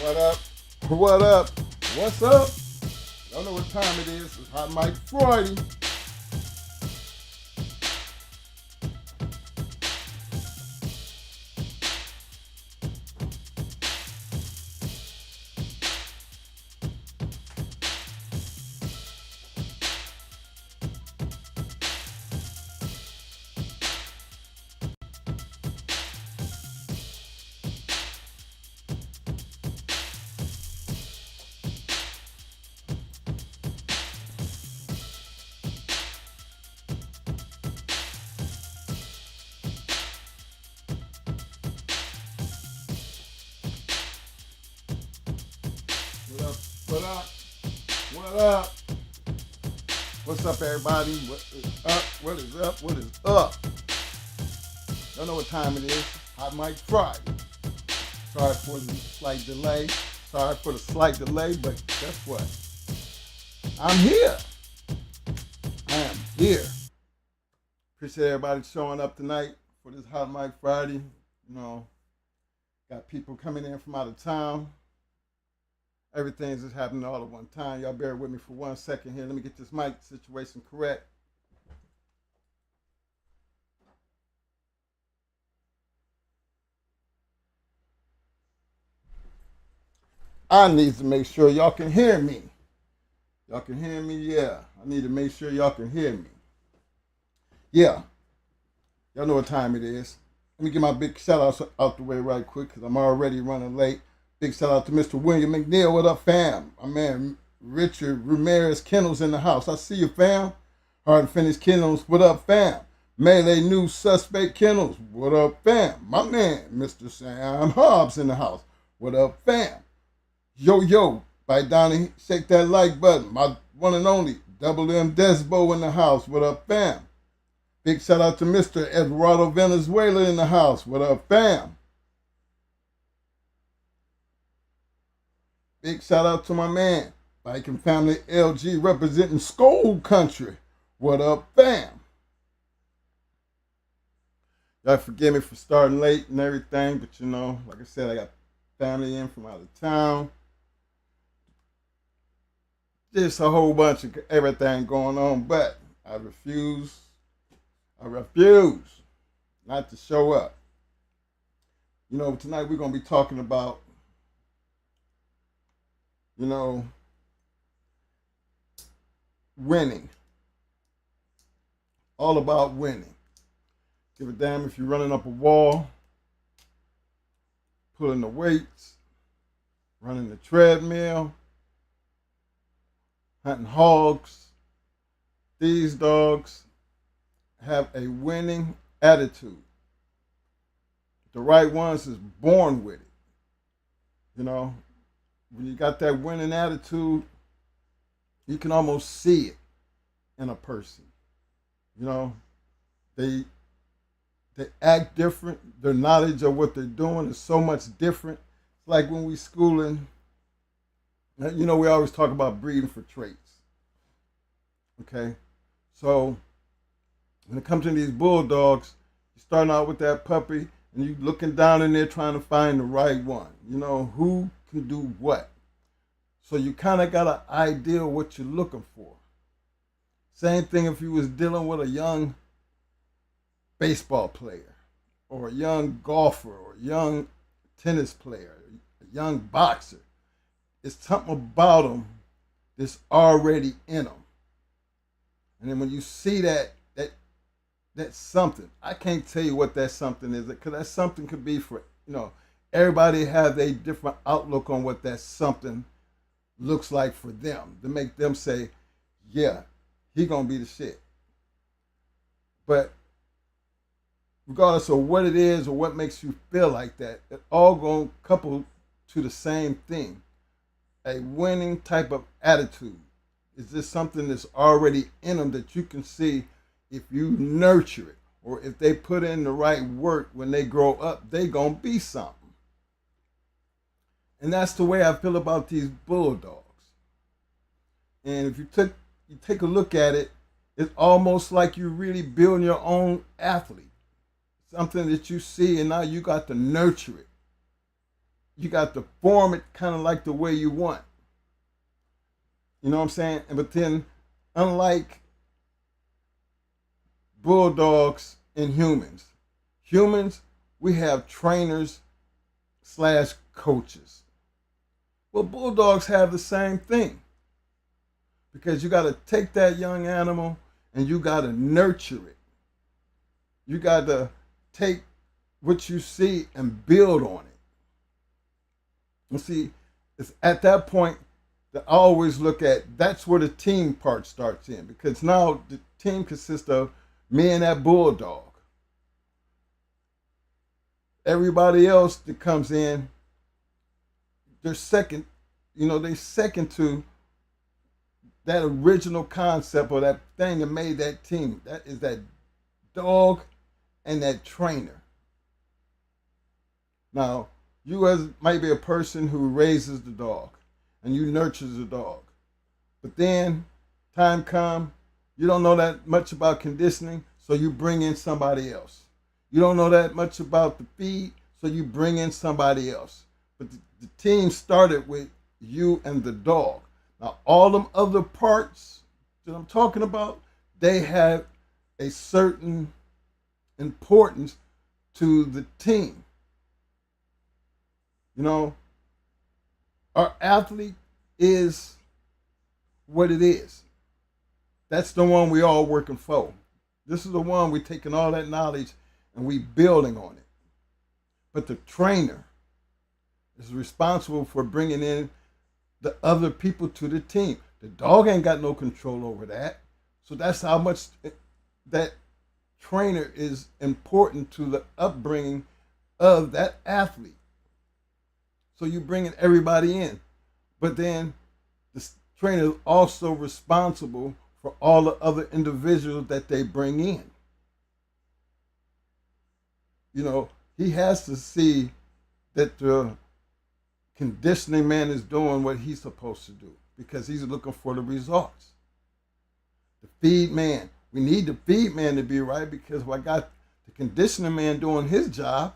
What up? What up? What's up? Y'all know what time it is. It's Hot Mike Friday. What up? What up? What up? What's up, everybody? What is up? What is up? What is up? Y'all know what time it is. Hot Mike Friday. Sorry for the slight delay. But guess what? I'm here. I am here. Appreciate everybody showing up tonight for this Hot Mike Friday. You know, got people coming in from out of town. Everything's just happening all at one time. Y'all bear with me for 1 second here. Let me get this mic situation correct. I need to make sure y'all can hear me. Y'all can hear me? Yeah. I need to make sure y'all can hear me. Yeah. Y'all know what time it is. Let me get my big shout outs out the way right quick because I'm already running late. Big shout out to Mr. William McNeil. What up, fam? My man Richard Ramirez Kennels in the house. I see you, fam. Hard to finish Kennels. What up, fam? Melee New Suspect Kennels. What up, fam? My man, Mr. Sam Hobbs in the house. What up, fam? Yo, bite down and shake that like button. My one and only Double M Desbo in the house. What up, fam? Big shout out to Mr. Eduardo Venezuela in the house. What up, fam? Big shout out to my man, Bike and Family LG representing Skull Country. What up, fam? Y'all forgive me for starting late and everything, but you know, like I said, I got family in from out of town. Just a whole bunch of everything going on, but I refuse not to show up. You know, tonight we're going to be talking about, you know, winning. All about winning. Give a damn if you're running up a wall, pulling the weights, running the treadmill, hunting hogs. These dogs have a winning attitude. The right ones is born with it. You know, when you got that winning attitude, you can almost see it in a person. You know, they act different. Their knowledge of what they're doing is so much different. It's like when we schooling, you know, we always talk about breeding for traits. Okay? So when it comes to these bulldogs, you're starting out with that puppy and you're looking down in there trying to find the right one. You know, who can do what. So you kind of got an idea of what you're looking for. Same thing if you was dealing with a young baseball player or a young golfer or a young tennis player, a young boxer. It's something about them that's already in them. And then when you see that something, I can't tell you what that something is, because that something could be for, you know, everybody has a different outlook on what that something looks like for them to make them say, yeah, he gonna be the shit. But regardless of what it is or what makes you feel like that, it all gonna couple to the same thing. A winning type of attitude. Is this something that's already in them that you can see if you nurture it, or if they put in the right work when they grow up, they gonna be something. And that's the way I feel about these bulldogs. And if you take a look at it, it's almost like you're really building your own athlete. Something that you see and now you got to nurture it. you got to form it kind of like the way you want. You know what I'm saying? But then, unlike bulldogs and humans, we have trainers slash coaches. Well, bulldogs have the same thing because you got to take that young animal and you got to nurture it. You got to take what you see and build on it. You see, it's at that point that I always look at, that's where the team part starts in, because now the team consists of me and that bulldog. Everybody else that comes in, they're second, they second to that original concept or that thing that made that team. That is that dog and that trainer. Now, you as might be a person who raises the dog and you nurtures the dog. But then time comes, you don't know that much about conditioning, so you bring in somebody else. You don't know that much about the feed, so you bring in somebody else. But the team started with you and the dog. Now, all them other parts that I'm talking about, they have a certain importance to the team. Our athlete is what it is. That's the one we all working for. This is the one we taking all that knowledge and we building on it. But the trainer is responsible for bringing in the other people to the team. The dog ain't got no control over that. So that's how much that trainer is important to the upbringing of that athlete. So you bringing everybody in. But then the trainer is also responsible for all the other individuals that they bring in. He has to see that the conditioning man is doing what he's supposed to do because he's looking for the results. The feed man, we need the feed man to be right because I got the conditioning man doing his job.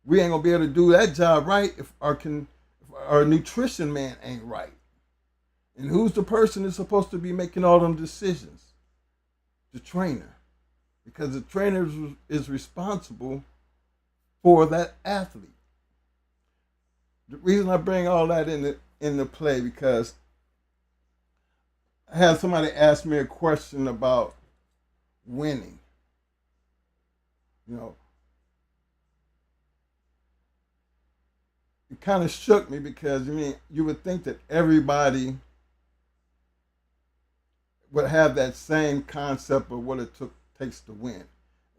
We ain't gonna be able to do that job right if our nutrition man ain't right. And who's the person that's supposed to be making all them decisions? The trainer. Because the trainer is responsible for that athlete. The reason I bring all that into play because I had somebody ask me a question about winning. It kind of shook me because you would think that everybody would have that same concept of what it takes to win,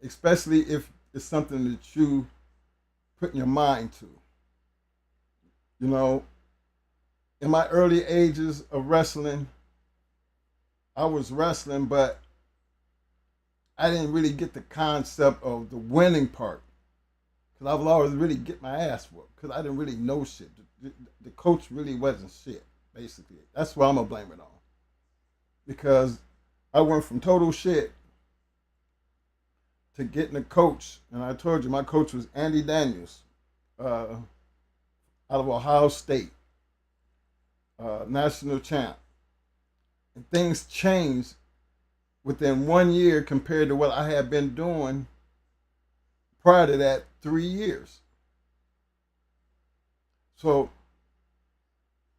especially if it's something that you put your mind to. In my early ages of wrestling, I was wrestling, but I didn't really get the concept of the winning part because I was always really get my ass whooped because I didn't really know shit. The coach really wasn't shit, basically. That's what I'm going to blame it on. Because I went from total shit to getting a coach. And I told you, my coach was Andy Daniels out of Ohio State, national champ. And things changed within 1 year compared to what I had been doing prior to that 3 years. So,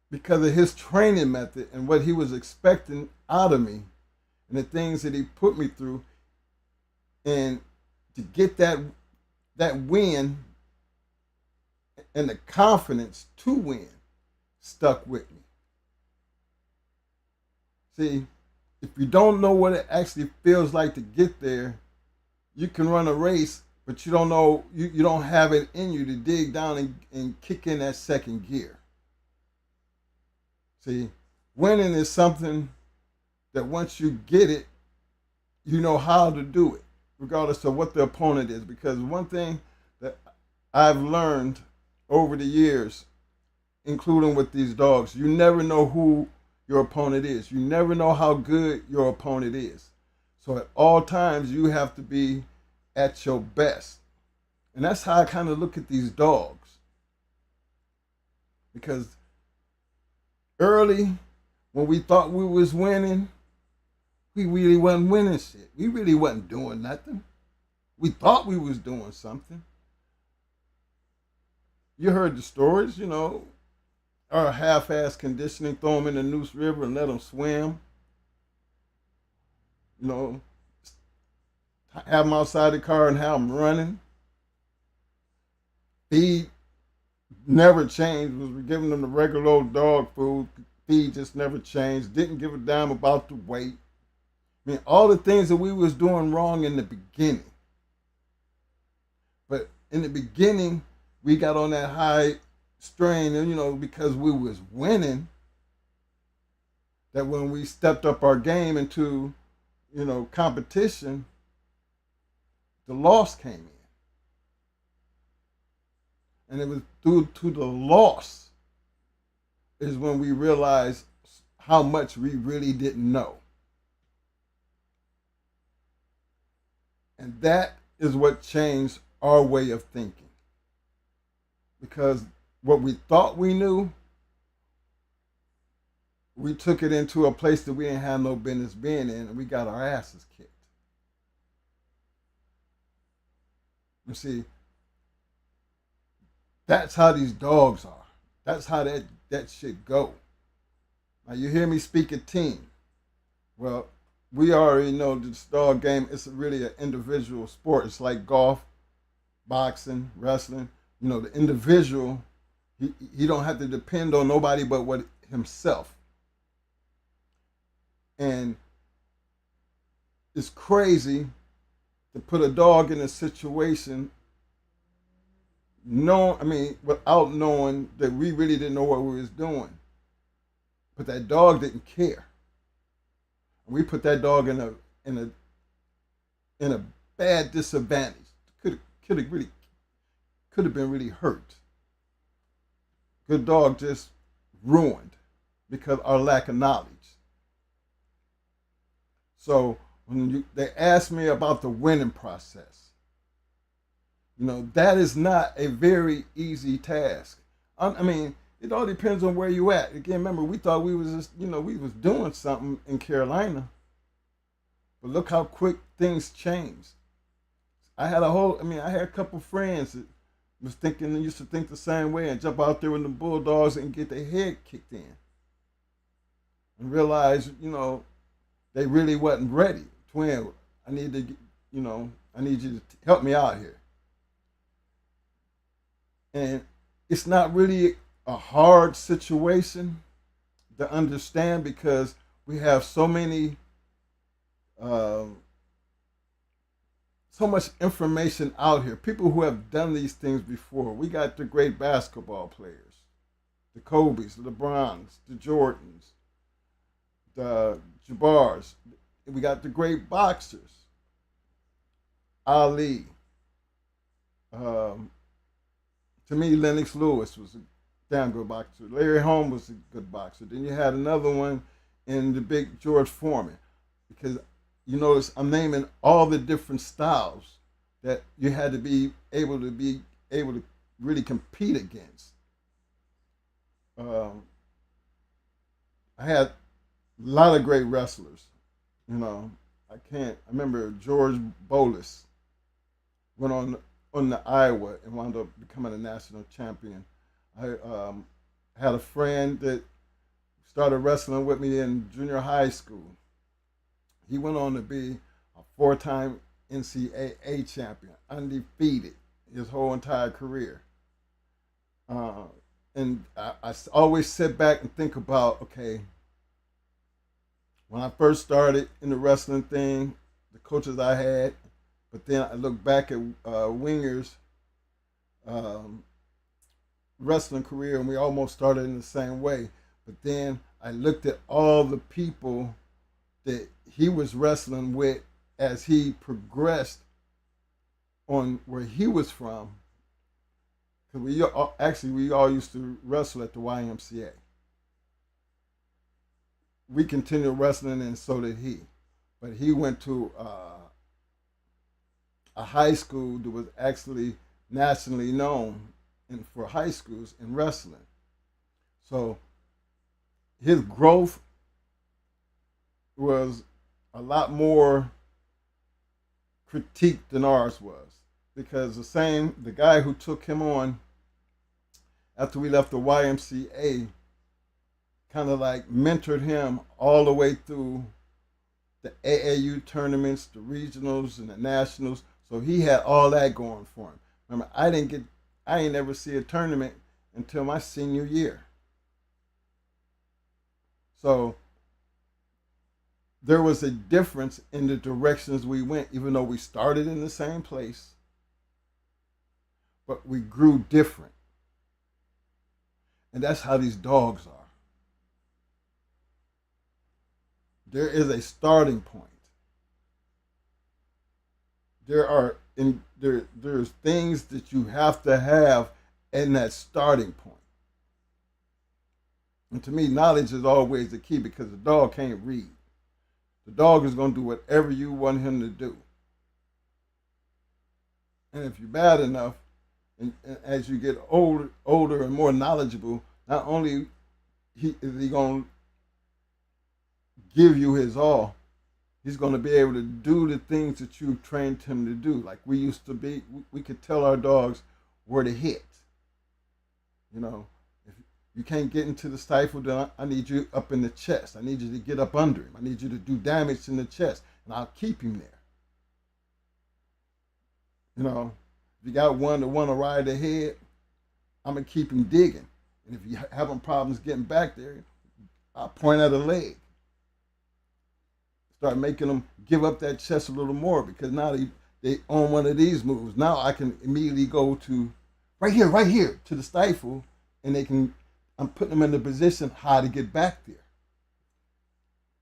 because of his training method and what he was expecting out of me and the things that he put me through, and to get that win and the confidence to win stuck with me. See, if you don't know what it actually feels like to get there, you can run a race, but you don't know, you don't have it in you to dig down and kick in that second gear. See, winning is something that once you get it, you know how to do it, regardless of what the opponent is. Because one thing that I've learned over the years, including with these dogs, you never know who your opponent is. You never know how good your opponent is. So at all times, you have to be at your best. And that's how I kind of look at these dogs. Because early, when we thought we was winning, we really wasn't winning shit. We really wasn't doing nothing. We thought we was doing something. You heard the stories, our half-ass conditioning, throw them in the Noose River and let them swim. You know, have them outside the car and have them running. Feed never changed. Was giving them the regular old dog food. Feed just never changed. Didn't give a damn about the weight. I mean, all the things that we was doing wrong in the beginning. But in the beginning, we got on that high strain, and because we was winning, that when we stepped up our game into, competition, the loss came in. And it was due to the loss is when we realized how much we really didn't know. And that is what changed our way of thinking. Because what we thought we knew, we took it into a place that we didn't have no business being in, and we got our asses kicked. You see, that's how these dogs are. That's how that shit go. Now you hear me speak of team. Well, we already know this dog game is really an individual sport. It's like golf, boxing, wrestling. The individual, he don't have to depend on nobody but what himself. And it's crazy to put a dog in a situation without knowing that we really didn't know what we was doing. But that dog didn't care. We put that dog in a bad disadvantage. Could have been really hurt. Good dog just ruined because our lack of knowledge. So when they asked me about the winning process, that is not a very easy task. It all depends on where you at. Again, remember, we thought we was just, we was doing something in Carolina. But look how quick things changed. I had a couple friends that used to think the same way and jump out there with the Bulldogs and get their head kicked in. And realize, they really wasn't ready. Twin, I need you to help me out here. And it's not really a hard situation to understand because we have so much information out here. People who have done these things before. We got the great basketball players, the Kobe's, the LeBrons, the Jordans, the Jabars. We got the great boxers, Ali. To me, Lennox Lewis was a damn good boxer. Larry Holmes was a good boxer. Then you had another one in the big George Foreman. Because you notice I'm naming all the different styles that you had to be able to really compete against. I had a lot of great wrestlers. I remember George Bolus went on the Iowa and wound up becoming a national champion. I had a friend that started wrestling with me in junior high school. He went on to be a four-time NCAA champion, undefeated his whole entire career. And I always sit back and think about, okay, when I first started in the wrestling thing, the coaches I had, but then I look back at Winger's wrestling career, and we almost started in the same way. But then I looked at all the people that he was wrestling with as he progressed on where he was from. Because we all used to wrestle at the YMCA. We continued wrestling, and so did he. But he went to a high school that was actually nationally known for high schools in wrestling. So his growth was a lot more critiqued than ours was, because the guy who took him on after we left the YMCA kind of like mentored him all the way through the AAU tournaments, the regionals, and the nationals. So he had all that going for him. Remember, I ain't never see a tournament until my senior year. So there was a difference in the directions we went, even though we started in the same place, but we grew different. And that's how these dogs are. There is a starting point. There's things that you have to have in that starting point. And to me, knowledge is always the key, because the dog can't read. The dog is going to do whatever you want him to do. And if you're bad enough, and as you get older and more knowledgeable, not only is he going to give you his all, he's going to be able to do the things that you trained him to do. Like we used to be, we could tell our dogs where to hit. You know, if you can't get into the stifle, then I need you up in the chest. I need you to get up under him. I need you to do damage in the chest, and I'll keep him there. You know, if you got one that want to ride ahead, I'm going to keep him digging. And if you're having problems getting back there, I'll point at a leg. Start making them give up that chest a little more, because now they own one of these moves. Now I can immediately go to right here to the stifle, and I'm putting them in the position how to get back there.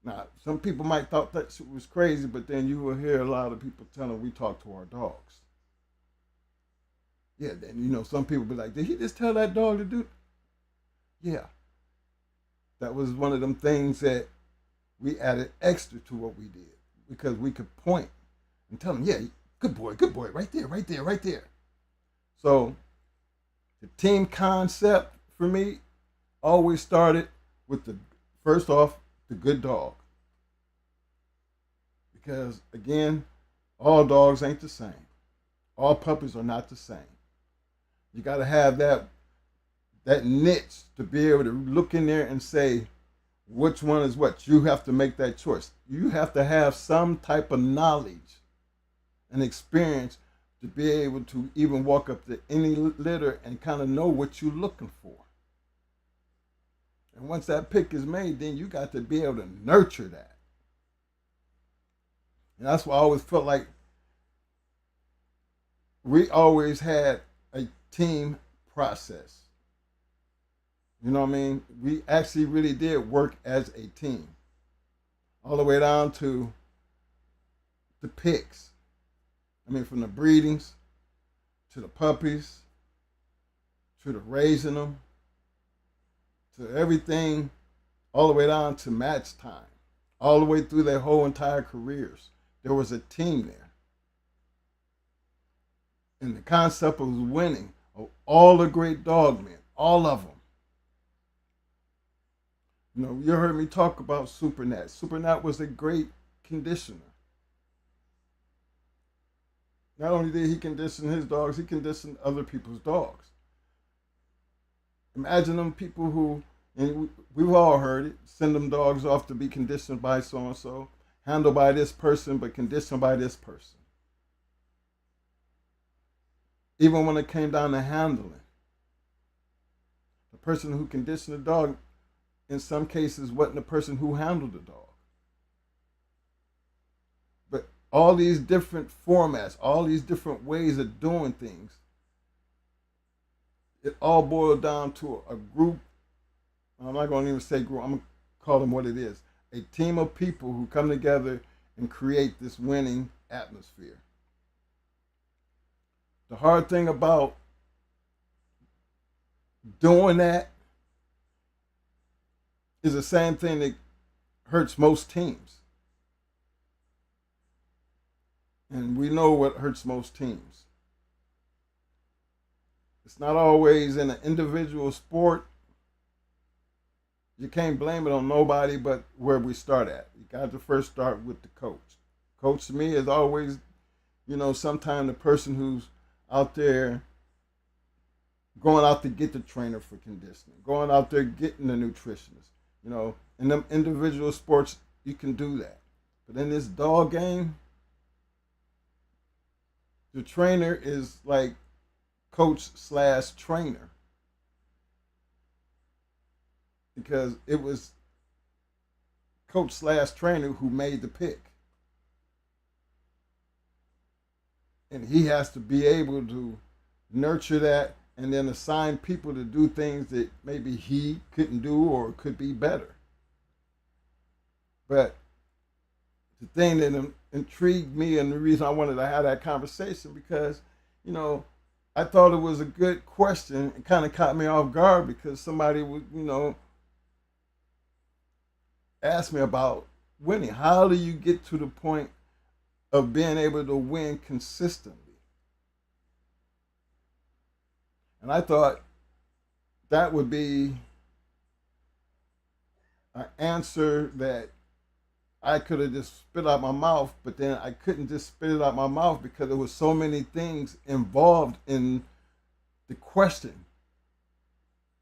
Now, some people might thought that shit was crazy, but then you will hear a lot of people telling we talk to our dogs. Yeah, then some people be like, did he just tell that dog to do? Yeah, that was one of them things that we added extra to what we did, because we could point and tell them, yeah, good boy, right there. So the team concept for me always started with first off, the good dog. Because again, all dogs ain't the same. All puppies are not the same. You got to have that niche to be able to look in there and say, which one is what? You have to make that choice. You have to have some type of knowledge and experience to be able to even walk up to any litter and kind of know what you're looking for. And once that pick is made, then you got to be able to nurture that. And that's why I always felt like we always had a team process. You know what I mean? We actually really did work as a team. All the way down to the picks. I mean, from the breedings to the puppies, to the raising them, to everything, all the way down to match time, all the way through their whole entire careers. There was a team there. And the concept of winning, of all the great dog men, all of them. You heard me talk about Supernat. Supernat was a great conditioner. Not only did he condition his dogs, he conditioned other people's dogs. Imagine them people who, and we've all heard it, send them dogs off to be conditioned by so-and-so, handled by this person, but conditioned by this person. Even when it came down to handling, the person who conditioned the dog, in some cases, wasn't the person who handled the dog. But all these different formats, all these different ways of doing things, it all boiled down to a group. I'm not going to even say group, I'm going to call them what it is. A team of people who come together and create this winning atmosphere. The hard thing about doing that is the same thing that hurts most teams. And we know what hurts most teams. It's not always in an individual sport. You can't blame it on nobody but where we start at. You got to first start with the coach. Coach to me is always, sometimes the person who's out there going out to get the trainer for conditioning, going out there getting the nutritionist. In them individual sports, you can do that. But in this dog game, the trainer is like coach/trainer because it was coach/trainer who made the pick. And he has to be able to nurture that and then assign people to do things that maybe he couldn't do or could be better. But the thing that intrigued me and the reason I wanted to have that conversation because, I thought it was a good question. It kind of caught me off guard because somebody would, ask me about winning. How do you get to the point of being able to win consistently? And I thought that would be an answer that I could have just spit out my mouth, but then I couldn't just spit it out my mouth because there was so many things involved in the question.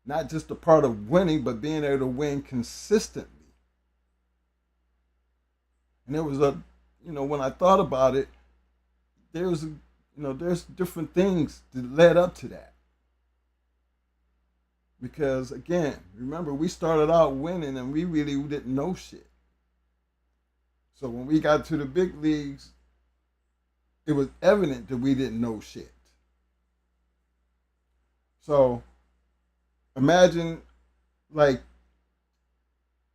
Not just the part of winning, but being able to win consistently. And there was when I thought about it, there's different things that led up to that. Because again, remember, we started out winning and we really didn't know shit. So when we got to the big leagues, it was evident that we didn't know shit. So imagine, like,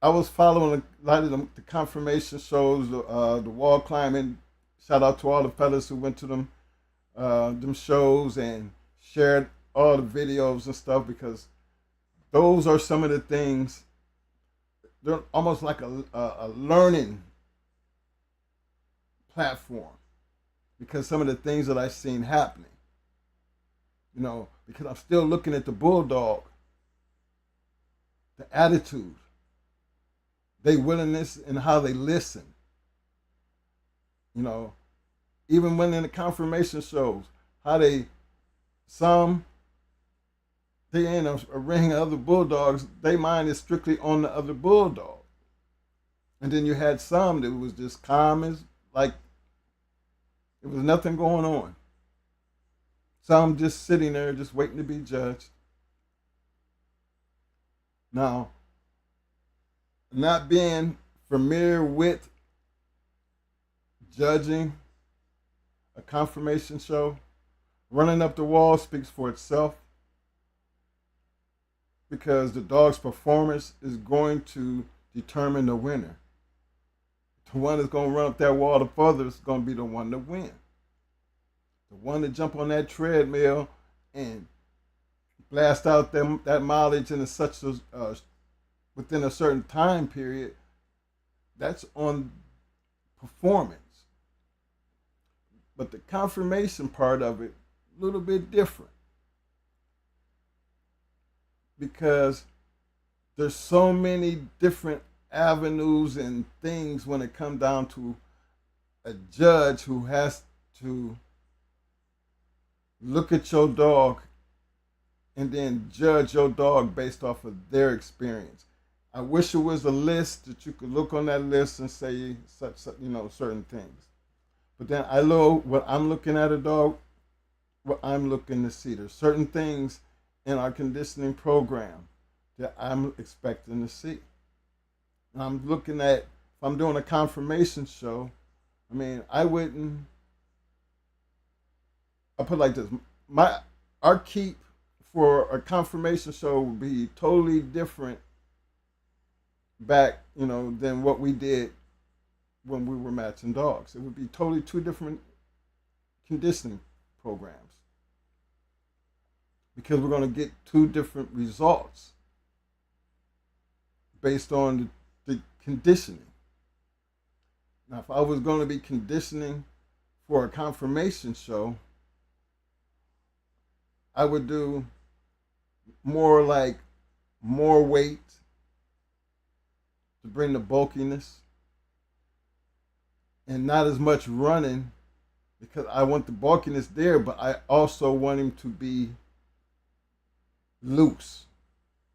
I was following a lot of the confirmation shows, the wall climbing. Shout out to all the fellas who went to them shows and shared all the videos and stuff because those are some of the things. They're almost like a learning platform because some of the things that I've seen happening. Because I'm still looking at the bulldog, the attitude, their willingness and how they listen. Even when in the confirmation shows, how they in a ring of other bulldogs, their mind is strictly on the other bulldog. And then you had some that was just calm as like there was nothing going on. Some just sitting there just waiting to be judged. Now, not being familiar with judging a confirmation show, running up the wall speaks for itself because the dog's performance is going to determine the winner. The one that's going to run up that wall the furthest is going to be the one to win. The one that jump on that treadmill and blast out that mileage in such a within a certain time period, that's on performance. But the confirmation part of it, a little bit different. Because there's so many different avenues and things when it comes down to a judge who has to look at your dog and then judge your dog based off of their experience. I wish it was a list that you could look on that list and say certain things. But then I know what I'm looking at a dog, what I'm looking to see. There's certain things in our conditioning program that I'm expecting to see. And I'm looking at, if I'm doing a confirmation show, I wouldn't, I put it like this, our keep for a confirmation show would be totally different back, than what we did when we were matching dogs. It would be totally two different conditioning programs because we're going to get two different results based on the conditioning. Now, if I was going to be conditioning for a confirmation show, I would do more like more weight, to bring the bulkiness, and not as much running because I want the bulkiness there, but I also want him to be loose.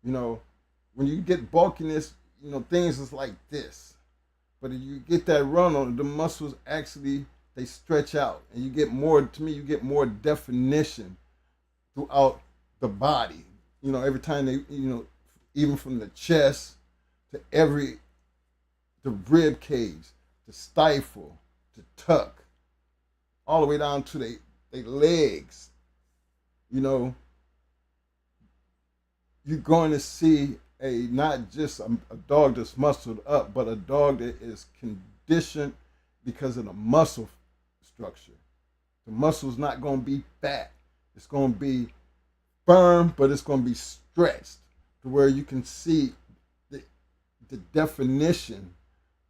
You know, when you get bulkiness, you know, things is like this. But if you get that run on it, the muscles actually they stretch out, and you get more. To me, you get more definition throughout the body. You know, every time they, you know, even from the chest to the rib cage, to stifle, to tuck, all the way down to they legs. You know, you're going to see not just a dog that's muscled up, but a dog that is conditioned because of the muscle structure. The muscle's not going to be fat. It's going to be firm, but it's going to be stretched to where you can see the definition,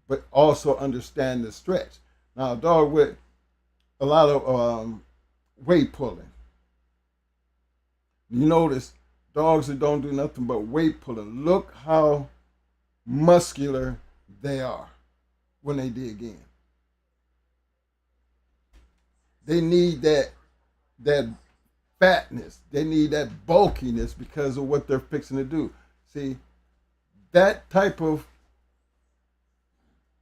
but also understand the stretch. Now, a dog with a lot of weight pulling, you notice dogs that don't do nothing but weight pulling, look how muscular they are when they dig in. They need that fatness. They need that bulkiness because of what they're fixing to do. See, that type of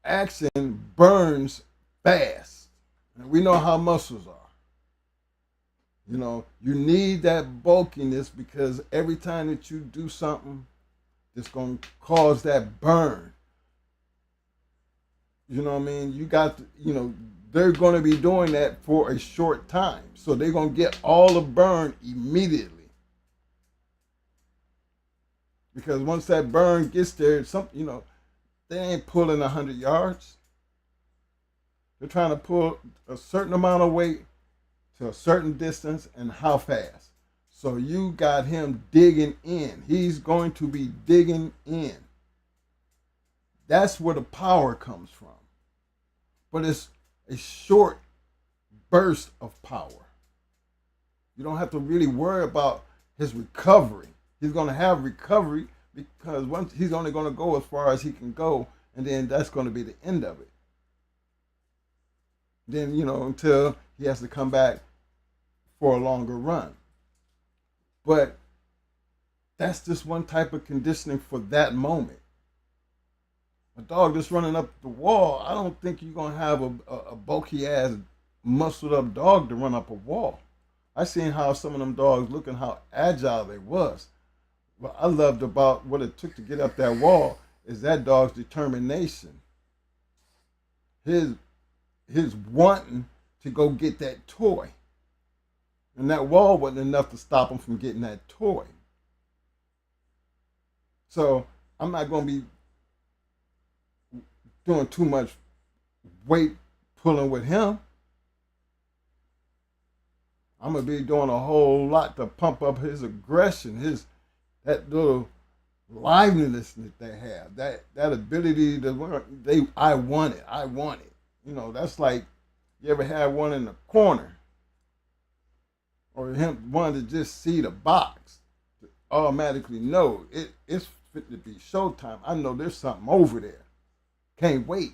action burns fast. And we know how muscles are. You know, you need that bulkiness because every time that you do something, it's going to cause that burn. You know what I mean? You got to, you know, they're going to be doing that for a short time. So they're going to get all the burn immediately. Because once that burn gets there, you know, they ain't pulling 100 yards. They're trying to pull a certain amount of weight to a certain distance and how fast. So you got him digging in. He's going to be digging in. That's where the power comes from. But it's a short burst of power. You don't have to really worry about his recovery. He's going to have recovery because once he's only going to go as far as he can go, and then that's going to be the end of it. Then, you know, until he has to come back for a longer run. But that's just one type of conditioning for that moment. A dog that's running up the wall, I don't think you're going to have a bulky ass, muscled up dog to run up a wall. I seen how some of them dogs looking how agile they was. What I loved about what it took to get up that wall is that dog's determination. His wanting to go get that toy. And that wall wasn't enough to stop him from getting that toy. So I'm not going to be doing too much weight pulling with him. I'm going to be doing a whole lot to pump up his aggression, that little liveliness that they have, that ability to I want it. You know, that's like you ever had one in the corner or him wanting to just see the box, automatically know it's fit to be showtime. I know there's something over there. Can't wait.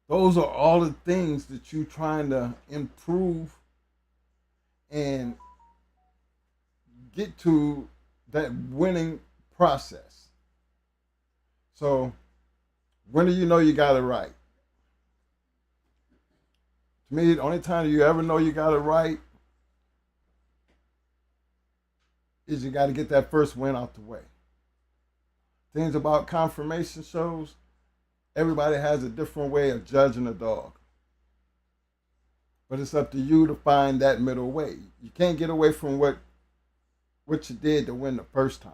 Those are all the things that you're trying to improve and get to that winning process. So when do you know you got it right? To me, the only time you ever know you got it right is you got to get that first win out the way. Things about confirmation shows, everybody has a different way of judging a dog. But it's up to you to find that middle way. You can't get away from what you did to win the first time.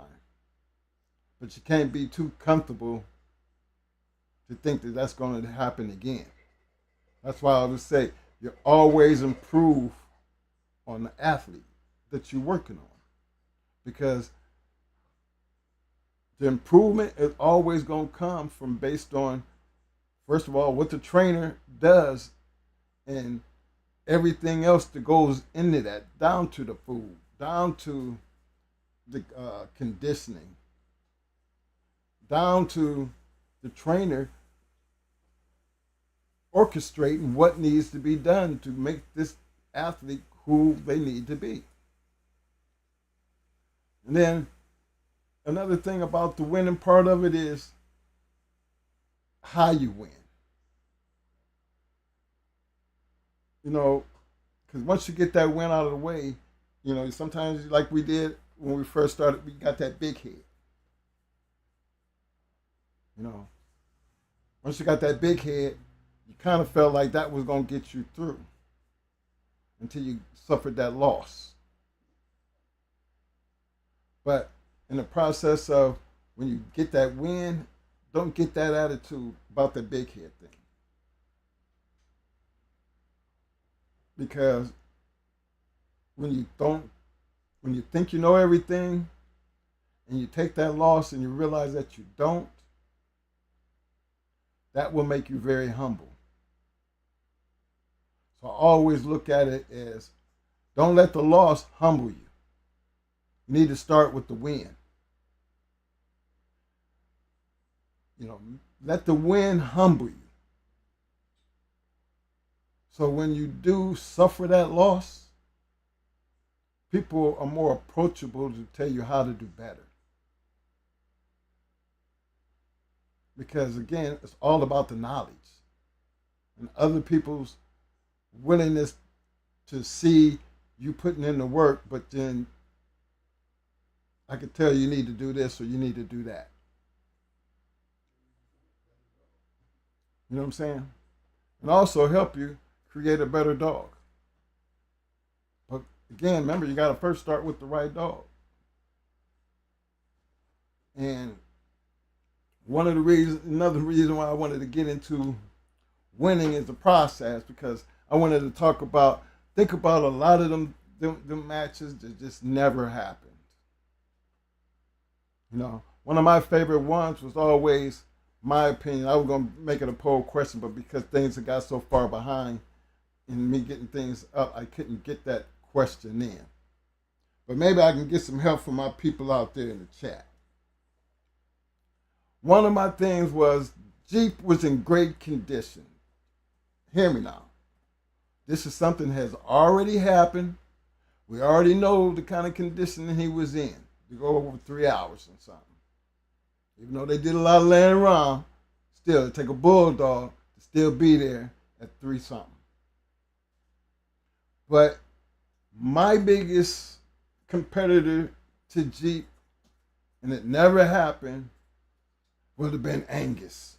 But you can't be too comfortable to think that that's going to happen again. That's why I would say you always improve on the athlete that you're working on. Because the improvement is always going to come from based on, first of all, what the trainer does and everything else that goes into that, down to the food, down to the conditioning, down to the trainer orchestrating what needs to be done to make this athlete who they need to be. And then another thing about the winning part of it is how you win. You know, because once you get that win out of the way, you know, sometimes like we did when we first started, we got that big head. You know, once you got that big head, you kind of felt like that was going to get you through until you suffered that loss. But in the process of when you get that win, don't get that attitude about the big head thing. Because when you think you know everything and you take that loss and you realize that you don't, that will make you very humble. So I always look at it as don't let the loss humble you. You need to start with the win. You know, let the win humble you. So when you do suffer that loss, people are more approachable to tell you how to do better. Because again, it's all about the knowledge and other people's willingness to see you putting in the work, but then I could tell you need to do this or you need to do that. You know what I'm saying? And also help you create a better dog. But again, remember, you got to first start with the right dog. And another reason why I wanted to get into winning is the process, because I wanted to think about a lot of them matches that just never happened. You know, one of my favorite ones was always, my opinion, I was going to make it a poll question, but because things had got so far behind in me getting things up, I couldn't get that question in. But maybe I can get some help from my people out there in the chat. One of my things was Jeep was in great condition. Hear me now. This is something that has already happened. We already know the kind of condition he was in. To go over 3 hours and something. Even though they did a lot of laying around, still, it take a bulldog to still be there at 3 something. But my biggest competitor to Jeep, and it never happened, would have been Angus,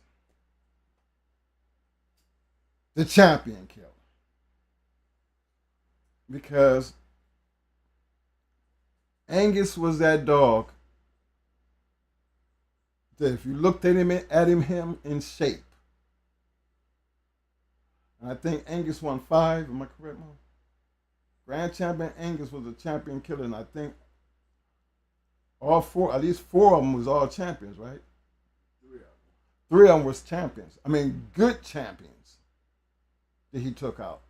the champion killer. Because Angus was that dog that if you looked at him in shape, and I think Angus won 5, am I correct, Mom? Grand champion Angus was a champion killer, and I think all 4, at least 4 of them was all champions, right? 3 of them was champions. I mean, good champions that he took out.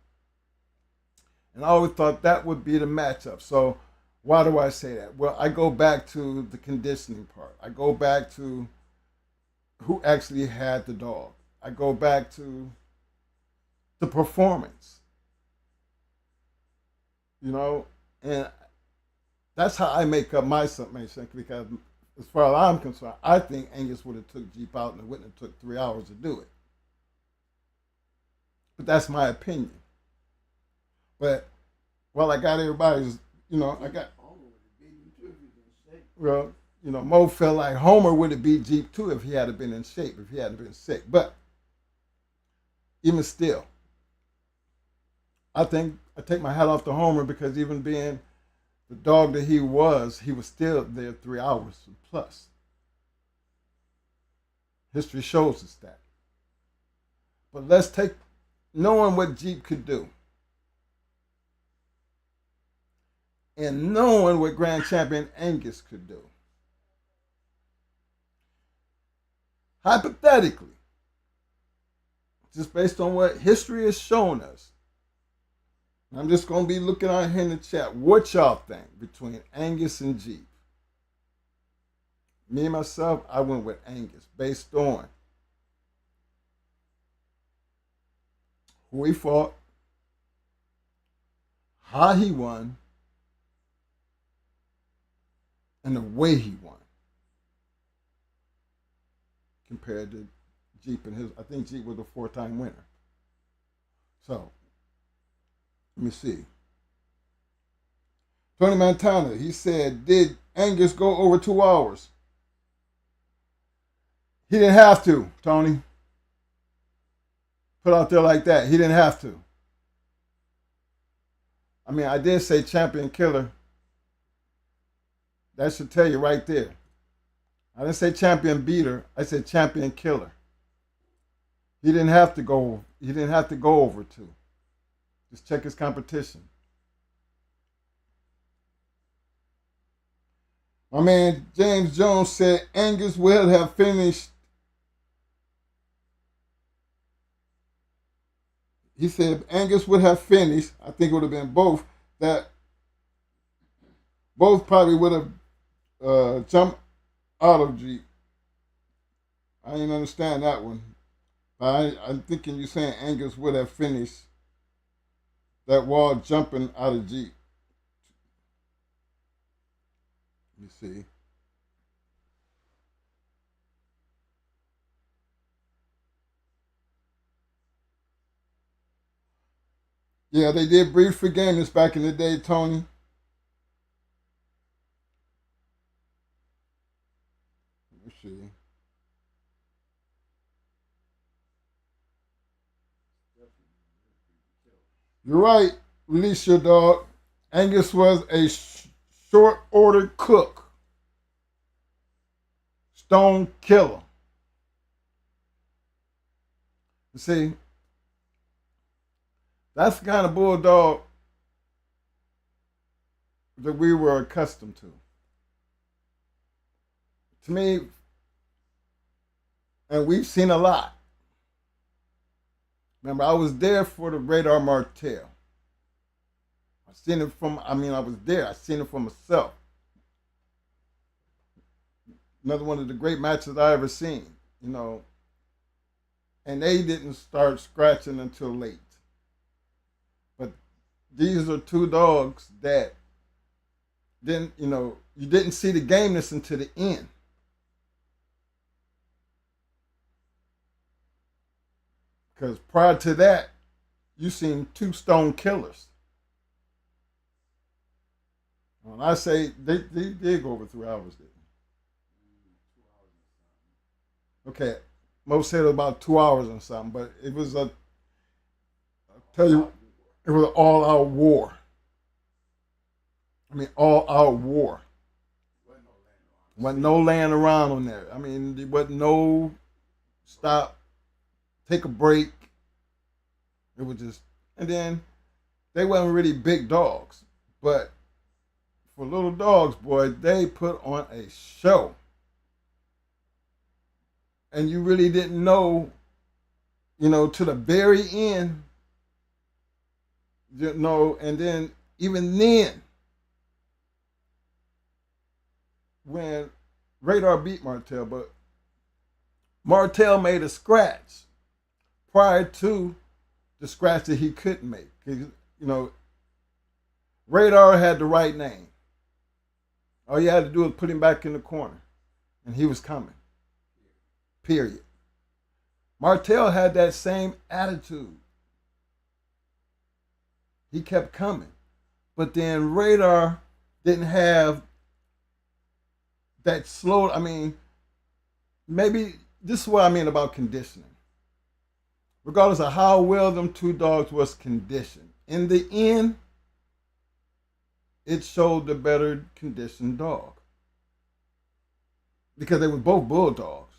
And I always thought that would be the matchup. So why do I say that? Well, I go back to the conditioning part. I go back to who actually had the dog. I go back to the performance. You know, and that's how I make up my summation, because as far as I'm concerned, I think Angus would have took Jeep out and it wouldn't have took 3 hours to do it. But that's my opinion. But while I got everybody's, you know, well, you know, Mo felt like Homer would have beat Jeep too if he had been in shape, if he hadn't been sick. But even still, I think I take my hat off to Homer, because even being the dog that he was still there 3 hours plus. History shows us that. But let's take knowing what Jeep could do and knowing what Grand Champion Angus could do. Hypothetically, just based on what history has shown us, I'm just going to be looking out here in the chat. What y'all think between Angus and Jeep? Me myself, I went with Angus based on who he fought, how he won, and the way he won compared to Jeep and his. I think Jeep was a 4-time winner. So let me see. Tony Montana, he said, did Angus go over 2 hours? He didn't have to, Tony. Put out there like that. He didn't have to. I mean, I did say champion killer. That should tell you right there. I didn't say champion beater. I said champion killer. He didn't have to go. He didn't have to go over 2. Just check his competition. My man James Jones said Angus would have finished. He said Angus would have finished. I think it would have been both. That both probably would have jumped out of Jeep. I didn't understand that one. I'm thinking you're saying Angus would have finished that wall jumping out of Jeep. Let me see. Yeah, they did brief for gamers back in the day, Tony. Let me see. You're right. Release your dog. Angus was a short order cook. Stone killer. You see, that's the kind of bulldog that we were accustomed to. To me, and we've seen a lot. Remember, I was there for the Radar Martel. I seen it from. I mean, I was there. I seen it for myself. Another one of the great matches I ever seen. You know, and they didn't start scratching until late. But these are 2 dogs that didn't. You know, you didn't see the gameness until the end. Because prior to that, you seen 2 stone killers. When I say they did go over 3 hours, did okay. Most said about 2 hours or something, but it was a. I'll tell you, it was an all-out war. I mean, all-out war. Wasn't no laying around on there. I mean, there wasn't no stop, take a break. It was just, and then they weren't really big dogs, but for little dogs, boy, they put on a show. And you really didn't know, to the very end, and then even then, when Radar beat Martel, but Martel made a scratch prior to the scratch that he couldn't make. Radar had the right name. All you had to do was put him back in the corner, and he was coming. Period. Martel had that same attitude. He kept coming. But then Radar didn't have that slow. I mean, maybe this is what I mean about conditioning. Regardless of how well them 2 dogs was conditioned, in the end, it showed the better conditioned dog. Because they were both bulldogs.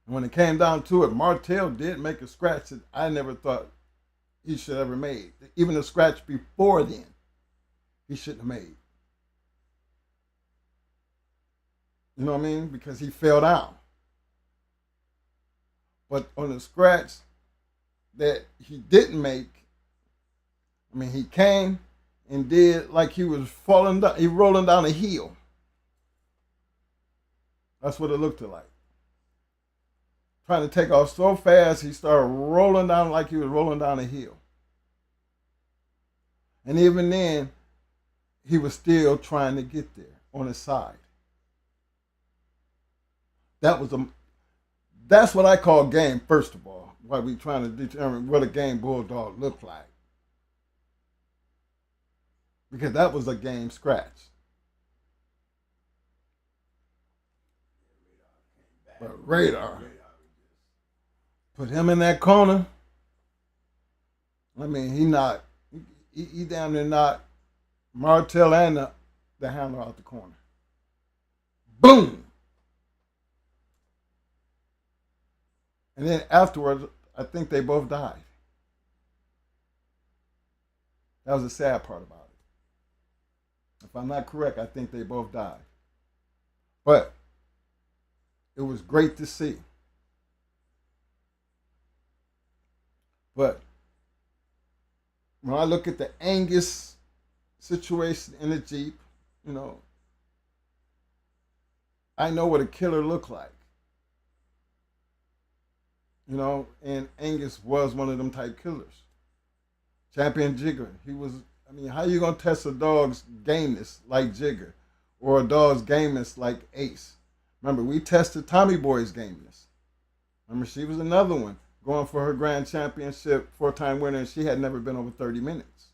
And when it came down to it, Martel did make a scratch that I never thought he should have ever made. Even a scratch before then, he shouldn't have made. You know what I mean? Because he fell down. But on the scratch that he didn't make, I mean, he came and did like he was falling down, he rolling down a hill. That's what it looked like. Trying to take off so fast, he started rolling down like he was rolling down a hill. And even then, he was still trying to get there on his side. That was a That's what I call game, first of all. Why we trying to determine what a game bulldog looked like. Because that was a game scratch. But Radar put him in that corner. I mean, he damn near knocked Martell and the handler out the corner. Boom! And then afterwards, I think they both died. That was the sad part about it. If I'm not correct, I think they both died. But it was great to see. But when I look at the Angus situation in the Jeep, you know, I know what a killer looked like. You know, and Angus was one of them type killers. Champion Jigger, he was. I mean, how you gonna test a dog's gameness like Jigger, or a dog's gameness like Ace? Remember, we tested Tommy Boy's gameness. Remember, she was another one going for her grand championship, 4-time winner, and she had never been over 30 minutes.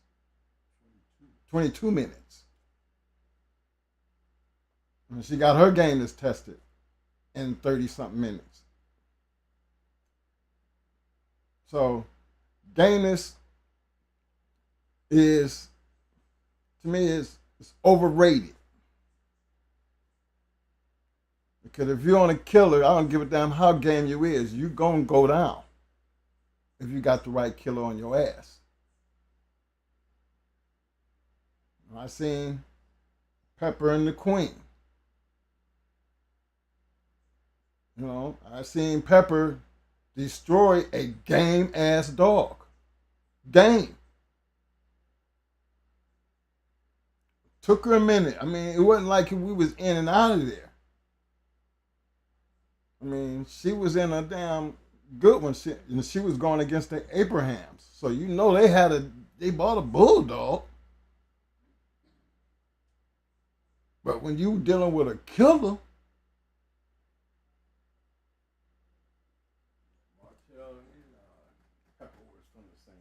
22 minutes. And she got her gameness tested in 30-something minutes. So, gameness is, to me, is overrated. Because if you're on a killer, I don't give a damn how game you is, you gonna go down if you got the right killer on your ass. I seen Pepper and the Queen. You know, I seen Pepper destroy a game ass dog. Game. Took her a minute. I mean, it wasn't like we was in and out of there. I mean, she was in a damn good one. She was going against the Abrahams. So you know they bought a bulldog. But when you dealing with a killer,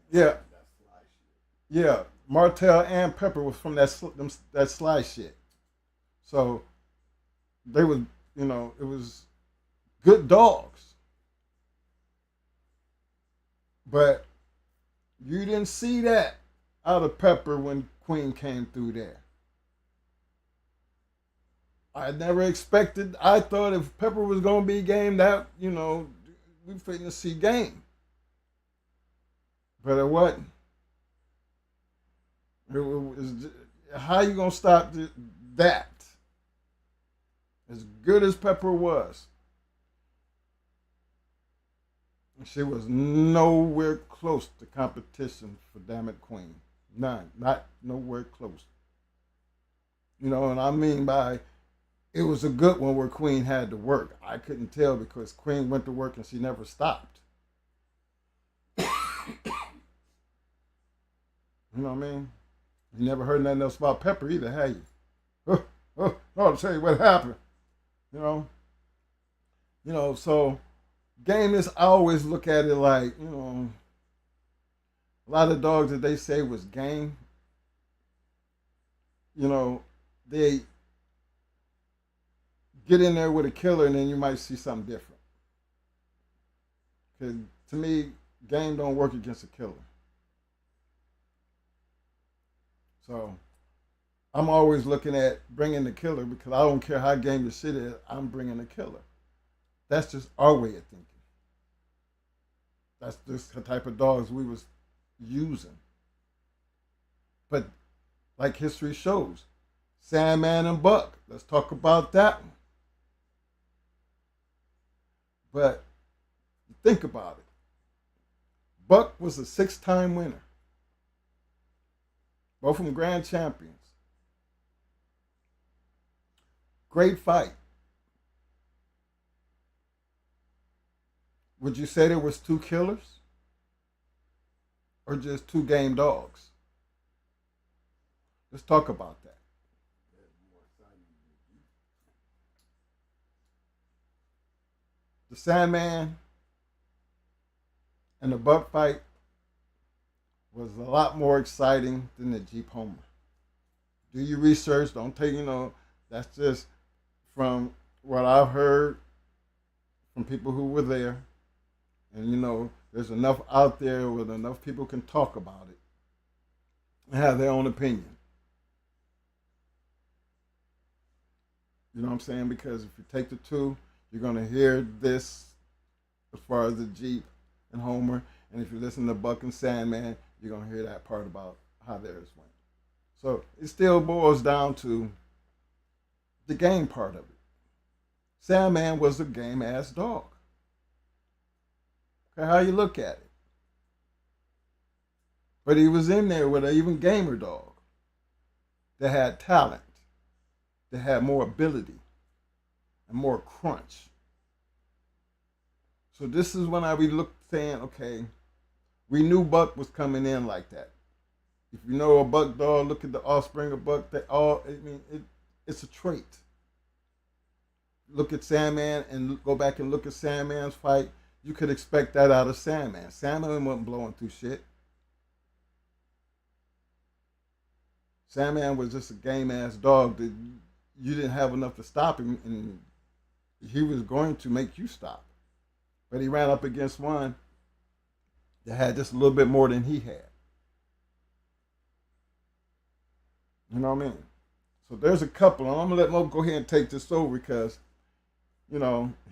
yeah, yeah, Martell and Pepper was from that sly shit. So they was, you know, it was good dogs. But you didn't see that out of Pepper when Queen came through there. I never expected. I thought if Pepper was gonna be game, that you know, we finna see game. But it wasn't. How you gonna stop that? As good as Pepper was, she was nowhere close to competition for Damn It Queen. None. Not nowhere close. You know, and I mean by it was a good one where Queen had to work. I couldn't tell because Queen went to work and she never stopped. You know what I mean? You never heard nothing else about Pepper either, had you? I'll tell you what happened. You know? You know, so game is, I always look at it like, you know, a lot of dogs that they say was game, you know, they get in there with a killer and then you might see something different. Because to me, game don't work against a killer. So I'm always looking at bringing the killer because I don't care how game the shit is, I'm bringing a killer. That's just our way of thinking. That's just the type of dogs we was using. But like history shows, Sandman and Buck, let's talk about that one. But think about it. Buck was a 6-time winner. Both from grand champions. Great fight. Would you say there was two killers or just two game dogs? Let's talk about that. The Sandman and the Buck fight was a lot more exciting than the Jeep Homer. Do your research. Don't take, that's just from what I've heard from people who were there. And, there's enough out there where enough people can talk about it and have their own opinion. You know what I'm saying? Because if you take the two, you're going to hear this as far as the Jeep and Homer. And if you listen to Buck and Sandman, you're going to hear that part about how theirs went. So it still boils down to the game part of it. Sandman was a game ass dog. Okay, how you look at it. But he was in there with an even gamer dog that had talent, that had more ability and more crunch. So this is when I we looked saying, okay, we knew Buck was coming in like that. If you know a Buck dog, look at the offspring of Buck. It's a trait. Look at Sandman and go back and look at Sandman's fight. You could expect that out of Sandman. Sandman wasn't blowing through shit. Sandman was just a game ass dog that you didn't have enough to stop him, and he was going to make you stop. But he ran up against one that had just a little bit more than he had. You know what I mean? So there's a couple. And I'm gonna let Mo go ahead and take this over because,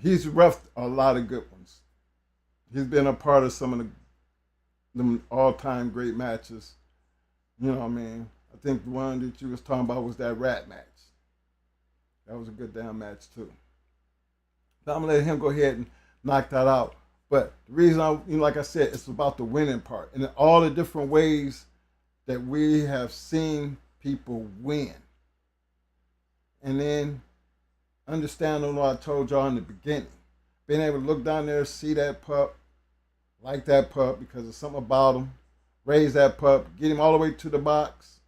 he's roughed a lot of good ones. He's been a part of some of the all-time great matches. You know what I mean? I think the one that you was talking about was that rat match. That was a good damn match too. Now I'm gonna let him go ahead and knock that out. But the reason like I said, it's about the winning part and all the different ways that we have seen people win. And then understanding what I told y'all in the beginning. Being able to look down there, see that pup, like that pup because there's something about him, raise that pup, get him all the way to the box,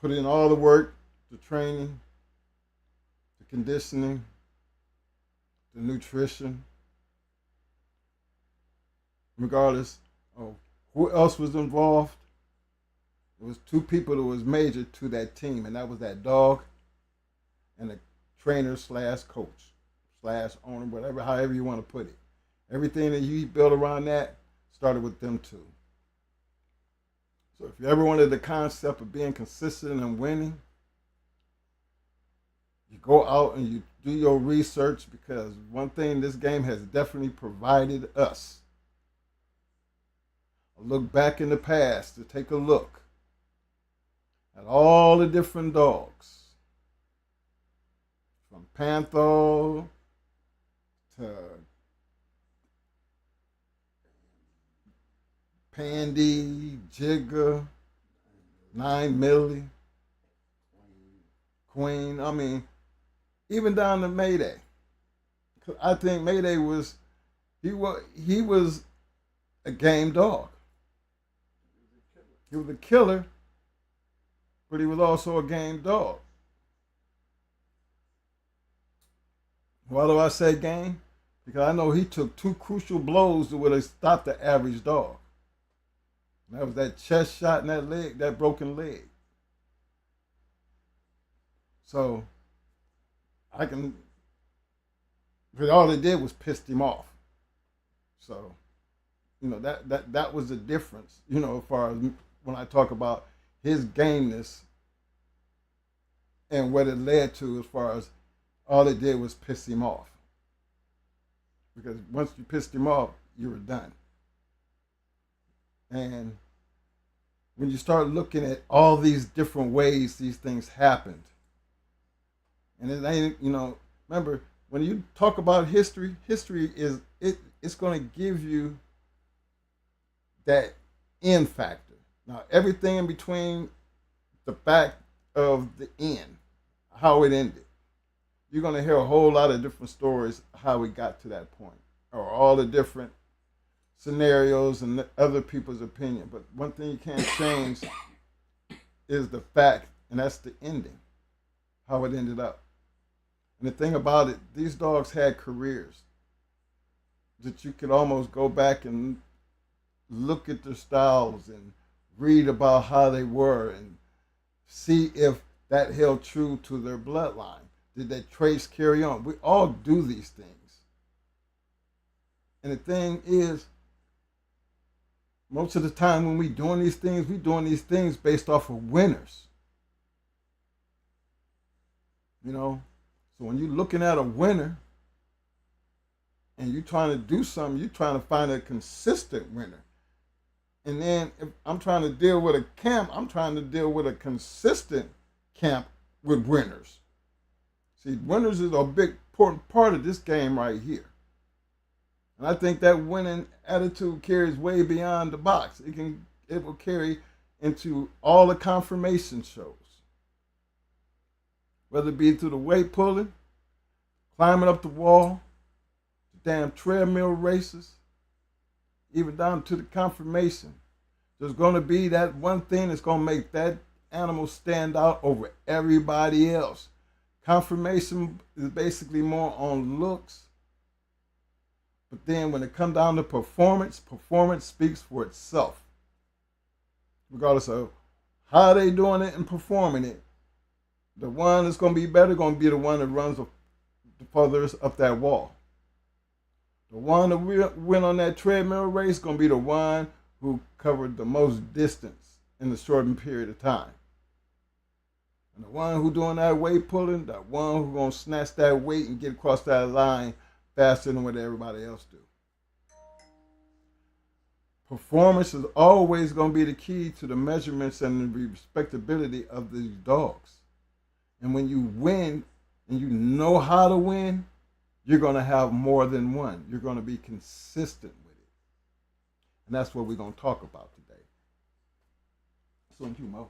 put in all the work, the training, the conditioning, the nutrition, regardless of who else was involved. There was two people that was major to that team, and that was that dog and the trainer slash coach slash owner, whatever, however you want to put it. Everything that you built around that started with them two. So if you ever wanted the concept of being consistent and winning, you go out and you do your research because one thing this game has definitely provided us. A look back in the past to take a look at all the different dogs. From Pantho to Pandy, Jigga, 9 Millie, Queen. I mean, even down to Mayday. I think Mayday was a game dog. He was a killer, but he was also a game dog. Why do I say game? Because I know he took two crucial blows that would have stopped the average dog. And that was that chest shot and that leg, that broken leg. So but all it did was pissed him off. So, that was the difference, as far as when I talk about his gameness and what it led to as far as all it did was piss him off. Because once you pissed him off, you were done. And when you start looking at all these different ways these things happened, and it ain't, remember, when you talk about history is it's going to give you that end factor. Now, everything in between the fact of the end, how it ended, you're going to hear a whole lot of different stories how we got to that point, or all the different scenarios and other people's opinion. But one thing you can't change is the fact, and that's the ending, how it ended up. And the thing about it, these dogs had careers that you could almost go back and look at their styles and read about how they were and see if that held true to their bloodline. Did that trace carry on? We all do these things. And the thing is, most of the time when we doing these things based off of winners. You know? So when you're looking at a winner and you're trying to do something, you're trying to find a consistent winner. And then if I'm trying to deal with a camp, I'm trying to deal with a consistent camp with winners. See, winners is a big important part of this game right here. And I think that winning attitude carries way beyond the box. It will carry into all the confirmation shows. Whether it be through the weight pulling, climbing up the wall, the damn treadmill races, even down to the confirmation. There's going to be that one thing that's going to make that animal stand out over everybody else. Confirmation is basically more on looks. But then when it comes down to performance, performance speaks for itself. Regardless of how they doing it and performing it, the one that's going to be better going to be the one that runs the furthest up that wall. The one that went on that treadmill race is going to be the one who covered the most distance in a shortened period of time. And the one who doing that weight pulling, that one who going to snatch that weight and get across that line faster than what everybody else do. Performance is always going to be the key to the measurements and the respectability of these dogs. And when you win and you know how to win, you're going to have more than one. You're going to be consistent with it. And that's what we're going to talk about today. So, you, Mo.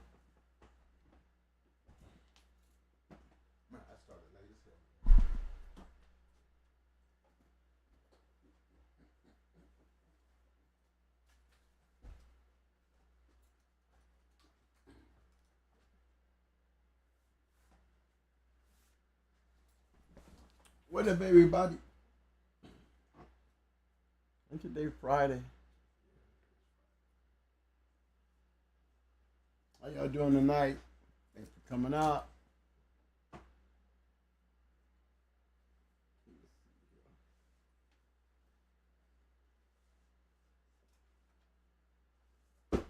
What up, everybody? And today, Friday. How y'all doing tonight? Thanks for coming out. Let's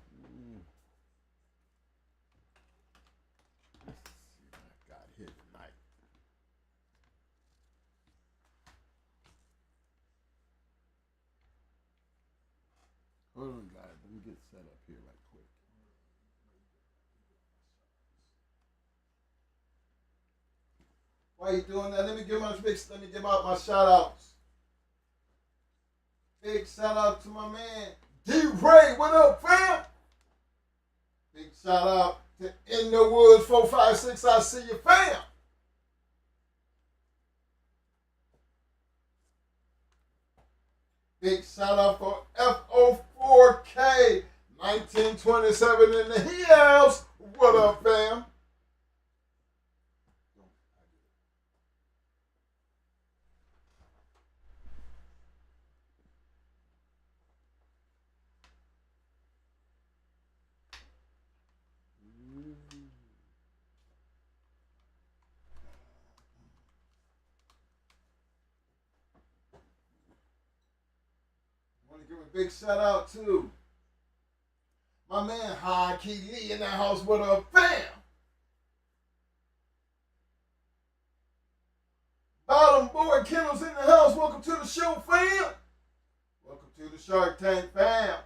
see what I got here tonight. Hold on, guys. Let me get set up here right quick. Why you doing that? Let me give out my shout outs. Big shout out to my man D-Ray. What up, fam? Big shout out to In the Woods 456. I see you, fam. Big shout out for FO4K 1927 in the hills. What up, fam? I want to give a big shout out to my man High Key Lee in the house. What up, fam? Bottom boy Kennels in the house. Welcome to the show, fam. Welcome to the Shark Tank, fam.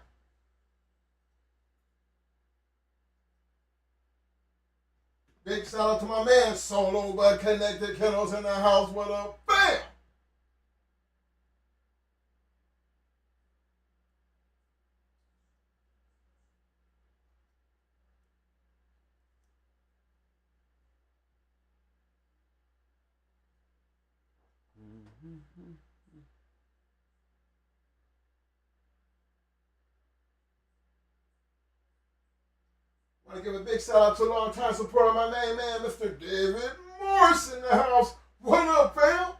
Big shout out to my man Solo but Connected Kennels in the house. What up, fam? I want to give a big shout out to a long time supporter of my main man, Mr. David Morse in the house. What up, fam?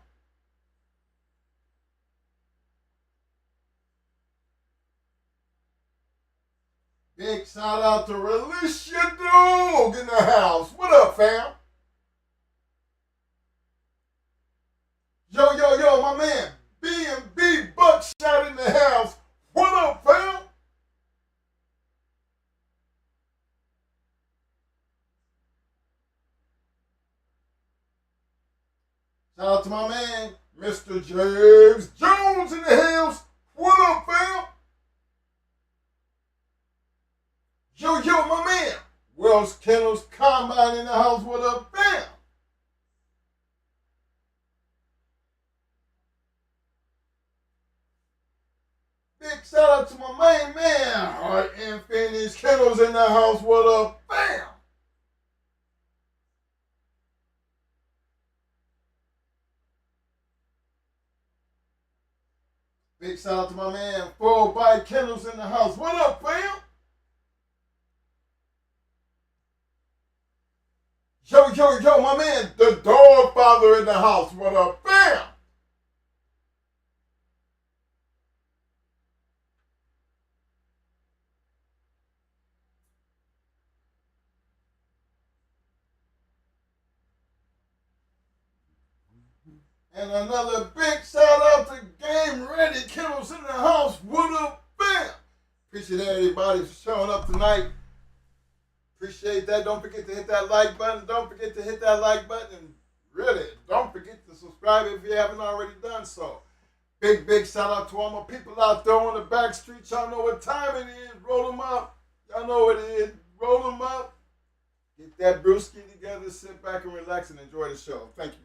Big shout out to Release Your Dog in the house. What up, fam? Yo, my man, B&B Buckshot in the house. What up, fam? Shout out to my man, Mr. James Jones in the house. What up, fam? Yo, my man, Wells Kennels Combine in the house. What up, fam? Big shout out to my main man, Heart and Finish Kennels in the house. What up, fam? Big shout out to my man, Full Bite Kennels in the house. What up, fam? Yo, my man, the Dog Father in the house. What up, fam? And another big shout out to Game Ready Kennels in the house. What up, fam? Appreciate everybody for showing up tonight. Appreciate that. Don't forget to hit that like button. Don't forget to hit that like button. And really, don't forget to subscribe if you haven't already done so. Big shout out to all my people out there on the back streets. Y'all know what time it is. Roll them up. Y'all know what it is. Roll them up. Get that brewski together. Sit back and relax and enjoy the show. Thank you.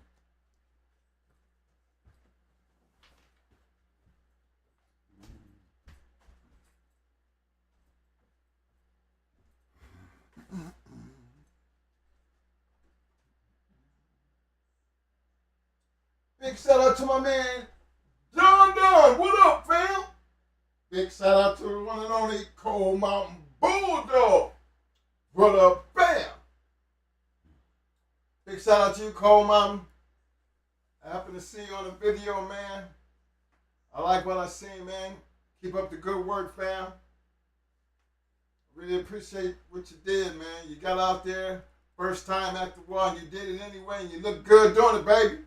Big shout out to my man, Don. What up, fam? Big shout out to the one and only Cold Mountain Bulldog. What up, fam? Big shout out to you, Cold Mountain. I happen to see you on the video, man. I like what I see, man. Keep up the good work, fam. Really appreciate what you did, man. You got out there, first time after a while, and you did it anyway, and you look good doing it, baby.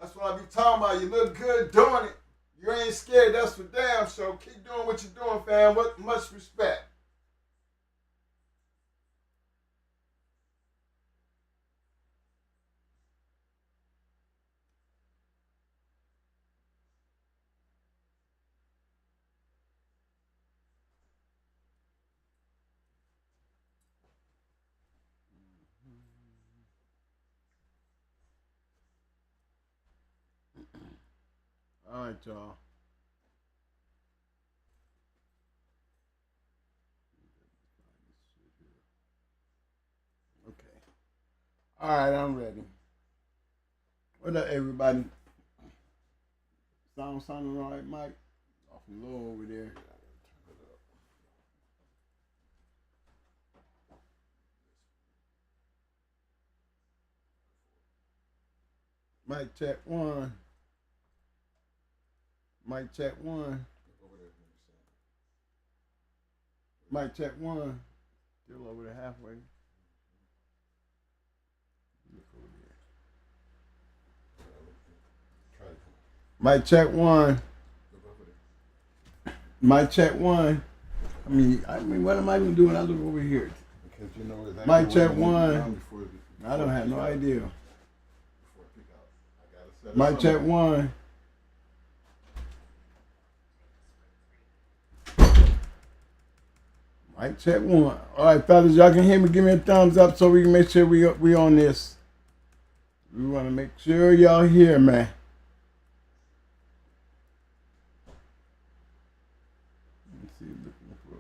That's what I be talking about. You look good doing it. You ain't scared, that's for damn sure. Keep doing what you're doing, fam. Much respect. All right, y'all. Okay. All right, I'm ready. What up, everybody? Sounding all right, Mike? Awful low over there. Mic check one. Mic check one. Mic check one. Still over there halfway. Look over there. Mic check one. Mic check one. I mean, what am I gonna do when I look over here? Because you know exactly. Mic check one. I don't have no idea. Mic check one. Mic check one. All right, fellas, y'all can hear me. Give me a thumbs up so we can make sure we on this. We want to make sure y'all hear, man. Let's see, looking for.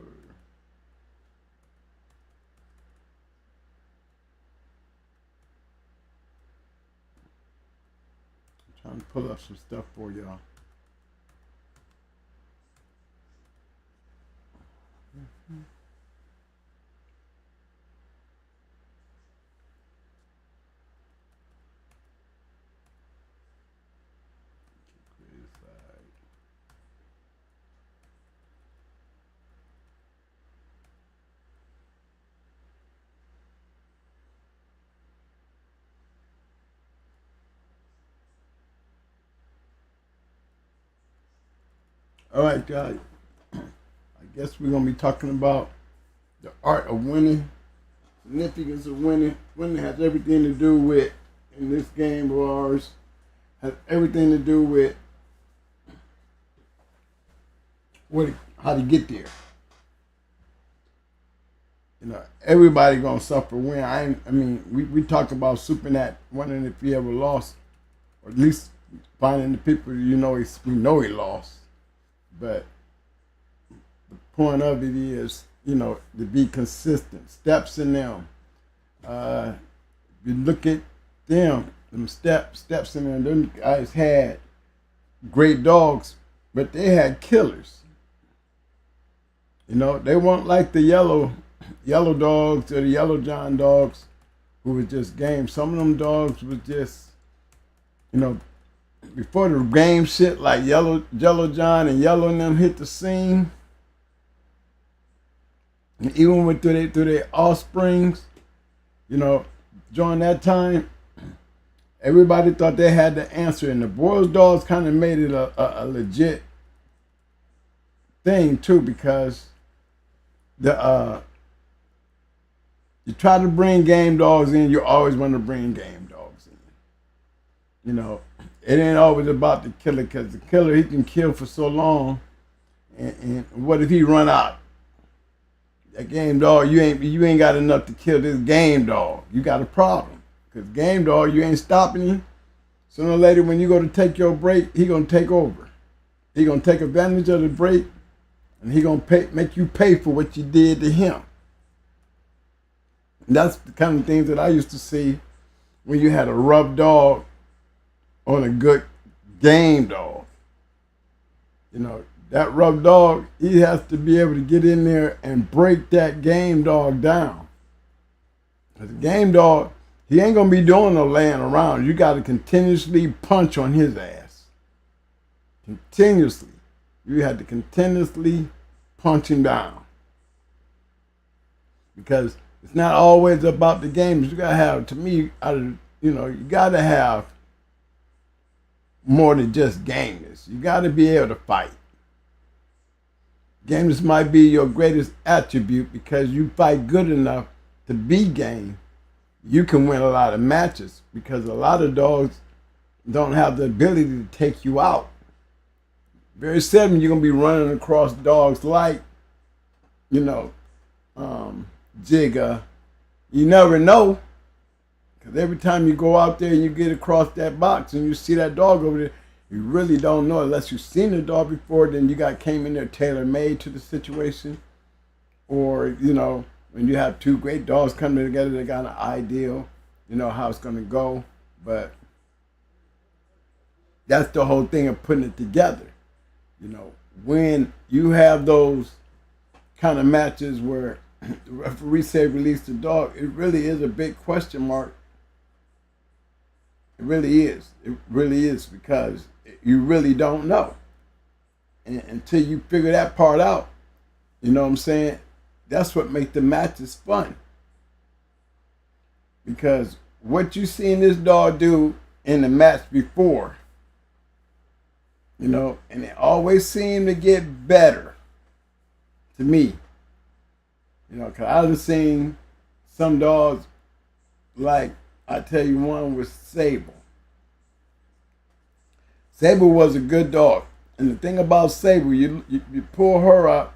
I'm Trying to pull up some stuff for y'all. All right, guys. I guess we're gonna be talking about the art of winning, significance of winning. Winning has everything to do with, in this game of ours, has everything to do with how to get there. You know, everybody gonna suffer win. I mean, we talk about Supernat wondering if he ever lost, or at least finding the people we know he lost. But the point of it is, to be consistent. Steps in them. If you look at them steps in them, them guys had great dogs, but they had killers. They weren't like the yellow dogs or the yellow John dogs who was just game. Some of them dogs was just, before the game shit like Yellow John and Yellow and them hit the scene, and even with through their offsprings, during that time, everybody thought they had the answer, and the Boyle's dogs kind of made it a legit thing too, because you try to bring game dogs in, you always want to bring game dogs in. It ain't always about the killer, because the killer, he can kill for so long, and what if he run out? That game dog, you ain't got enough to kill this game dog. You got a problem, because game dog, you ain't stopping him. Sooner or later, when you go to take your break, he gonna take over. He gonna take advantage of the break, and he gonna make you pay for what you did to him. And that's the kind of things that I used to see when you had a rough dog on a good game dog. That rough dog, he has to be able to get in there and break that game dog down. The game dog, he ain't gonna be doing no laying around. You got to continuously punch on his ass. Continuously. You had to continuously punch him down. Because it's not always about the games. You gotta have, to me, you gotta have more than just gameness. You gotta be able to fight. Gameness might be your greatest attribute, because you fight good enough to be game. You can win a lot of matches, because a lot of dogs don't have the ability to take you out. Very seldom you're gonna be running across dogs like, Jigga. You never know, because every time you go out there and you get across that box and you see that dog over there, you really don't know, unless you've seen the dog before. Then you came in there tailor-made to the situation, or when you have two great dogs coming together, they got an ideal, how it's gonna go. But that's the whole thing of putting it together. When you have those kind of matches where the referee say release the dog, it really is a big question mark. It really is. It really is, because you really don't know. And until you figure that part out, you know what I'm saying? That's what makes the matches fun. Because what you seen this dog do in the match before, and it always seemed to get better to me. Because I've seen some dogs, like, I tell you, one was Sable. Sable was a good dog. And the thing about Sable, you pull her up,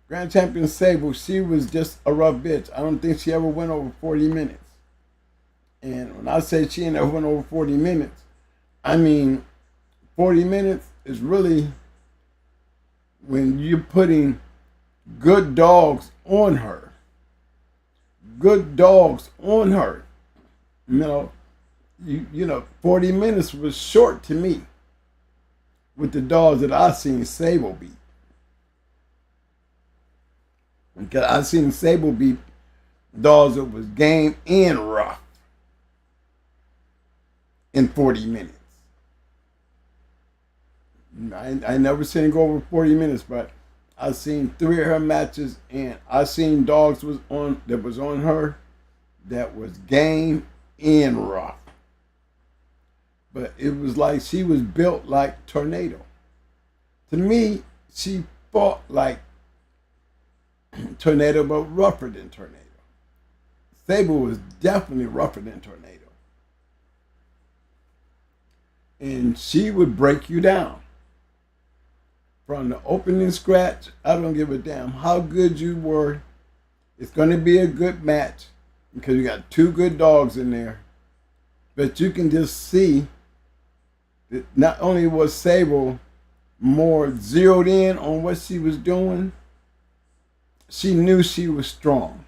Grand Champion Sable, she was just a rough bitch. I don't think she ever went over 40 minutes. And when I say she ain't ever went over 40 minutes, I mean 40 minutes is really when you're putting good dogs on her. Good dogs on her. you know, 40 minutes was short to me with the dogs that I seen Sable beat. Because I seen Sable beat dogs that was game and rough in 40 minutes. I never seen it go over 40 minutes, but I seen 3 of her matches, and I seen dogs was on her that was game and rough. But it was like she was built like Tornado. To me, she fought like Tornado, but rougher than Tornado. Sable was definitely rougher than Tornado. And she would break you down. From the opening scratch, I don't give a damn how good you were. It's going to be a good match because you got 2 good dogs in there. But you can just see that not only was Sable more zeroed in on what she was doing, she knew she was strong.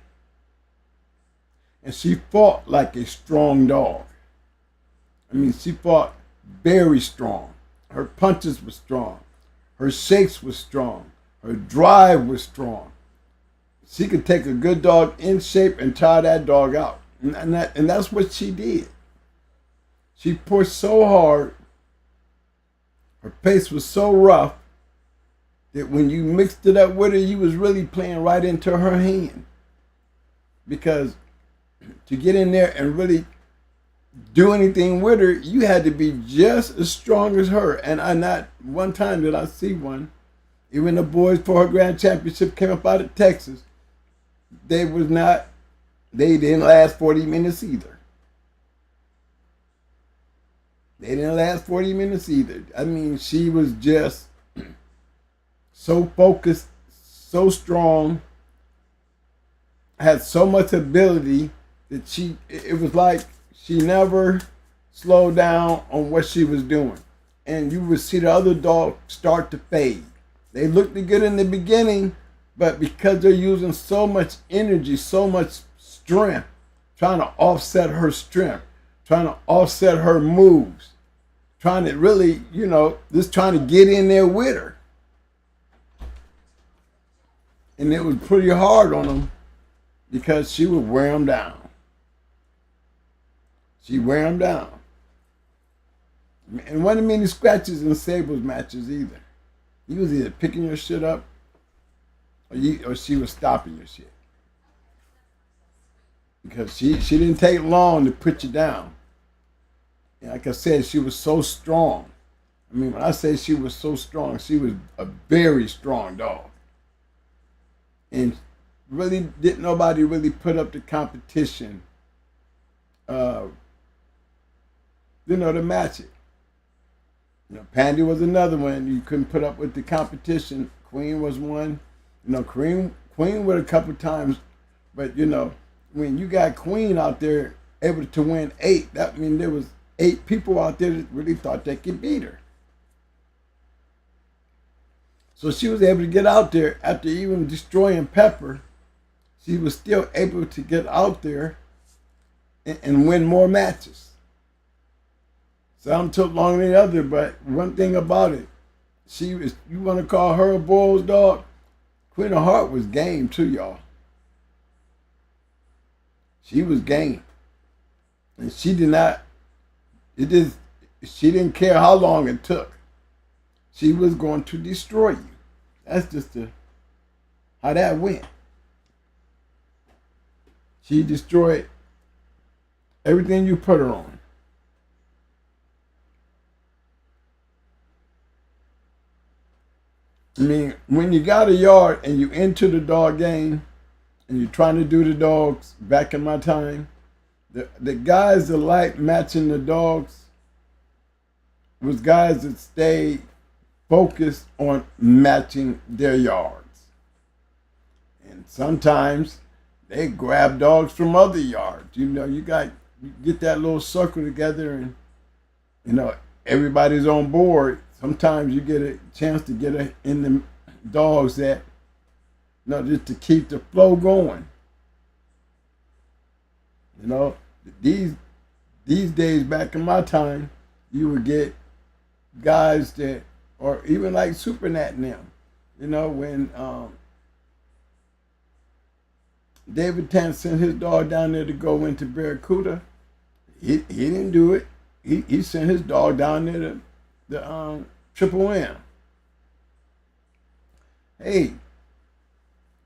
And she fought like a strong dog. I mean, she fought very strong. Her punches were strong. Her shakes were strong. Her drive was strong. She could take a good dog in shape and tire that dog out. And that's what she did. She pushed so hard. Her pace was so rough that when you mixed it up with her, you was really playing right into her hand. Because to get in there and really do anything with her, you had to be just as strong as her. And I not one time did I see one. Even the boys for her grand championship came up out of Texas. They didn't last 40 minutes either. They didn't last 40 minutes either. I mean, she was just so focused, so strong, had so much ability that it was like she never slowed down on what she was doing. And you would see the other dogs start to fade. They looked good in the beginning, but because they're using so much energy, so much strength, trying to offset her strength, trying to offset her moves, trying to really, just trying to get in there with her. And it was pretty hard on them because she would wear them down. She'd wear them down. And wasn't many scratches in Sable's matches either. You was either picking your shit up or she was stopping your shit. Because she didn't take long to put you down. And like I said, she was so strong. I mean, when I say she was so strong, she was a very strong dog. And really didn't nobody really put up the competition, to match it. Pandy was another one you couldn't put up with the competition. Queen was one. Queen would a couple times, but when you got Queen out there able to win 8, that means there was 8 people out there that really thought they could beat her. So she was able to get out there after even destroying Pepper. She was still able to get out there and win more matches. Some took longer than the other, but one thing about it, you want to call her a Bulls dog? Queen of Heart was game too, y'all. She was game. And she didn't care how long it took. She was going to destroy you. That's just how that went. She destroyed everything you put her on. I mean, when you got a yard and you into the dog game and you're trying to do the dogs, back in my time, the guys that liked matching the dogs was guys that stayed focused on matching their yards. And sometimes they grab dogs from other yards. You get that little circle together and, everybody's on board. Sometimes you get a chance to get in the dogs that, just to keep the flow going. These These days, back in my time, you would get guys that, or even like Supernat and them, when David Tant sent his dog down there to go into Barracuda, he didn't do it. He sent his dog down there to the Triple M. Hey,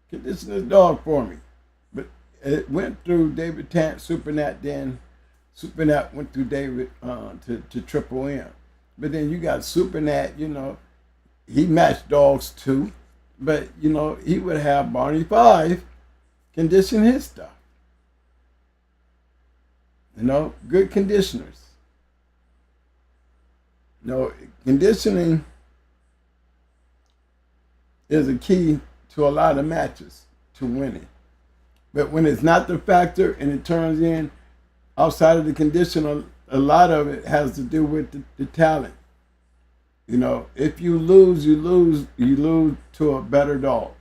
condition this dog for me. But it went through David Tant, Supernat, then Supernat went through David to Triple M. But then you got Supernat, he matched dogs too. But, he would have Barney 5 condition his stuff. Good conditioners. Conditioning is a key to a lot of matches to winning. But when it's not the factor and it turns in outside of the condition, a lot of it has to do with the talent. If you lose, you lose to a better dog.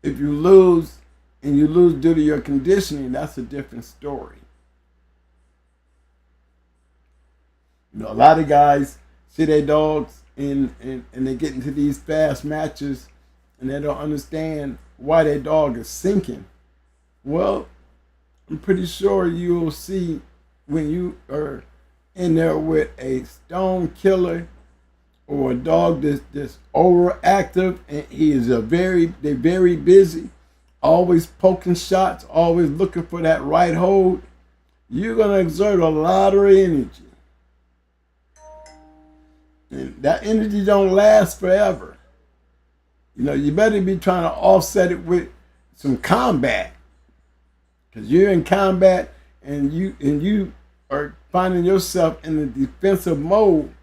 If you lose and you lose due to your conditioning, that's a different story. A lot of guys see their dogs and they get into these fast matches and they don't understand why their dog is sinking. Well, I'm pretty sure you'll see when you are in there with a stone killer or a dog that's overactive and they're very busy, always poking shots, always looking for that right hold, you're gonna exert a lot of energy. And that energy don't last forever. You better be trying to offset it with some combat. Because you're in combat and you are finding yourself in the defensive mode.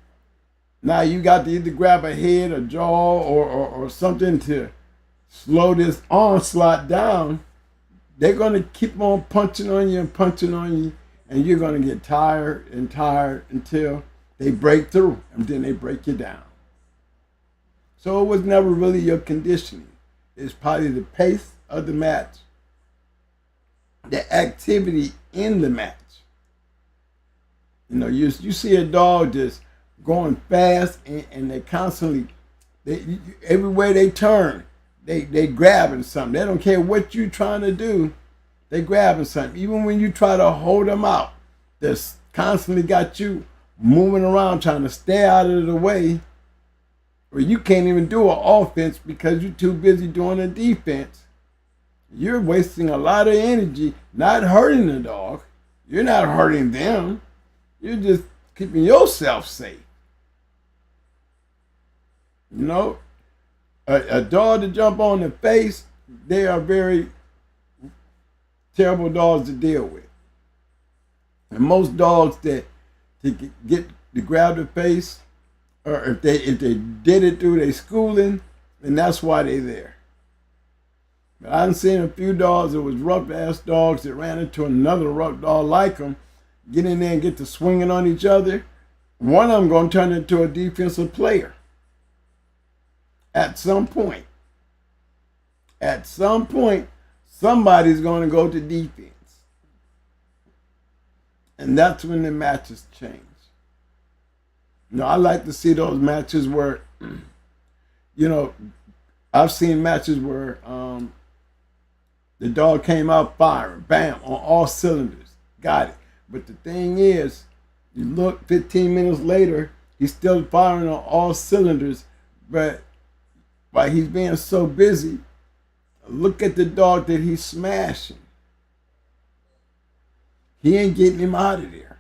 Now you got to either grab a head, a jaw, or something to slow this onslaught down. They're going to keep on punching on you, and you're going to get tired and tired until they break through, and then they break you down. So it was never really your conditioning. It's probably the pace of the match, the activity in the match. You see a dog just going fast, and they constantly, everywhere they turn, they grabbing something. They don't care what you're trying to do, they grabbing something. Even when you try to hold them out, they're constantly got you moving around trying to stay out of the way, or you can't even do an offense because you're too busy doing a defense. You're wasting a lot of energy not hurting the dog. You're not hurting them. You're just keeping yourself safe. A dog to jump on the face, they are very terrible dogs to deal with. And most dogs that to get to grab the face, or if they did it through their schooling, then that's why they're there. But I've seen a few dogs that was rough ass dogs that ran into another rough dog like them, get in there and get to swinging on each other. One of them going to turn into a defensive player. At some point, somebody's going to go to defense. And that's when the matches change. I like to see those matches where, I've seen matches where the dog came out firing, bam, on all cylinders, got it. But the thing is, you look 15 minutes later, he's still firing on all cylinders, but while he's being so busy, look at the dog that he's smashing. He ain't getting him out of there.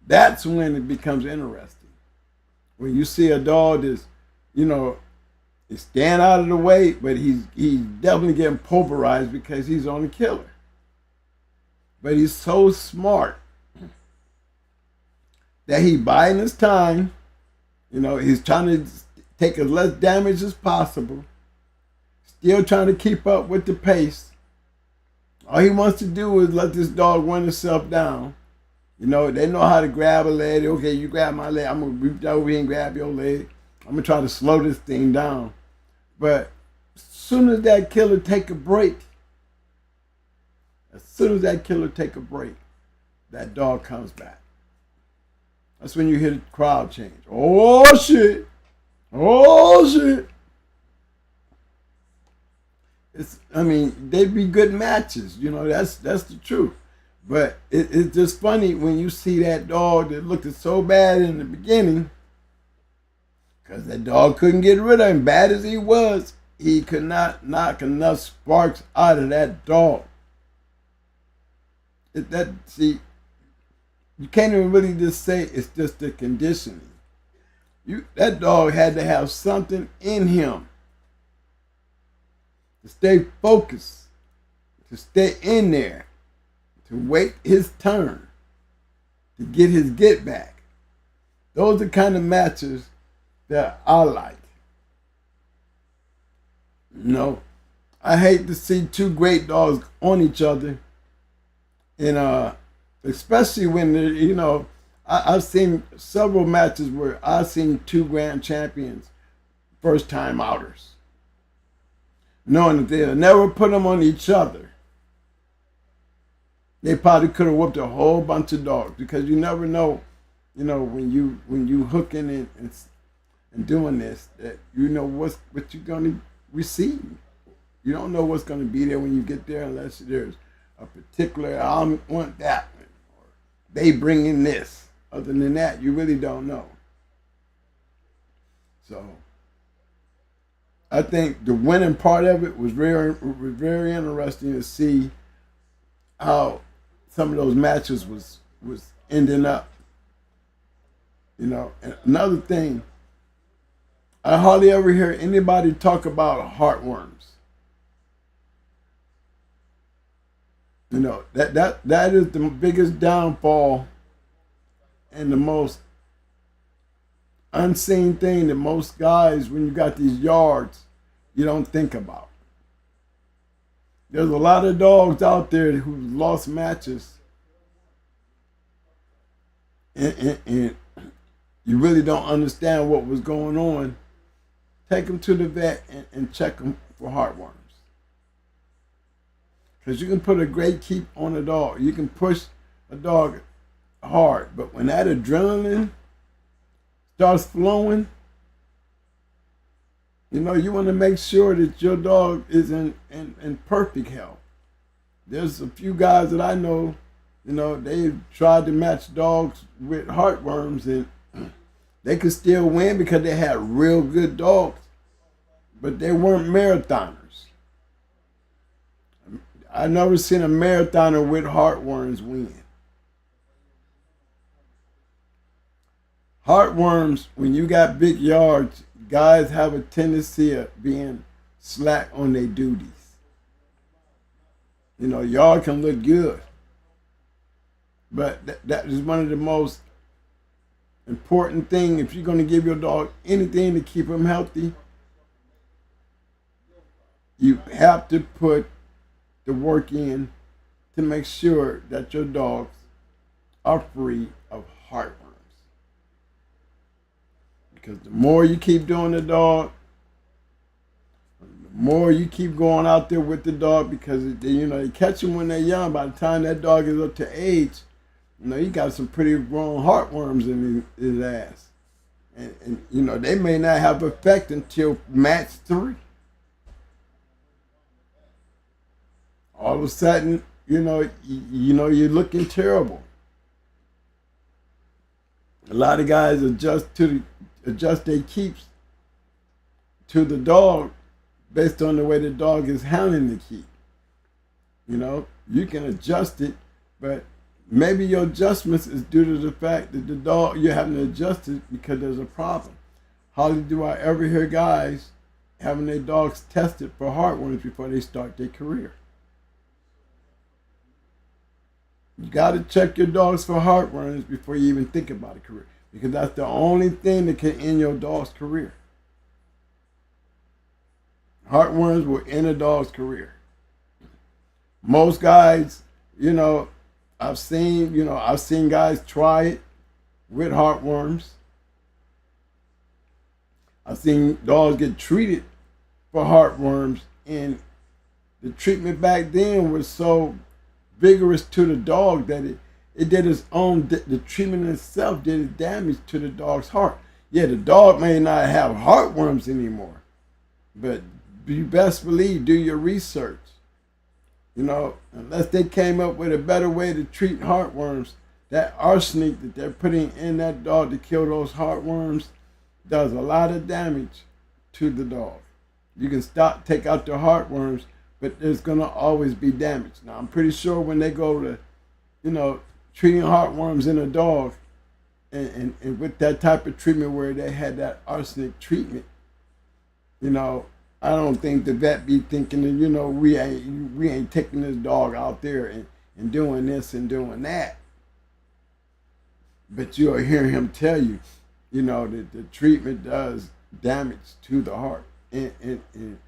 That's when it becomes interesting. When you see a dog that's, is staying out of the way, but he's definitely getting pulverized because he's on a killer. But he's so smart that he's biding his time. He's trying to take as less damage as possible. Still trying to keep up with the pace. All he wants to do is let this dog run himself down. They know how to grab a leg. Okay, you grab my leg. I'm going to reach over here and grab your leg. I'm going to try to slow this thing down. But as soon as that killer take a break, As soon as that killer take a break, that dog comes back. That's when you hear the crowd change. Oh shit! Oh shit! I mean, they'd be good matches. That's the truth. But it's just funny when you see that dog that looked so bad in the beginning, because that dog couldn't get rid of him. Bad as he was, he could not knock enough sparks out of that dog. See, you can't even really just say it's just the conditioning. That dog had to have something in him to stay focused, to stay in there, to wait his turn, to get his get back. Those are the kind of matches that I like. I hate to see two great dogs on each other, and especially when I've seen several matches where I've seen two grand champions first time outers, knowing that they'll never put them on each other. They probably could have whooped a whole bunch of dogs, because you never know, when you hooking and doing this, that what you're gonna receive. You don't know what's gonna be there when you get there, unless there's a particular, I want that one, or they bring in this. Other than that, you really don't know. So I think the winning part of it was very interesting to see how some of those matches was ending up. And another thing, I hardly ever hear anybody talk about heartworms. That is the biggest downfall and the most unseen thing that most guys, when you got these yards, you don't think about. There's a lot of dogs out there who lost matches, and you really don't understand what was going on. Take them to the vet and check them for heartworms. Because you can put a great keep on a dog. You can push a dog hard. But when that adrenaline starts flowing, you want to make sure that your dog is in perfect health. There's a few guys that I know, they've tried to match dogs with heartworms, and they could still win because they had real good dogs, but they weren't marathoners. I've never seen a marathoner with heartworms win. Heartworms, when you got big yards, guys have a tendency of being slack on their duties. Yard can look good, but that is one of the most important things. If you're going to give your dog anything to keep him healthy, you have to put the work in to make sure that your dogs are free of heartworms. Because the more you keep doing the dog, the more you keep going out there with the dog, because they catch them when they're young. By the time that dog is up to age, he got some pretty grown heartworms in his ass. And they may not have effect until match 3. All of a sudden, you're looking terrible. A lot of guys adjust their keeps to the dog based on the way the dog is handling the keep. You can adjust it, but maybe your adjustments is due to the fact that the dog, you're having to adjust it because there's a problem. Hardly do I ever hear guys having their dogs tested for heartworms before they start their career. You got to check your dogs for heartworms before you even think about a career, because that's the only thing that can end your dog's career. Heartworms will end a dog's career. Most guys, I've seen guys try it with heartworms. I've seen dogs get treated for heartworms, and the treatment back then was so vigorous to the dog that it did its own, the treatment itself did its damage to the dog's heart. Yeah, the dog may not have heartworms anymore, but you best believe, do your research. You know, unless they came up with a better way to treat heartworms, that arsenic that they're putting in that dog to kill those heartworms does a lot of damage to the dog. You can take out the heartworms, but there's going to always be damage. Now, I'm pretty sure when they go to, you know, treating heartworms in a dog, and with that type of treatment where they had that arsenic treatment, you know, I don't think the vet be thinking that, you know, we ain't taking this dog out there and doing this and doing that. But you'll hear him tell you, you know, that the treatment does damage to the heart. And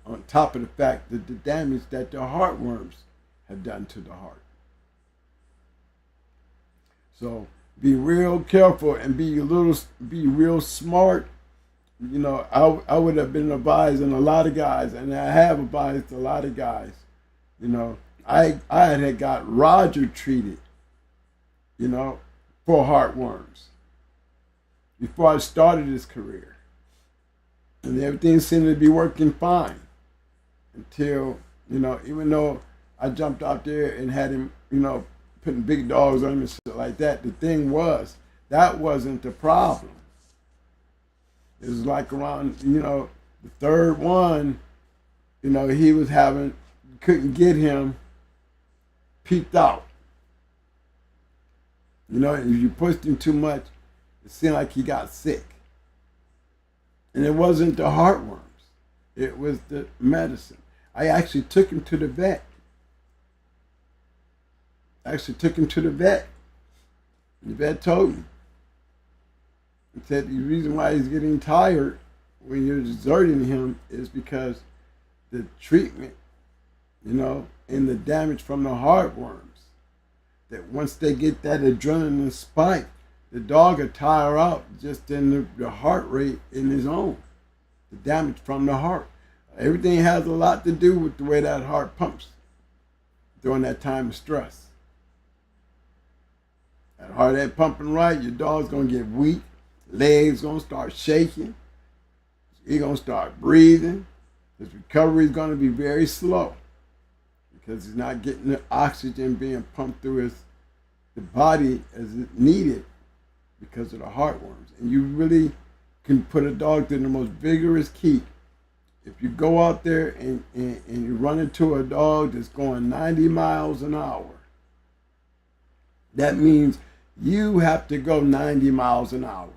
on top of the fact that the damage that the heartworms have done to the heart. So be real careful and be real smart. You know, I would have been advising a lot of guys, and I have advised a lot of guys. You know, I had got Roger treated, you know, for heartworms before I started his career. And everything seemed to be working fine until, you know, even though I jumped out there and had him, you know, putting big dogs on him and shit like that, the thing was, that wasn't the problem. It was like around, you know, the third one, you know, he was couldn't get him peeped out. You know, if you pushed him too much, it seemed like he got sick. And it wasn't the heartworms. It was the medicine. I actually took him to the vet. The vet told me. He said the reason why he's getting tired when you're exerting him is because the treatment, you know, and the damage from the heartworms. That once they get that adrenaline spike, the dog will tire out just in the heart rate in his own. The damage from the heart. Everything has a lot to do with the way that heart pumps during that time of stress. That heart ain't pumping right, your dog's going to get weak. Legs going to start shaking. He's going to start breathing. His recovery is going to be very slow because he's not getting the oxygen being pumped through the body as it needed because of the heartworms. And you really can put a dog through the most vigorous keep. If you go out there and you run into a dog that's going 90 miles an hour, that means you have to go 90 miles an hour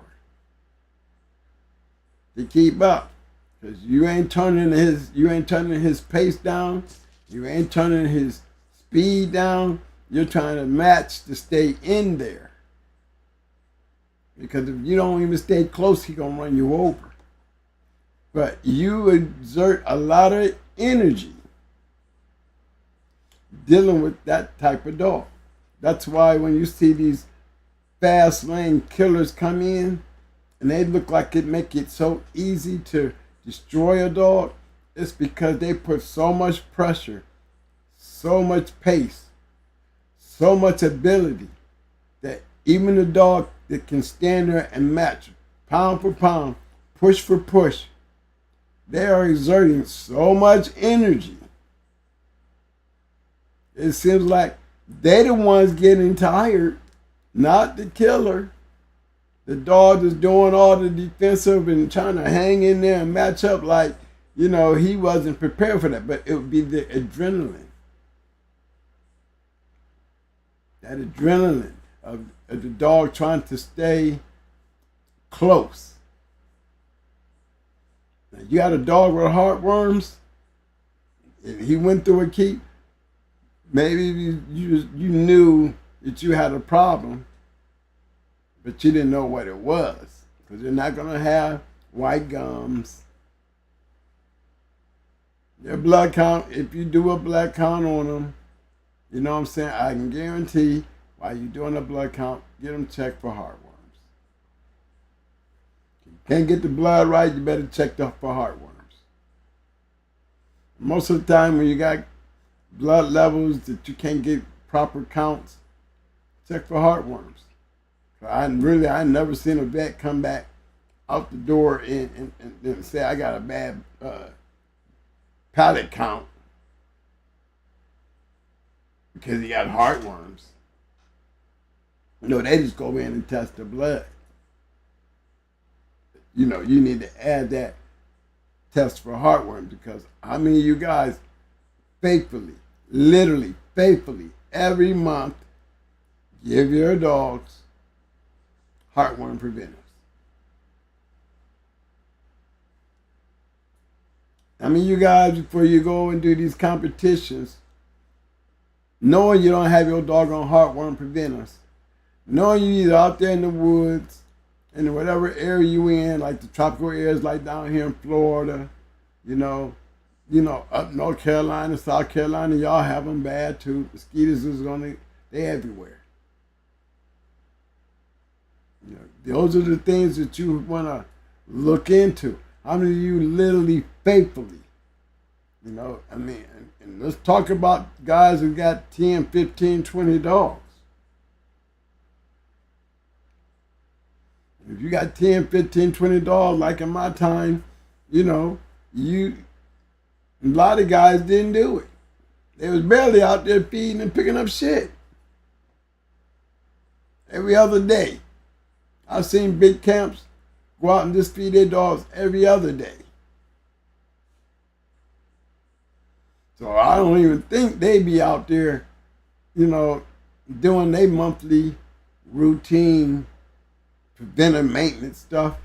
to keep up, because you ain't turning his pace down, you ain't turning his speed down. You're trying to match to stay in there, because if you don't even stay close, he's gonna run you over. But you exert a lot of energy dealing with that type of dog. That's why when you see these fast lane killers come in and they look like it make it so easy to destroy a dog, it's because they put so much pressure, so much pace, so much ability that even a dog that can stand there and match pound for pound, push for push, they are exerting so much energy. It seems like they're the ones getting tired, not the killer. The dog is doing all the defensive and trying to hang in there and match up like, you know, he wasn't prepared for that. But it would be the adrenaline. That adrenaline of the dog trying to stay close. Now, you got a dog with heartworms. If he went through a keep, maybe you knew that you had a problem, but you didn't know what it was, because you're not going to have white gums. Their blood count, if you do a blood count on them, you know what I'm saying, I can guarantee while you're doing a blood count, get them checked for heartworms. If you can't get the blood right, you better check for heartworms. Most of the time when you got blood levels that you can't get proper counts, check for heartworms. I never seen a vet come back out the door and say I got a bad palate count because he got heartworms. No, they just go in and test the blood. You know, you need to add that test for heartworms because how many of you guys faithfully, literally faithfully, every month give your dogs heartworm preventers? I mean, you guys, before you go and do these competitions, knowing you don't have your dog on heartworm preventers, knowing you either out there in the woods, in whatever area you in, like the tropical areas like down here in Florida, you know, up North Carolina, South Carolina, y'all have them bad too. Mosquitoes they everywhere. You know, those are the things that you want to look into. How many of you literally faithfully, you know, I mean, and let's talk about guys who got 10, 15, 20 dogs. If you got 10, 15, 20 dogs, like in my time, you know, a lot of guys didn't do it. They was barely out there feeding and picking up shit. Every other day. I've seen big camps go out and just feed their dogs every other day. So I don't even think they be out there, you know, doing their monthly routine preventive maintenance stuff.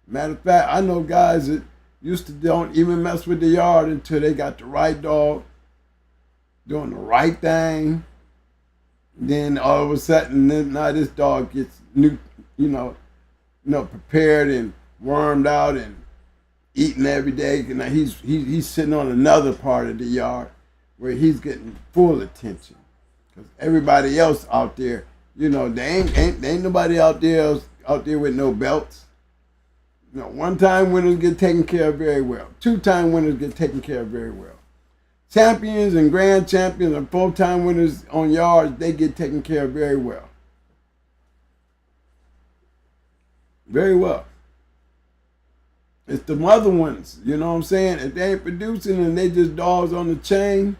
Matter of fact, I know guys that used to don't even mess with the yard until they got the right dog, doing the right thing. Then all of a sudden, now this dog gets prepared and wormed out and eating every day. And now he's sitting on another part of the yard where he's getting full attention. Because everybody else out there, you know, they ain't nobody out there with no belts. You know, one-time winners get taken care of very well. Two-time winners get taken care of very well. Champions and grand champions and full-time winners on yards, they get taken care of very well. Very well. It's the mother ones, you know what I'm saying? If they ain't producing and they just dogs on the chain,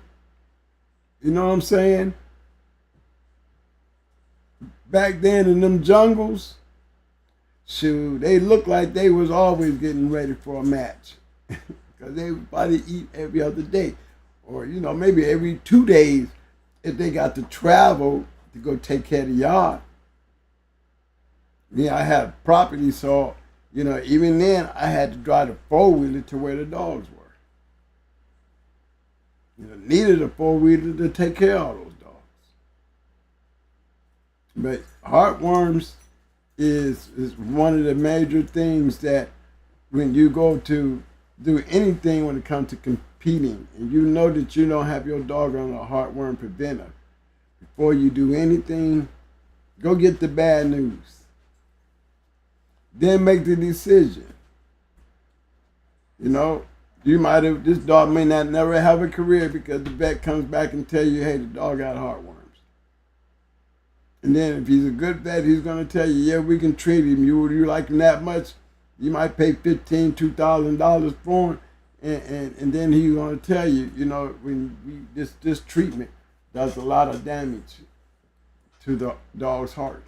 you know what I'm saying? Back then in them jungles, shoot, they looked like they was always getting ready for a match. Because they would probably eat every other day. Or, you know, maybe every 2 days if they got to travel to go take care of the yard. I had property, so, you know, even then I had to drive the four-wheeler to where the dogs were. You know, needed a four-wheeler to take care of all those dogs. But heartworms is one of the major things that when you go to do anything when it comes to competing and you know that you don't have your dog on a heartworm preventer, before you do anything, go get the bad news. Then make the decision. You know, this dog may not never have a career because the vet comes back and tell you, hey, the dog got heartworms. And then if he's a good vet, he's going to tell you, yeah, we can treat him. You like him that much, you might pay $1,500, $2,000 for him. And then he's going to tell you, you know, when this treatment does a lot of damage to the dog's heart.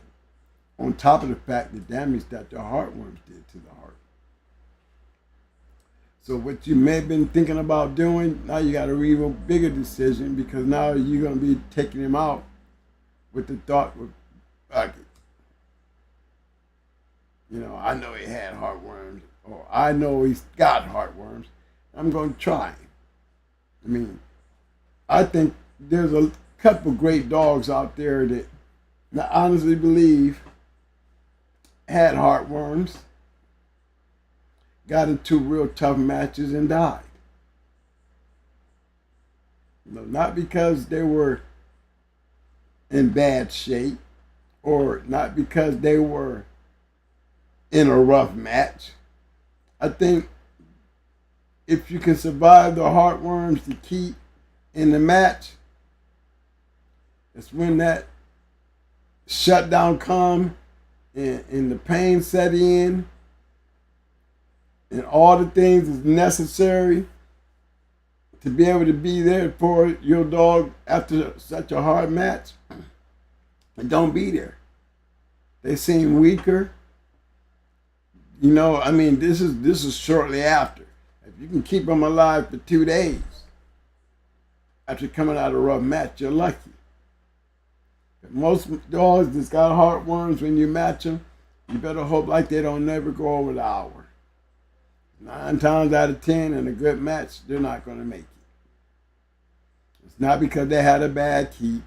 On top of the fact, the damage that the heartworms did to the heart. So what you may have been thinking about doing, now you got a even bigger decision because now you're going to be taking him out with the thought of, fuck it. You know, I know he had heartworms, or I know he's got heartworms. I'm going to try him. I mean, I think there's a couple great dogs out there that I honestly believe had heartworms, got into real tough matches and died. You know, not because they were in bad shape or not because they were in a rough match. I think if you can survive the heartworms to keep in the match, It's when that shutdown come and the pain set in and all the things is necessary to be able to be there for your dog after such a hard match, and don't be there. They seem weaker. You know, I mean, this is shortly after. If you can keep them alive for 2 days after coming out of a rough match, you're lucky. Most dogs that's got heartworms, when you match them, you better hope like they don't never go over the hour. 9 times out of 10 in a good match, they're not going to make it. It's not because they had a bad keep.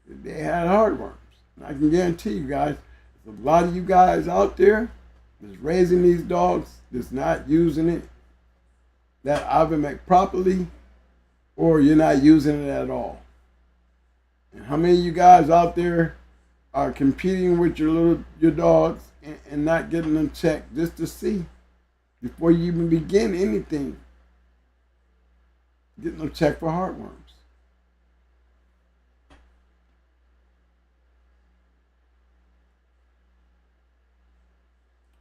They had heartworms. And I can guarantee you guys, there's a lot of you guys out there that's raising these dogs that's not using it, that either make properly or you're not using it at all. And how many of you guys out there are competing with your dogs and not getting them checked just to see before you even begin anything, getting them checked for heartworms?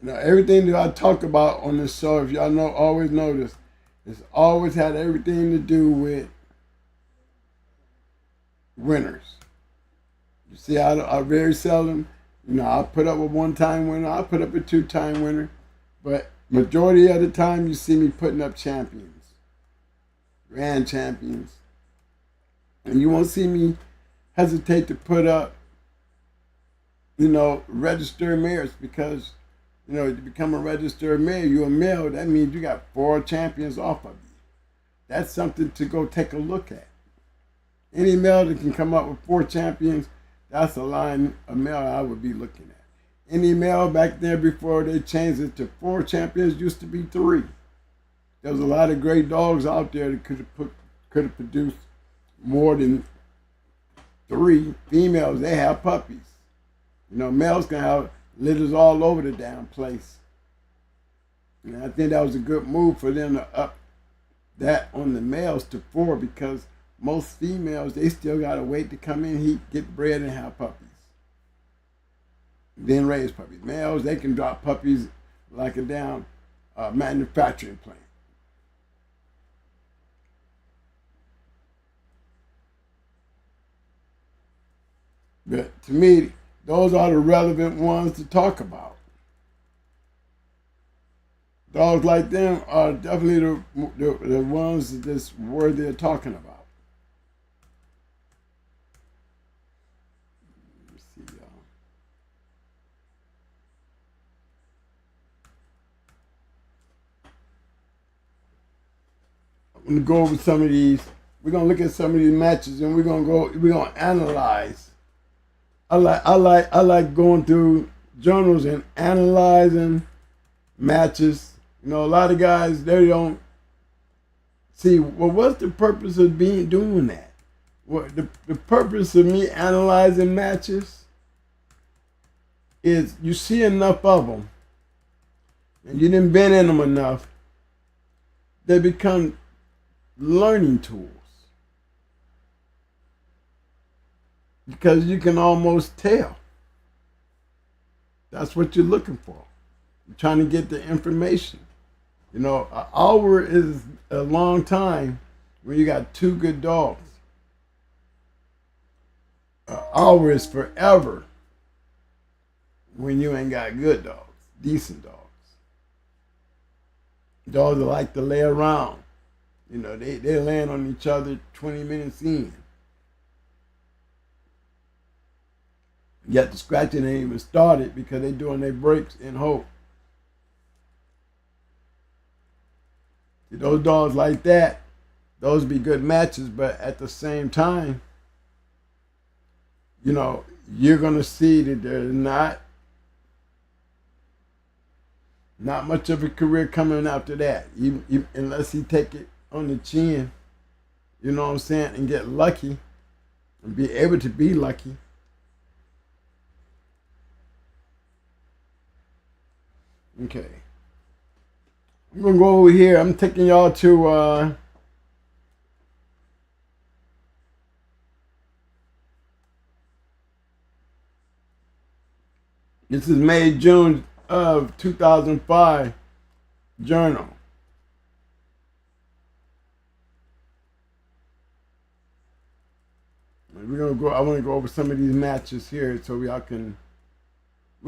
Now, everything that I talk about on this show, if y'all know, always notice, it's always had everything to do with winners. You see, I very seldom, I'll put up a 1-time winner, I'll put up a 2-time winner, but majority of the time you see me putting up champions, grand champions. And you won't see me hesitate to put up, registered mares, because to become a registered male, you're a male, that means you got 4 champions off of you. That's something to go take a look at. Any male that can come up with 4 champions, that's a male I would be looking at. Any male back there before they changed it to 4 champions used to be 3. There was a lot of great dogs out there that could have produced more than 3 females. They have puppies. Males can have litters all over the damn place. And I think that was a good move for them to up that on the males to 4, because most females, they still got to wait to come in, heat, get bred, and have puppies. Then raise puppies. Males, they can drop puppies like a damn manufacturing plant. But to me, those are the relevant ones to talk about. Dogs like them are definitely the ones that's worthy of talking about. Let me see, y'all. I'm gonna go over some of these. We're gonna look at some of these matches, and we're gonna analyze. I like going through journals and analyzing matches. A lot of guys, they don't see, well, what's the purpose of doing that? What the purpose of me analyzing matches is you see enough of them and you didn't been in them enough, they become learning tools. Because you can almost tell. That's what you're looking for. You're trying to get the information. An hour is a long time when you got 2 good dogs. An hour is forever when you ain't got good dogs, decent dogs. Dogs that like to lay around. They land on each other 20 minutes in. Yet the scratching ain't even started because they doing their breaks in hope. See, those dogs like that, those be good matches, but at the same time, you're gonna see that there's not much of a career coming after that, even unless he take it on the chin, you know what I'm saying, and get lucky and be able to be lucky. Okay. I'm going to go over here. I'm taking y'all to This is May, June of 2005 journal. We're gonna go. I want to go over some of these matches here, so we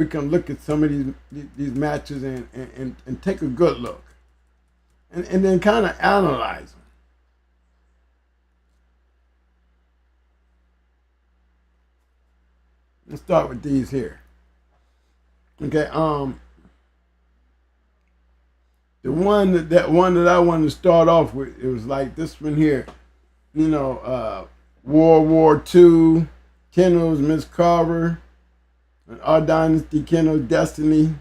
can look at some of these matches and take a good look, and then kind of analyze them. Let's start with these here. Okay, the one that I wanted to start off with, it was like this one here, World War II, Kennels, Miss Carver, and Our Dynasty, Kennels, Destiny,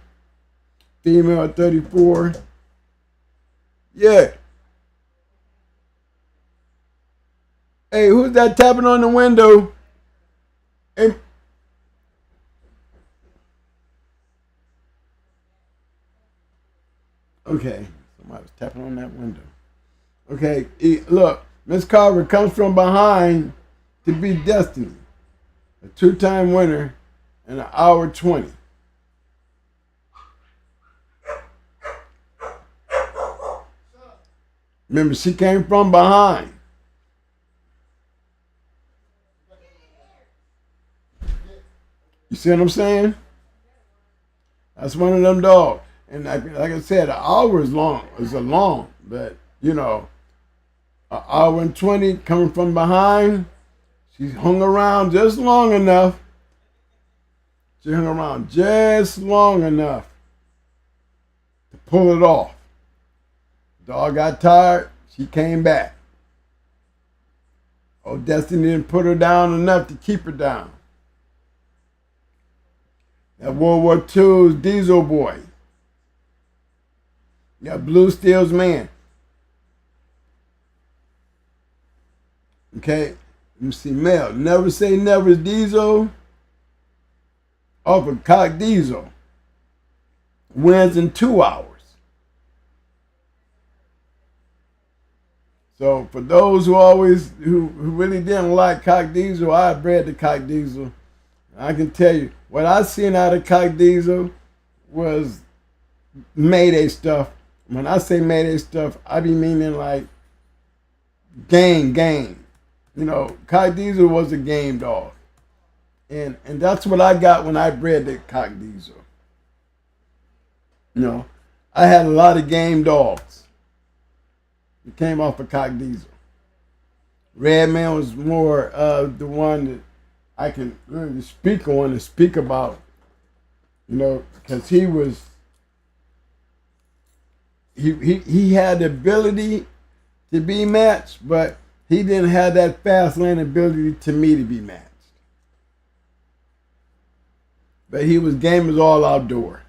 female at 34. Yeah. Hey, who's that tapping on the window? Hey. Okay, somebody was tapping on that window. Okay, look, Miss Carver comes from behind to be Destiny, a two-time winner in an hour 20. Remember, she came from behind. You see what I'm saying? That's one of them dogs. And like I said, an hour is long. It's a long, but an hour and 20 coming from behind. She hung around just long enough. She hung around just long enough to pull it off. Dog got tired. She came back. Oh, Destiny didn't put her down enough to keep her down. That World War II's Diesel Boy. You got Blue Steel's Man. Okay, let me see. Mel, Never Say Never's Diesel off of Cock Diesel wins in 2 hours. So for those who really didn't like Cock Diesel, I bred the Cock Diesel. I can tell you what I seen out of Cock Diesel was Mayday stuff. When I say Mayday stuff, I be meaning like game. Cock Diesel was a game dog. And that's what I got when I bred the Cock Diesel. I had a lot of game dogs. It came off of Cock Diesel. Redman was more the one that I can really speak on and speak about, because he had the ability to be matched, but he didn't have that fast lane ability to me to be matched. But he was game is all outdoor.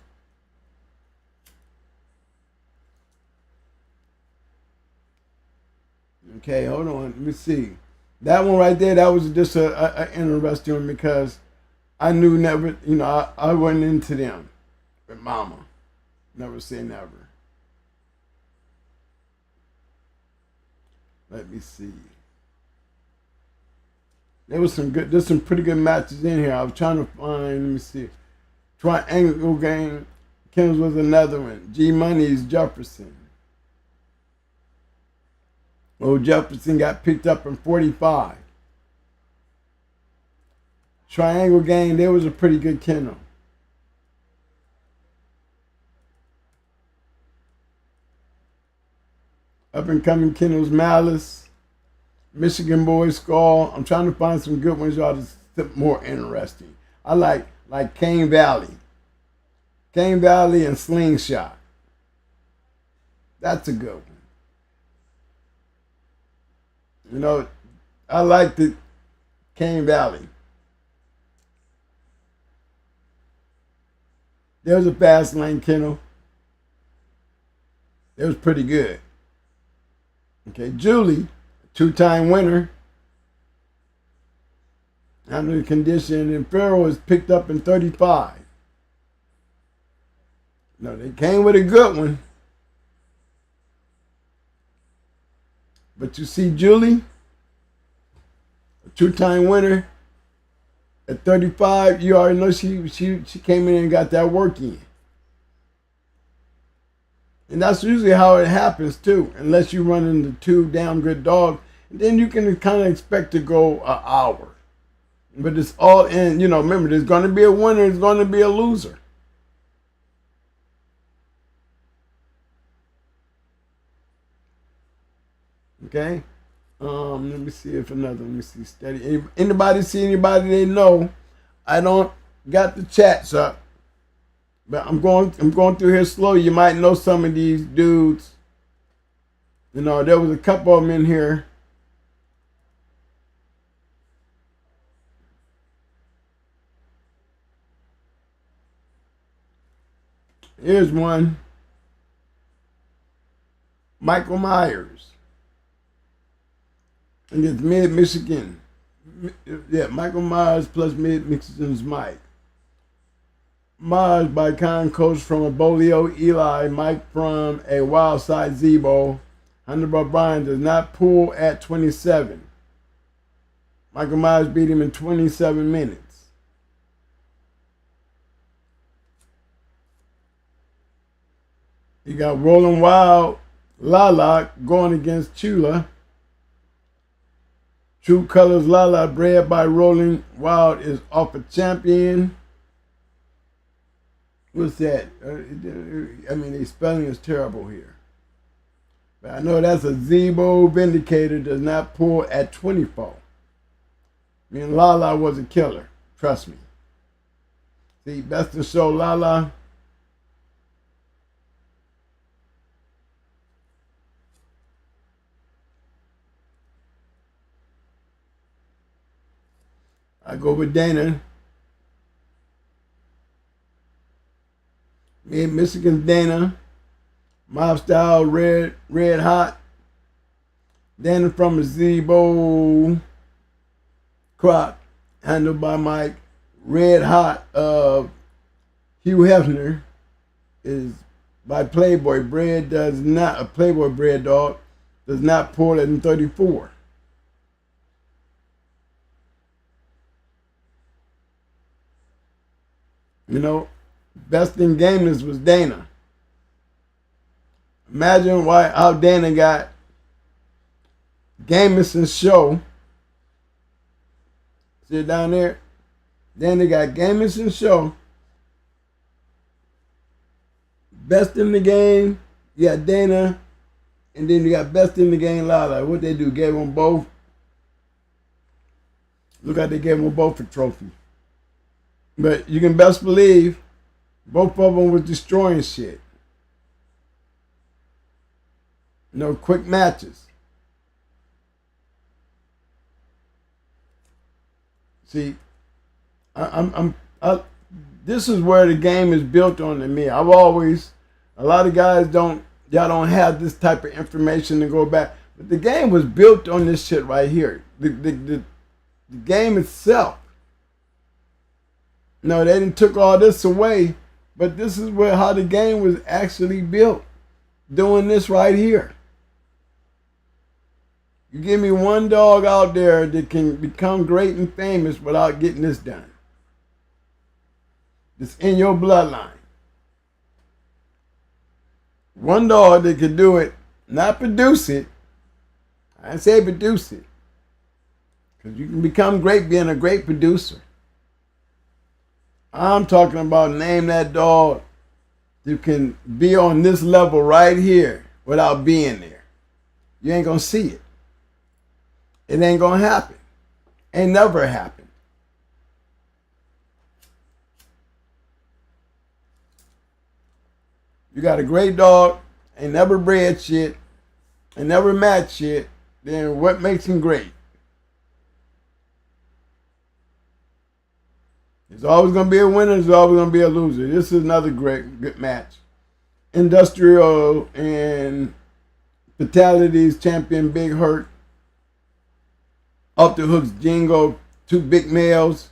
Okay, hold on. Let me see. That one right there, that was just a interesting one because I knew never, I wasn't into them with Mama. Never say never. Let me see. There's some pretty good matches in here. I was trying to find, let me see. Triangle Game, Kennels was another one. G Money's Jefferson. Old Jefferson got picked up in 45. Triangle Game, there was a pretty good kennel. Up and coming Kennels Malice, Michigan Boy Skull. I'm trying to find some good ones, y'all, that's more interesting. I like Cane Valley. Cane Valley and Slingshot. That's a good one. I like the Cane Valley. There was a fast lane kennel. It was pretty good. Okay, Julie, two-time winner. Under the condition, and Pharaoh was picked up in 35. No, they came with a good one. But you see Julie, a two-time winner, At 35, you already know she came in and got that work in. And that's usually how it happens too, unless you run into two damn good dogs. And then you can kind of expect to go an hour. But it's all in, remember, there's going to be a winner, there's going to be a loser. Okay? Let me see if let me see, steady. Anybody see anybody they know? I don't got the chats up. But I'm going through here slow. You might know some of these dudes. There was a couple of them in here. Here's one. Michael Myers. And it's Mid-Michigan. Yeah, Michael Myers plus Mid-Michigan's Mike. Myers by Con Coach from a Bolio, Eli, Mike from a Wild Side Zebo. Hunter O'Brien does not pull at 27. Michael Myers beat him in 27 minutes. You got Rolling Wild, Lala going against Chula. True Colors Lala, bred by Rolling Wild, is off a champion. What's that? I mean, the spelling is terrible here. But I know that's a Zebo Vindicator, does not pull at 24. I mean, Lala was a killer. Trust me. See, Best in Show Lala. I go with Dana. Michigan's Dana. Mob Style Red Hot. Dana from the Zebo Crop, handled by Mike. Red Hot of Hugh Hefner is by Playboy. Bread does not, a Playboy Bread dog, does not pull it in 34. Best in Gameness was Dana. Imagine how Dana got Gameness and Show. See it down there? Dana got Gameness and Show. Best in the Game, you got Dana, and then you got Best in the Game Lala. What they do? Gave them both. Look like they gave them both a trophy. But you can best believe both of them was destroying shit. Quick matches. See, this is where the game is built on to me. A lot of guys y'all don't have this type of information to go back. But the game was built on this shit right here. The game itself. No, they didn't took all this away, but this is how the game was actually built. Doing this right here. You give me one dog out there that can become great and famous without getting this done. It's in your bloodline. One dog that could do it, not produce it. I didn't say produce it. Because you can become great being a great producer. I'm talking about name that dog you can be on this level right here without being there. You ain't going to see it. It ain't going to happen. Ain't never happened. You got a great dog, ain't never bred shit, ain't never matched shit, then what makes him great? There's always going to be a winner. There's always going to be a loser. This is another good match. Industrial and Fatalities champion Big Hurt. Off the hooks Jingo. Two big males.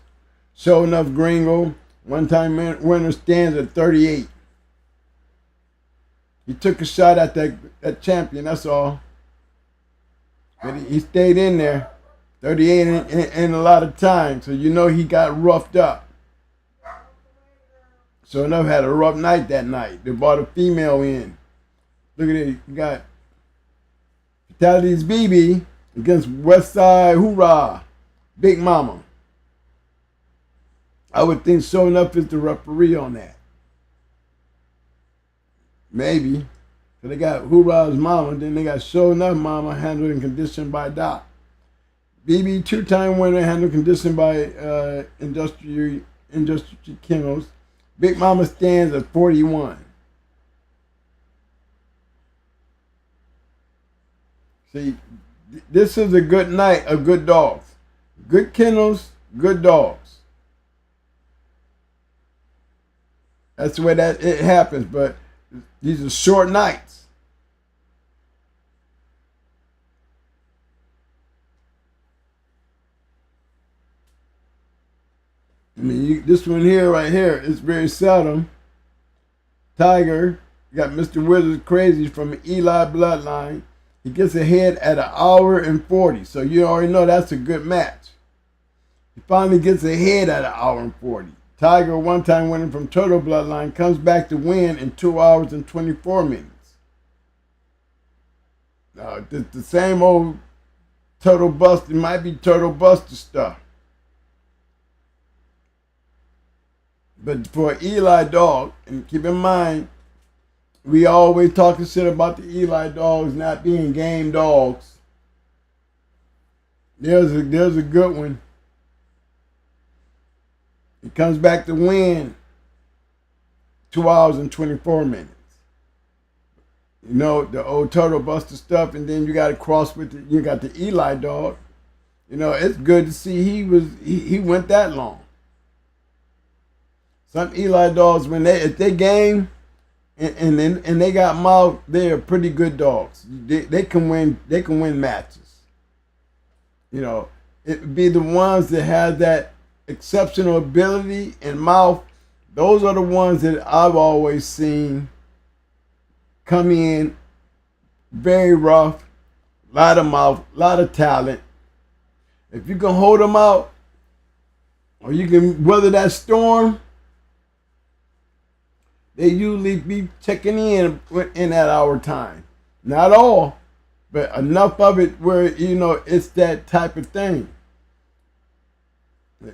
Show enough Gringo. One-time winner stands at 38. He took a shot at that champion. That's all. But he stayed in there. 38 ain't a lot of time, so you know he got roughed up. So enough had a rough night that night. They brought a female in. Look at it, you got Fatality's BB against Westside Hoorah, Big Mama. I would think Show Enough is the referee on that. Maybe. So they got Hoorah's mama, then they got Show Enough mama handled and conditioned by Doc. BB, two-time winner, handled conditioned by Industry Kennels. Big Mama stands at 41. See, this is a good night of good dogs. Good kennels, good dogs. That's the way that it happens, but these are short nights. I mean, this one here, right here, is very seldom. Tiger, you got Mr. Wizard Crazy from the Eli bloodline. He gets ahead at 1 hour and 40, so you already know that's a good match. He finally gets ahead at 1 hour and 40. Tiger, one-time winner from Turtle bloodline, comes back to win in 2 hours and 24 minutes. Now, the same old Turtle Buster, it might be Turtle Buster stuff. But for Eli dog, and keep in mind, we always talking shit about the Eli dogs not being game dogs. There's a good one. He comes back to win 2 hours and 24 minutes. You know, the old Turtle Buster stuff, and then you got to cross with you got the Eli dog. You know, it's good to see he went that long. Some Eli dogs, if they game and they got mouth, they are pretty good dogs. They can win matches. You know, it would be the ones that have that exceptional ability and mouth. Those are the ones that I've always seen come in very rough, lot of mouth, lot of talent. If you can hold them out, or you can weather that storm, they usually be checking in that hour time. Not all, but enough of it where, you know, it's that type of thing.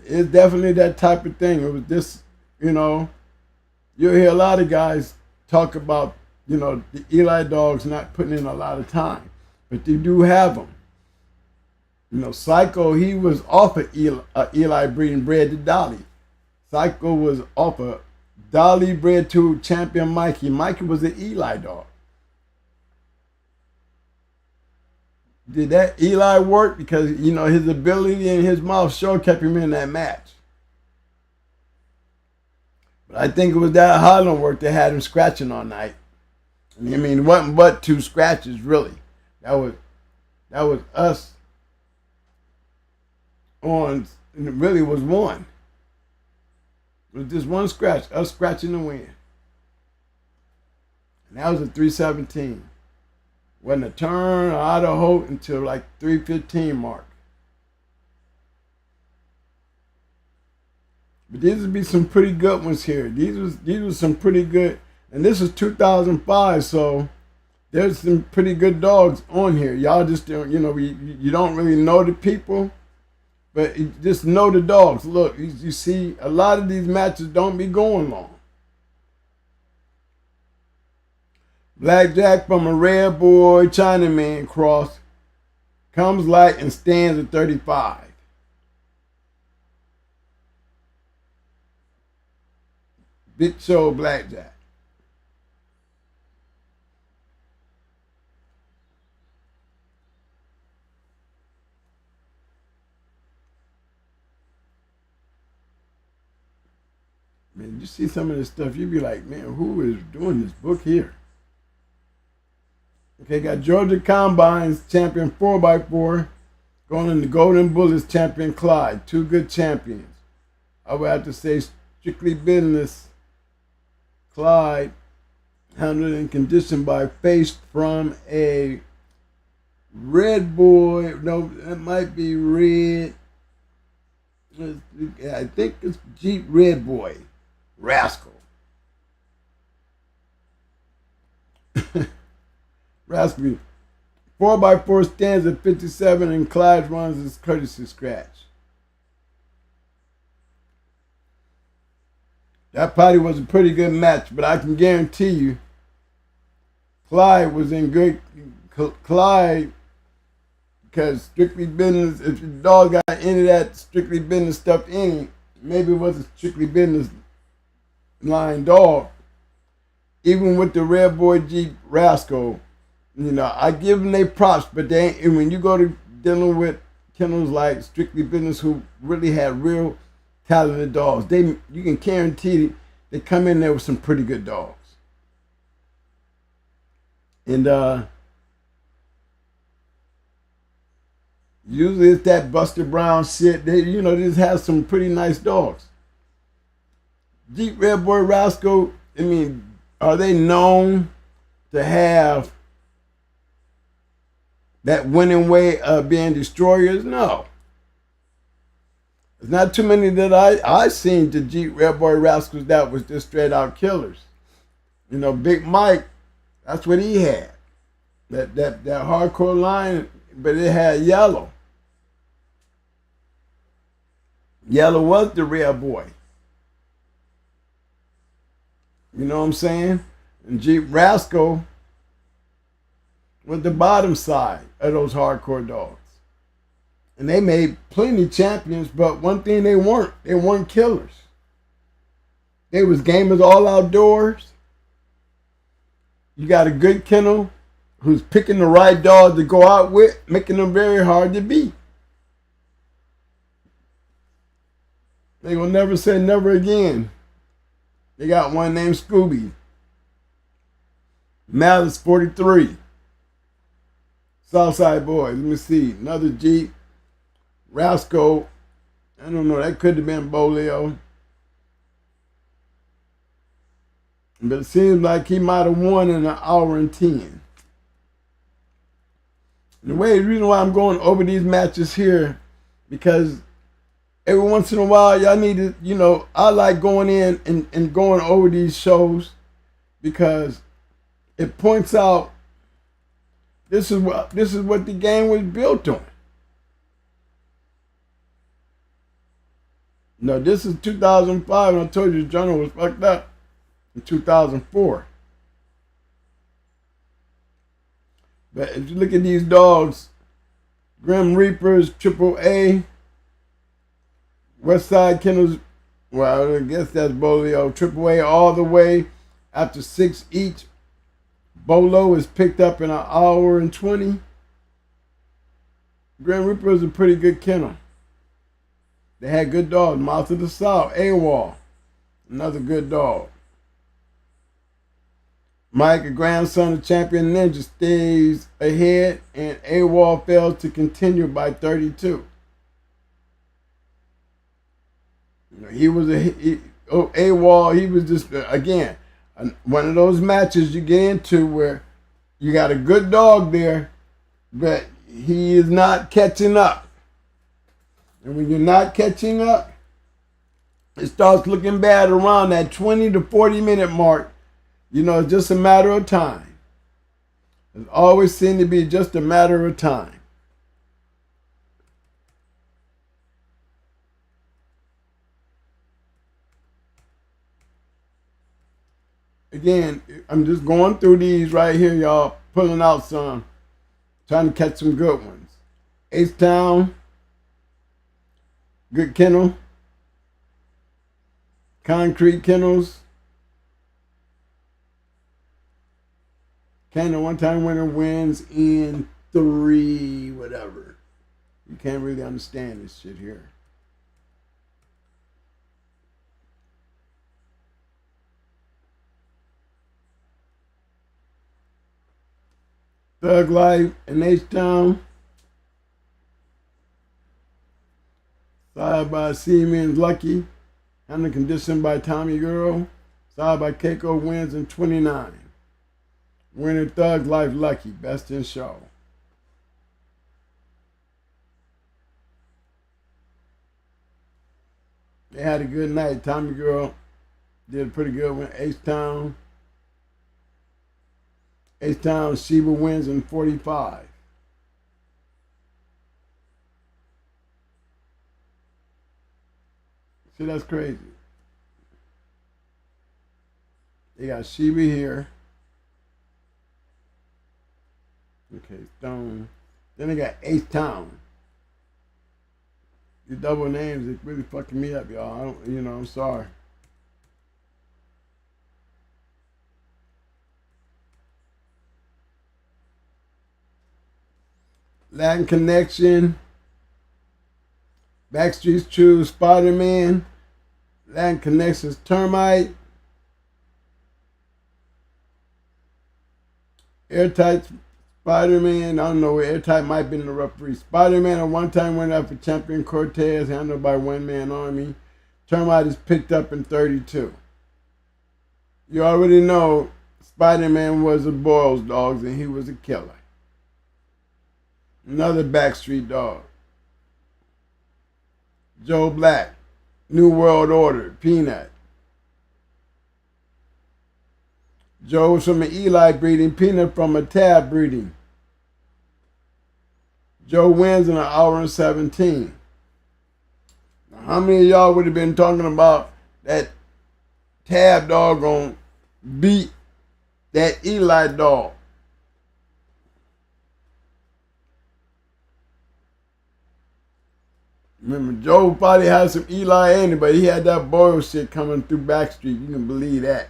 It's definitely that type of thing. It was just, you know, you'll hear a lot of guys talk about, you know, the Eli dogs not putting in a lot of time, but they do have them. You know, Psycho, he was off of Eli breeding bred to Dolly. Psycho was off of Dolly bred to champion Mikey. Mikey was an Eli dog. Did that Eli work? Because, you know, his ability and his mouth sure kept him in that match. But I think it was that Harlem work that had him scratching all night. I mean, it wasn't but 2 scratches, really. That was us on, and it really was 1. It was just 1 scratch, us scratching the win. And that was a 317. Wasn't a turn or out of hope until like 315 mark. But these would be some pretty good ones here. These were some pretty good, and this is 2005, so there's some pretty good dogs on here. Y'all just don't, you know, you don't really know the people, but you just know the dogs. Look, you see, a lot of these matches don't be going long. Blackjack from a Red Boy Chinaman cross comes light and stands at 35. Big Show Blackjack. Man, you see some of this stuff, you be like, man, who is doing this book here? Okay, got Georgia Combines champion 4x4 going in the Golden Bullets champion Clyde. 2 good champions. I would have to say Strictly Business Clyde, handled and conditioned by Face from a Red Boy. No, that might be Red. I think it's Jeep Red Boy. Rascal. Rascal. 4x4 stands at 57 and Clyde runs his courtesy scratch. That probably was a pretty good match, but I can guarantee you Clyde was in good. Clyde, because strictly business, if your dog got any of that strictly business stuff in it, maybe it was a strictly business line dog. Even with the Red Boy Jeep Rascal, you know, I give them their props, but they ain't, and when you go to dealing with kennels like strictly business who really had real talented dogs, you can guarantee they come in there with some pretty good dogs. And usually it's that Buster Brown shit. They, you know, just have some pretty nice dogs. Jeep Red Boy Rascal, I mean, are they known to have that winning way of being destroyers? No. There's not too many that I seen the Jeep Red Boy Rascals that was just straight out killers. You know, Big Mike, that's what he had. That hardcore line, but it had Yellow. Yellow was the Red Boy. You know what I'm saying? And Jeep Rascal was the bottom side of those hardcore dogs. And they made plenty champions, but one thing they weren't killers. They was gamers all outdoors. You got a good kennel who's picking the right dog to go out with, making them very hard to beat. They will never say never again. They got one named Scooby. Malice 43. Southside Boys. Let me see. Another Jeep. Rascal. I don't know. That could have been Bolio. But it seems like he might have won in an hour and 10. The reason why I'm going over these matches here, because every once in a while, y'all need to, you know, I like going in and going over these shows because it points out this is what the game was built on. No, this is 2005, and I told you the journal was fucked up in 2004. But if you look at these dogs, Grim Reapers, Triple A, Westside Kennels, well, I guess that's Bolio, Triple A all the way after 6 each. Bolo is picked up in an hour and 20. Grim Reaper is a pretty good kennel. They had good dogs. Mouth of the South, AWOL, another good dog. Mike, a grandson of Champion Ninja, stays ahead, and AWOL fails to continue by 32. You know, AWOL, he was just, again, one of those matches you get into where you got a good dog there, but he is not catching up. And when you're not catching up, it starts looking bad around that 20 to 40 minute mark. You know, it's just a matter of time. It always seemed to be just a matter of time. Again, I'm just going through these right here, y'all, pulling out some, trying to catch some good ones. H-Town, good kennel. Concrete Kennels. Canada one-time winner wins in 3 whatever. You can't really understand this shit here. Thug Life in H-Town. Side by Siemens Lucky. Under condition by Tommy Girl. Side by Keiko wins in 29. Winner Thug Life Lucky. Best in show. They had a good night. Tommy Girl did a pretty good one. H-Town. H-Town, Sheba wins in 45. See, that's crazy. They got Sheba here. Okay, Stone. Then they got H-Town. These double names, it's really fucking me up, y'all. I'm sorry. Latin Connection. Backstreet's True, Spider-Man. Latin Connection's Termite. Airtight Spider-Man, I don't know, Airtight might have been the referee. Spider-Man at one time went up for Champion Cortez, handled by one-man army. Termite is picked up in 32. You already know Spider-Man was a Boyle's Dogs and he was a killer. Another Backstreet Dog. Joe Black, New World Order, Peanut. Joe was from an Eli breeding, Peanut from a Tab breeding. Joe wins in an hour and 17. Now, how many of y'all would have been talking about that Tab dog gonna beat that Eli dog? Remember, Joe probably had some Eli in it, but he had that Boyle shit coming through Backstreet. You can believe that.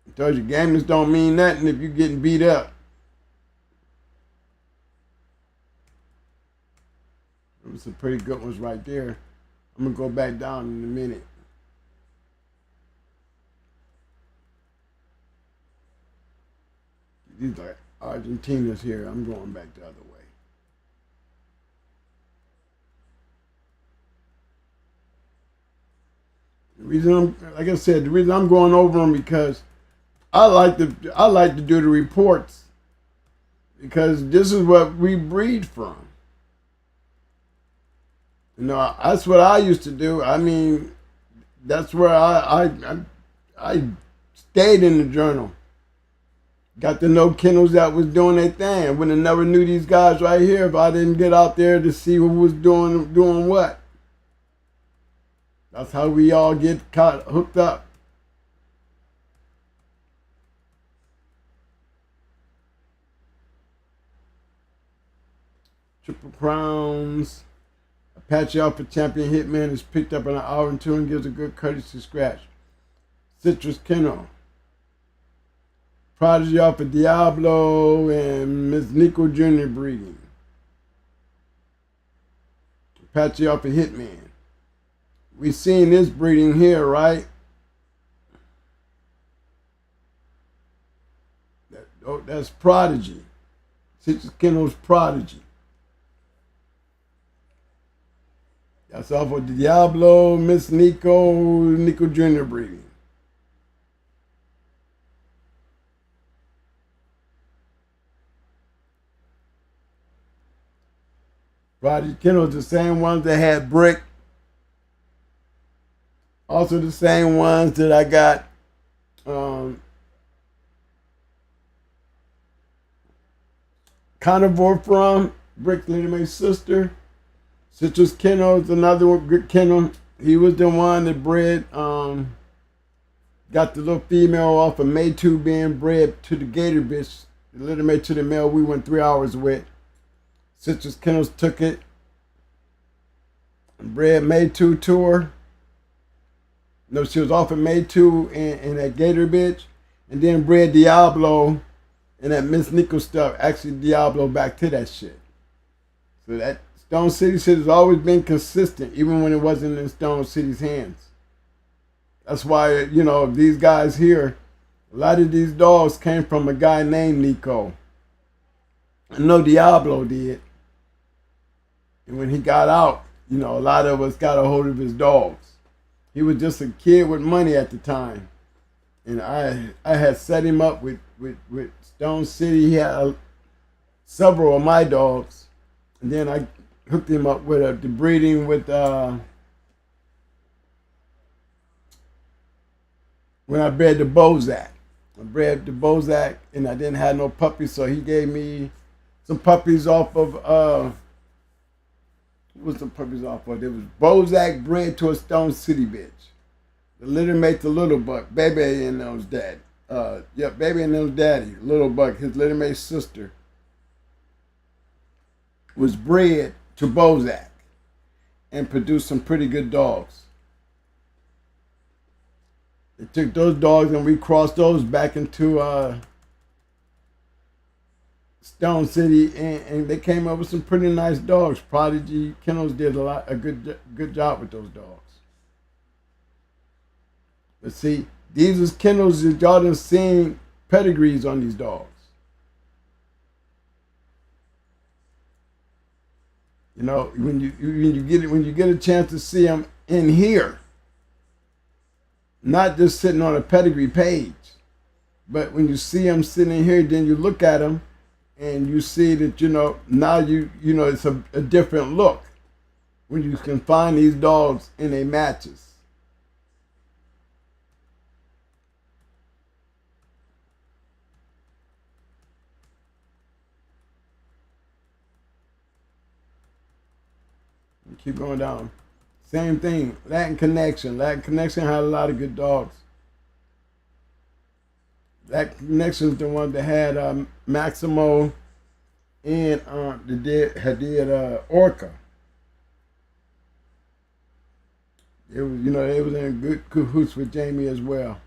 I told you, gamers don't mean nothing if you're getting beat up. Those some pretty good ones right there. I'm going to go back down in a minute. These are Argentinas here. I'm going back the other way. The reason like I said, the reason I'm going over them because I like to do the reports because this is what we breed from. You know, that's what I used to do. I mean, that's where I stayed in the journal. Got to know Kennels that was doing their thing. I wouldn't have never knew these guys right here if I didn't get out there to see who was doing what. That's how we all get hooked up. Triple Crowns. Apache Alpha Champion Hitman is picked up in an hour and 2 and gives a good courtesy scratch. Citrus Kennel. Prodigy Alpha Diablo and Miss Nico Jr. breeding. Apache Alpha Hitman. We seen this breeding here, right? That's Prodigy. Citrus Kennel's Prodigy. That's off of Diablo, Miss Nico Jr. breeding. Prodigy Kennels, the same ones that had Brick. Also the same ones that I got Carnivore from. Brick Little sister. Citrus Kennels, another one, good kennel. He was the one that bred, got the little female off of May 2 being bred to the gator bitch. The little mate to the male we went 3 hours with. Citrus Kennels took it. Bred May 2 tour. No, she was off of May 2 and that gator bitch. And then bred Diablo and that Miss Nico stuff. Actually, Diablo back to that shit. So that Stone City shit has always been consistent, even when it wasn't in Stone City's hands. That's why, you know, these guys here, a lot of these dogs came from a guy named Nico. I know Diablo did. And when he got out, you know, a lot of us got a hold of his dogs. He was just a kid with money at the time. And I had set him up with Stone City. He had several of my dogs, and then I hooked him up with the breeding with when I bred the Bozak. I bred the Bozak, and I didn't have no puppies, so he gave me some puppies off of what's the puppies off of? There was Bozak bred to a Stone City bitch. The litter mate to Little Buck, Baby and those daddy. Baby and those daddy, Little Buck, his litter mate's sister, was bred to Bozak and produced some pretty good dogs. They took those dogs and we crossed those back into Stone City, and they came up with some pretty nice dogs. Prodigy Kennels did a good job with those dogs. But see, these is Kennels that y'all done seen pedigrees on these dogs. You know, when you get a chance to see them in here, not just sitting on a pedigree page, but when you see them sitting in here, then you look at them and you see that, you know, now you know it's a different look when you can find these dogs in their matches. Keep going down. Same thing. Latin Connection. Latin Connection had a lot of good dogs. Latin Connection is the one that had Maximo and did Orca. It was, you know, they was in good cahoots with Jamie as well.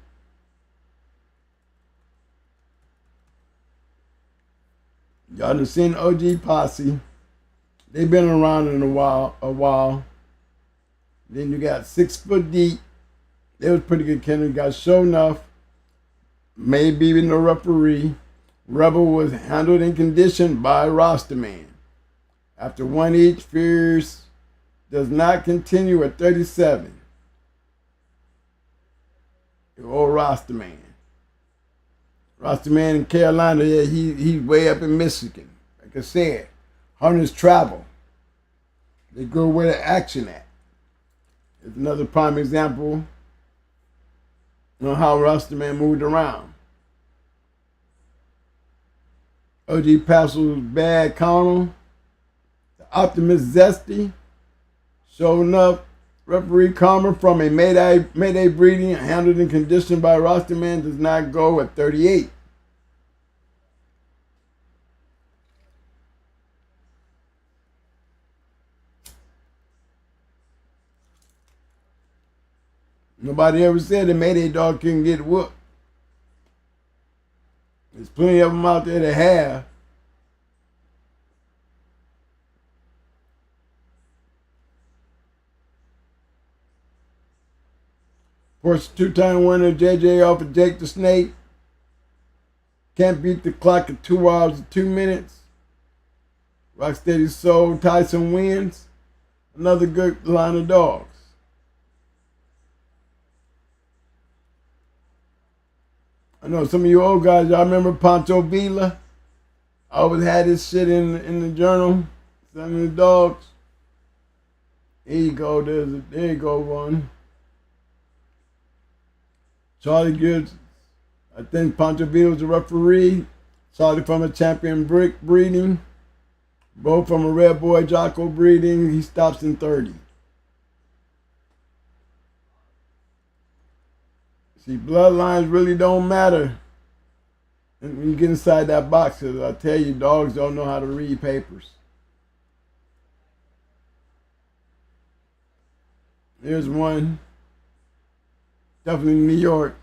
Y'all done seen OG Posse. They've been around in a while. Then you got 6 Foot Deep. They was pretty good kennel. You got Show Enough. Maybe even the referee. Rebel was handled and conditioned by Rosterman. After 1 each, Fierce does not continue at 37. The old Rosterman. Rosterman in Carolina, yeah, he's way up in Michigan. Like I said, hunters travel. They go where the action at. It's another prime example on how Rosterman moved around. OG Passel's Bad Connell, the Optimist Zesty, Show Enough, Referee Calmer from a Mayday breeding, handled and conditioned by Rosterman, does not go at 38. Nobody ever said a Mayday dog couldn't get whooped. There's plenty of them out there that have. Of course, 2-time winner JJ off of Jake the Snake. Can't beat the clock at 2 hours and 2 minutes. Rocksteady Soul, Tyson wins. Another good line of dogs. I know some of you old guys, y'all remember Pancho Villa? I always had this shit in the journal. Some of the dogs. There you go, there you go one. Charlie Goods, I think Pancho Villa was a referee. Charlie from a champion brick breeding. Both from a Red Boy Jocko breeding. He stops in 30. See, bloodlines really don't matter when you get inside that box, because I tell you, dogs don't know how to read papers. Here's one. Definitely New York.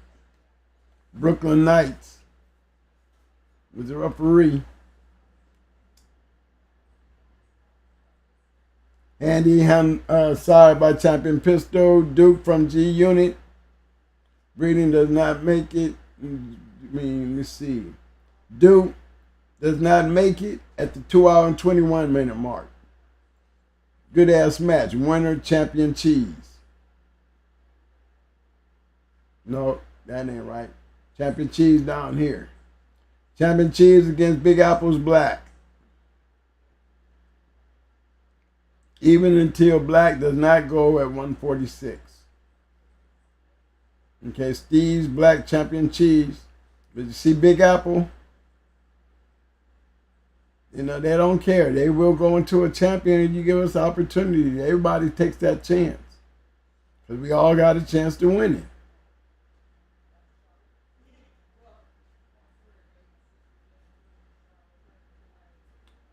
Brooklyn Knights was a referee. Andy sired by Champion Pistol. Duke from G Unit. Breeding does not make it. Let's see. Duke does not make it at the 2 hour and 21 minute mark. Good ass match. Winner, Champion Cheese. No, that ain't right. Champion Cheese down here. Champion Cheese against Big Apple's Black. even until black does not go at 146. Okay, Steve's Black Champion Cheese. But you see Big Apple? You know, they don't care. They will go into a champion if you give us the opportunity. Everybody takes that chance. Because we all got a chance to win it.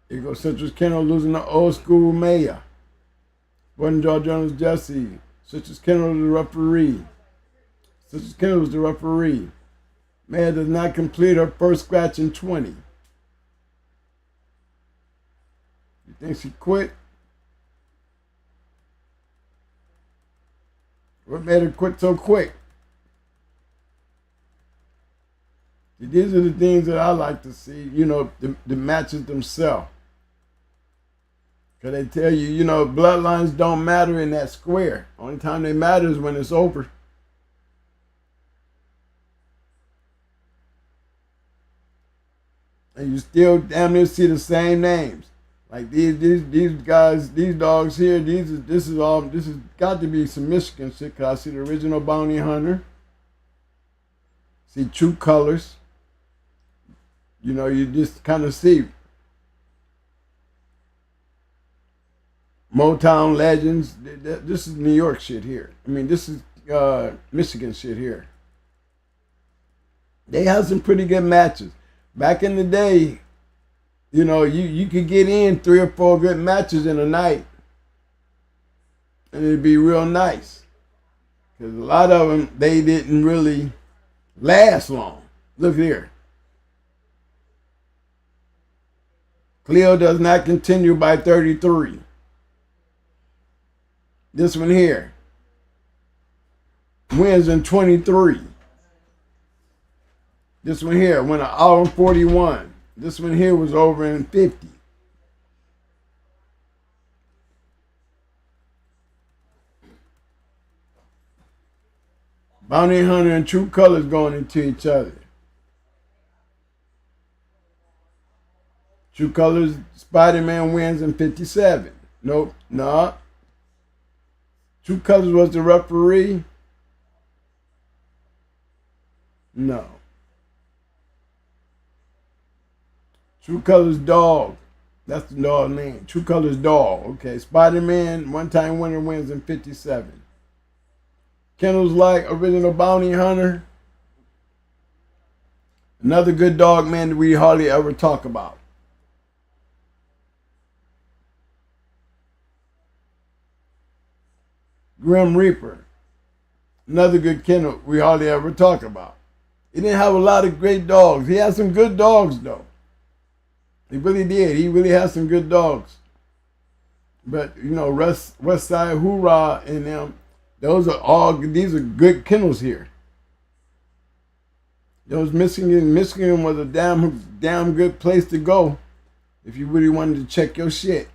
Here goes Citrus Kennel losing the old school mayor. Gordon George Jones Jesse. Citrus Kennel the referee. Citrus Kennel was the referee. Mayor does not complete her first scratch in 20. You think she quit? What made her quit so quick? These are the things that I like to see, you know, the matches themselves. Because they tell you, you know, bloodlines don't matter in that square. Only time they matter is when it's over. And you still damn near see the same names. Like these guys, these dogs here, this has got to be some Michigan shit, because I see the original Bounty Hunter. See True Colors. You know, you just kind of see Motown Legends. This is New York shit here. I mean, this is Michigan shit here. They have some pretty good matches. Back in the day, you know, you could get in 3 or 4 good matches in a night, and it'd be real nice. Because a lot of them, they didn't really last long. Look here. Cleo does not continue by 33. This one here wins in 23. This one here went out in 41. This one here was over in 50. Bounty Hunter and True Colors going into each other. True Colors, Spider-Man wins in 57. Nope, nah. True Colors was the referee. No. True Colors Dog. That's the dog name. True Colors Dog. Okay. Spider-Man, one-time winner, wins in 57. Kennels like original Bounty Hunter. Another good dog man that we hardly ever talk about. Grim Reaper. Another good kennel we hardly ever talk about. He didn't have a lot of great dogs. He had some good dogs, though. He really did. He really had some good dogs. But, you know, West Side Hoorah and them, these are good kennels here. Those Michigan was a damn good place to go if you really wanted to check your shit.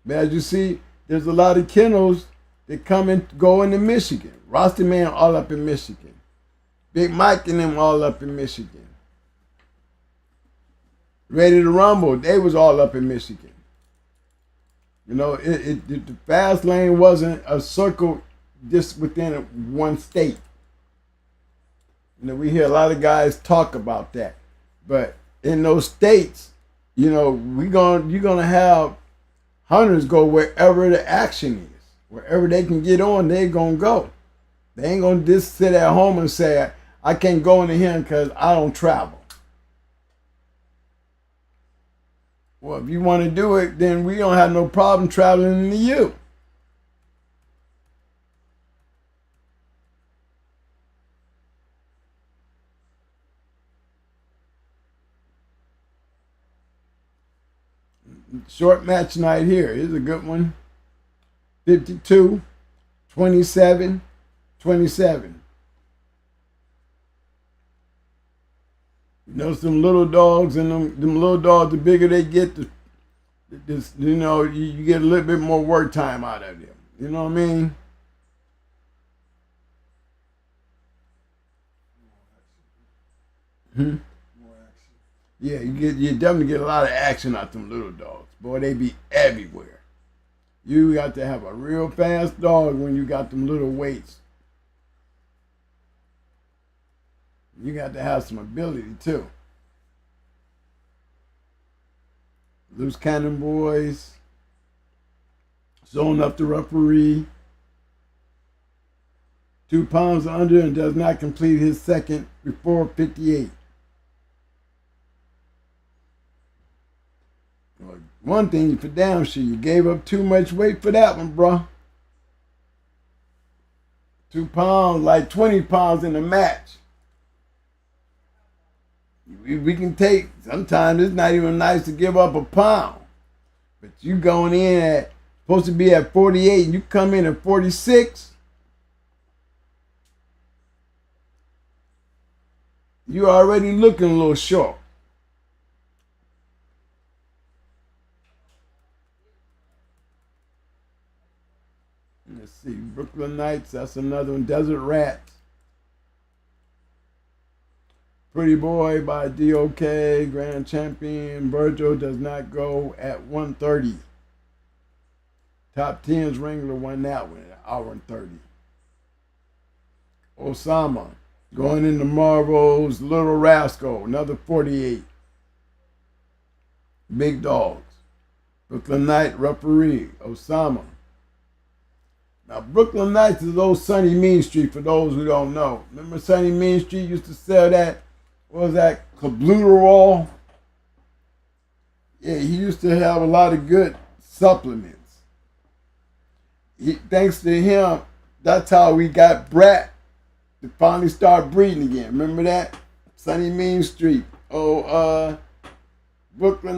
But as you see, there's a lot of kennels that come and go into Michigan. Rusty Man all up in Michigan. Big Mike and them all up in Michigan. Ready to Rumble, they was all up in Michigan. You know, the fast lane wasn't a circle just within one state. You know, we hear a lot of guys talk about that. But in those states, you know, you're gonna have hunters go wherever the action is. Wherever they can get on, they're gonna go. They ain't gonna just sit at home and say, I can't go into here because I don't travel. Well, if you want to do it, then we don't have no problem traveling into you. Short match night here. Here's a good one. 52, 27, 27. You know, some little dogs, and them little dogs, the bigger they get, you know, you get a little bit more work time out of them. You know what I mean? Yeah, you definitely get a lot of action out them little dogs. Boy, they be everywhere. You got to have a real fast dog when you got them little weights. You got to have some ability too. Loose cannon boys, zone up the referee. 2 pounds under and does not complete his second before 58. Well, one thing for damn sure, you gave up too much weight for that one, bro. 2 pounds, like 20 pounds in a match. We can take, sometimes it's not even nice to give up a pound. But you going in at, supposed to be at 48, and you come in at 46, you're already looking a little short. Let's see, Brooklyn Knights, that's another one. Desert Rats. Pretty Boy by DOK, Grand Champion. Virgil does not go at 130. Top 10's Wrangler won that one at 1 hour and 30. Osama going into Marvel's Little Rascal, another 48. Big Dogs. Brooklyn Knight referee, Osama. Now, Brooklyn Knights is old Sonny Mean Street for those who don't know. Remember Sonny Mean Street used to sell that, what was that, Kabluterol? Yeah, he used to have a lot of good supplements. Thanks to him, that's how we got Brat to finally start breeding again. Remember that? Sonny Mean Street. Brooklyn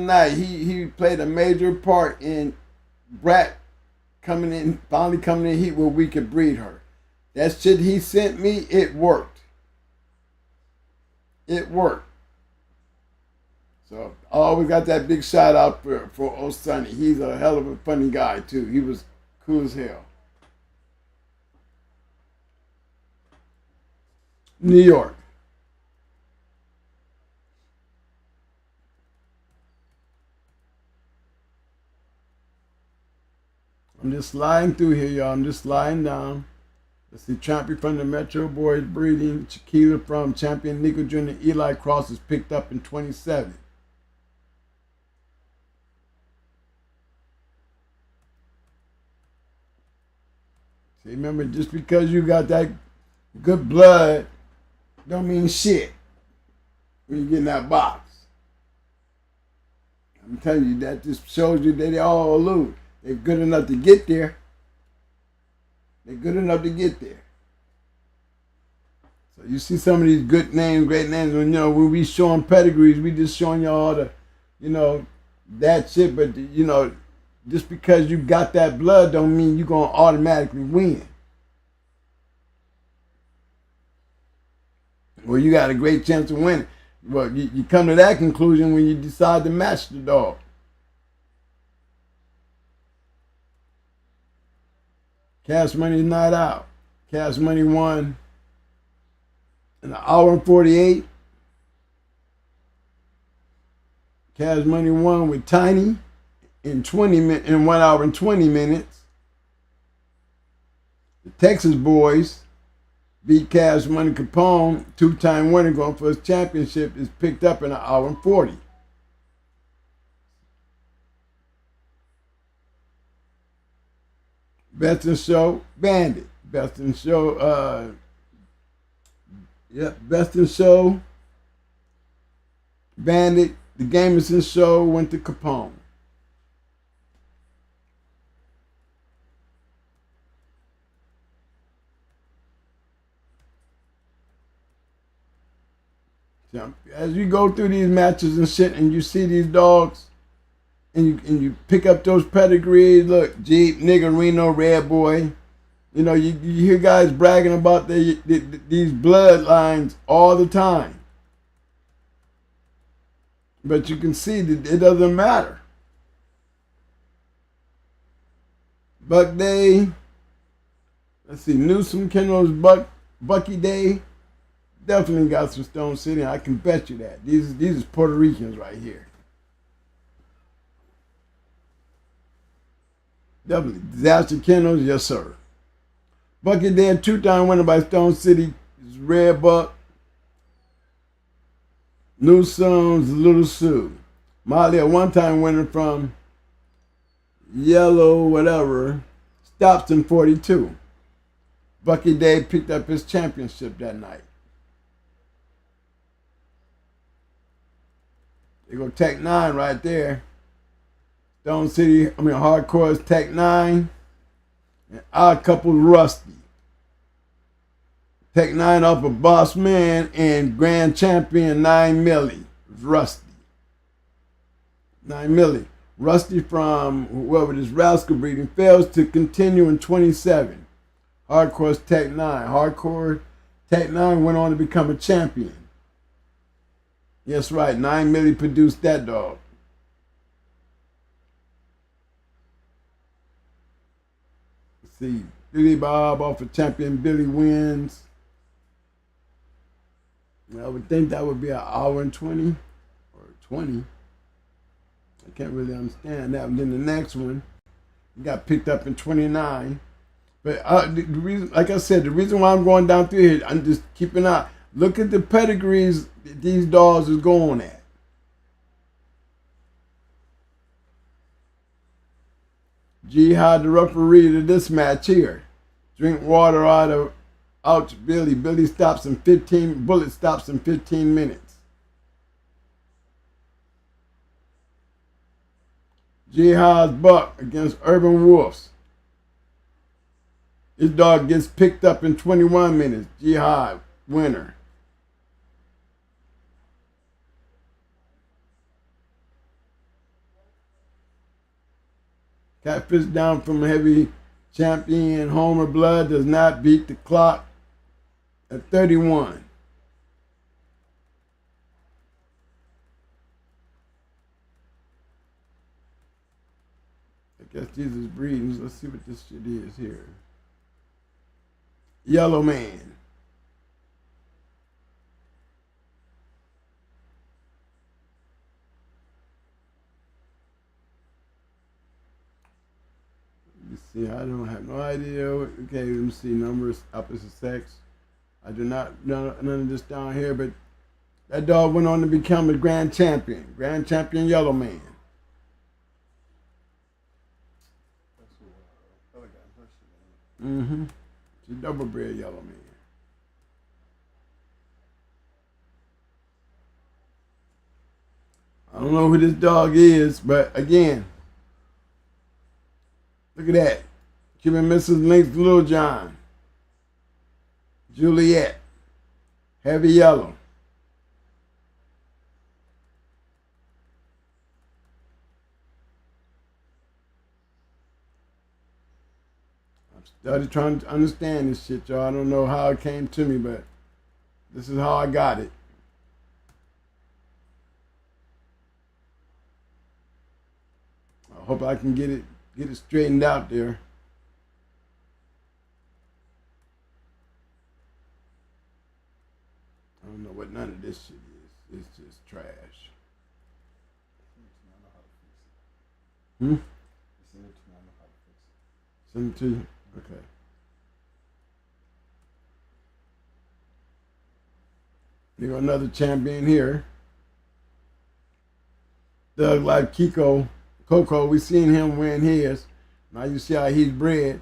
Knight. He played a major part in Brat finally coming in heat where we could breed her. That shit he sent me, it worked. It worked. So I always got that big shout out for old Sonny. He's a hell of a funny guy too. He was cool as hell. New York. I'm just sliding through here, y'all. I'm just sliding down. Let's see, Champion from the Metro Boys breeding. Chiquila from Champion Nico Jr. Eli Cross is picked up in 27. See, remember, just because you got that good blood don't mean shit when you get in that box. I'm telling you, that just shows you that they all allude. They're good enough to get there. They're good enough to get there. So you see some of these good names, great names, when when we showing pedigrees, we just showing you all the, that shit. But just because you got that blood don't mean you're gonna automatically win. Well, you got a great chance of winning. Well, you come to that conclusion when you decide to match the dog. Cash Money's not out. Cash Money won in 1 hour and 48. Cash Money won with Tiny in 1 hour and 20 minutes. The Texas Boys beat Cash Money Capone, 2-time winner going for his championship, is picked up in 1 hour and 40. Best in Show, Bandit. Best in Show, Best in Show, Bandit. The Gamerson Show went to Capone. So, as you go through these matches and shit, and you see these dogs, and you pick up those pedigrees. Look, Jeep, Nigga, Reno, Red Boy. You hear guys bragging about these bloodlines all the time. But you can see that it doesn't matter. Buck Day. Let's see, Newsom, Kennels, Bucky Day. definitely got some Stone City. I can bet you that. These is Puerto Ricans right here. Definitely. Disaster Kennels, yes sir. Bucket Dead, 2-time winner by Stone City. Red Buck. New Sums, Little Sue. Molly, a 1-time winner from Yellow whatever. Stops in 42. Bucky Day picked up his championship that night. They go Tech 9 right there. Stone City, Hardcore is Tech 9. And Odd Couple Rusty. Tech 9 off of Boss Man and Grand Champion 9 Millie. Rusty. 9 Millie. Rusty from whoever this rascal breeding fails to continue in 27. Hardcore's Tech 9. Hardcore Tech 9 went on to become a champion. Yes, right. 9 Millie produced that dog. Let's see. Billy Bob off of champion Billy wins. I would think that would be an hour and 20 or 20. I can't really understand that. And then the next one got picked up in 29. But the reason, like I said, the reason why I'm going down through here, I'm just keeping an eye. Look at the pedigrees that these dogs is going at. Jihad, the referee to this match here. Drink water out of ouch Billy. Billy stops in 15. Bullet stops in 15 minutes. Jihad's buck against Urban Wolves. This dog gets picked up in 21 minutes. Jihad, winner. Catfish down from heavy champion Homer Blood does not beat the clock at 31. I guess these is breedings. Let's see what this shit is here. Yellow Man. You see, I don't have no idea. Okay, let me see numbers, opposite sex. I do not know none of this down here, but that dog went on to become a grand champion. Grand champion Yellow Man. Mm-hmm. She's double bred Yellow Man. I don't know who this dog is, but again, look at that. Cuban Mrs. Links Little John. Juliet. Heavy Yellow. I'm started trying to understand this shit, y'all. I don't know how it came to me, but this is how I got it. I hope I can get it straightened out there. I don't know what none of this shit is. It's just trash. Hmm? Send it to you? Okay. You got another champion here. Doug like Coco, we seen him win his. Now you see how he's bred.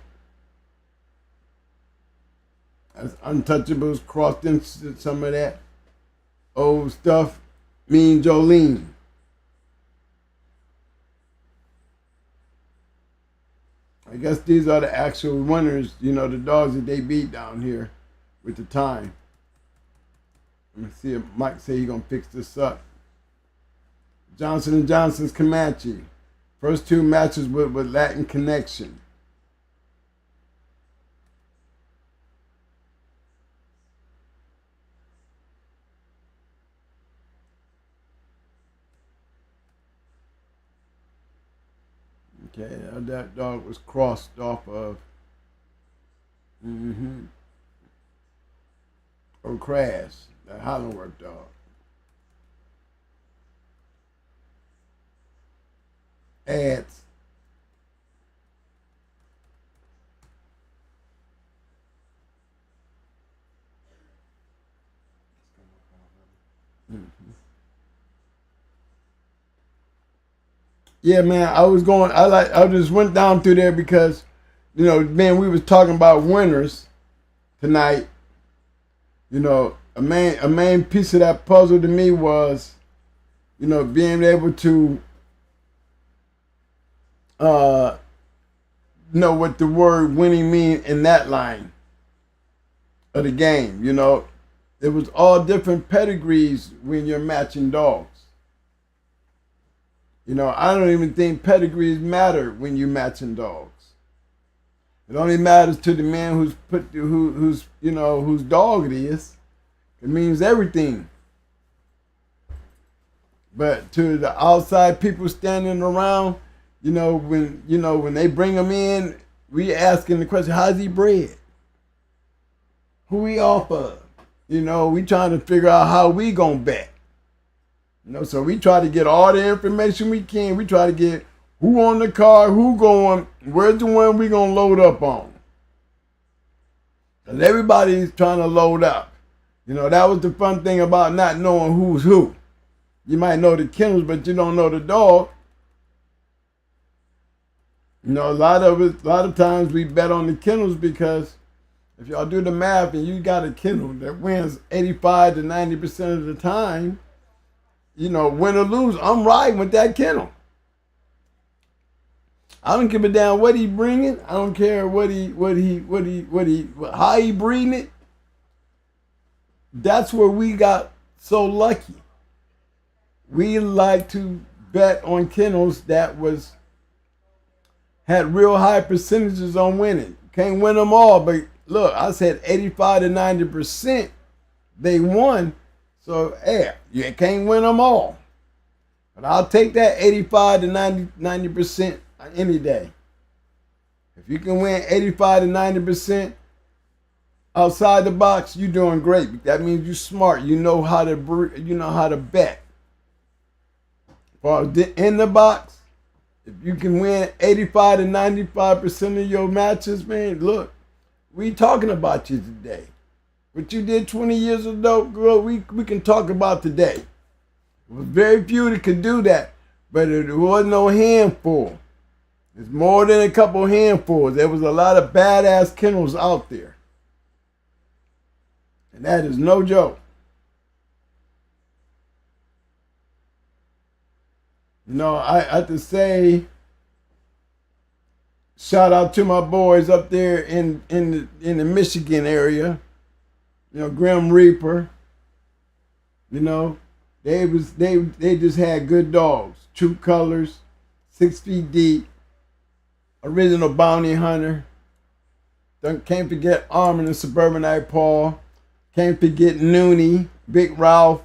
As Untouchables crossed into some of that old stuff. Mean Jolene. I guess these are the actual winners, the dogs that they beat down here with the time. Let me see if Mike say he's gonna fix this up. Johnson & Johnson's Comanche. First two matches with Latin Connection. Okay, that dog was crossed off of or Crash. That Hollandworth dog. Ads. Yeah, man. I just went down through there because, man, we was talking about winners tonight. A main piece of that puzzle to me was, being able to know what the word winning mean in that line of the game. It was all different pedigrees when you're matching dogs. I don't even think pedigrees matter when you're matching dogs. It only matters to the man whose dog it is. It means everything. But to the outside people standing around, when they bring them in, we asking the question, how's he bred? Who he off of? We trying to figure out how we gonna bet. So we try to get all the information we can. We try to get who on the car, who going, where's the one we gonna load up on. And everybody's trying to load up. That was the fun thing about not knowing who's who. You might know the kennels, but you don't know the dog. A lot of times we bet on the kennels because if y'all do the math and you got a kennel that wins 85 to 90% of the time, win or lose, I'm riding with that kennel. I don't give a damn what he bringing. I don't care how he breeding it. That's where we got so lucky. We like to bet on kennels that had real high percentages on winning. Can't win them all, but look, I said 85 to 90% they won. So, you can't win them all. But I'll take that 85 to 90% any day. If you can win 85 to 90% outside the box, you're doing great. That means you're smart. You know how to bet. In the box, if you can win 85 to 95% of your matches, man, look, we talking about you today. What you did 20 years ago, girl, we can talk about today. It was very few that could do that, but there was no handful. It's more than a couple handfuls. There was a lot of badass kennels out there. And that is no joke. I have to say, shout out to my boys up there in the Michigan area. Grim Reaper. They just had good dogs. True Colors, 6 feet deep, original bounty hunter. Can't forget Armin and Suburbanite Paul. Can't forget Noonie, Big Ralph.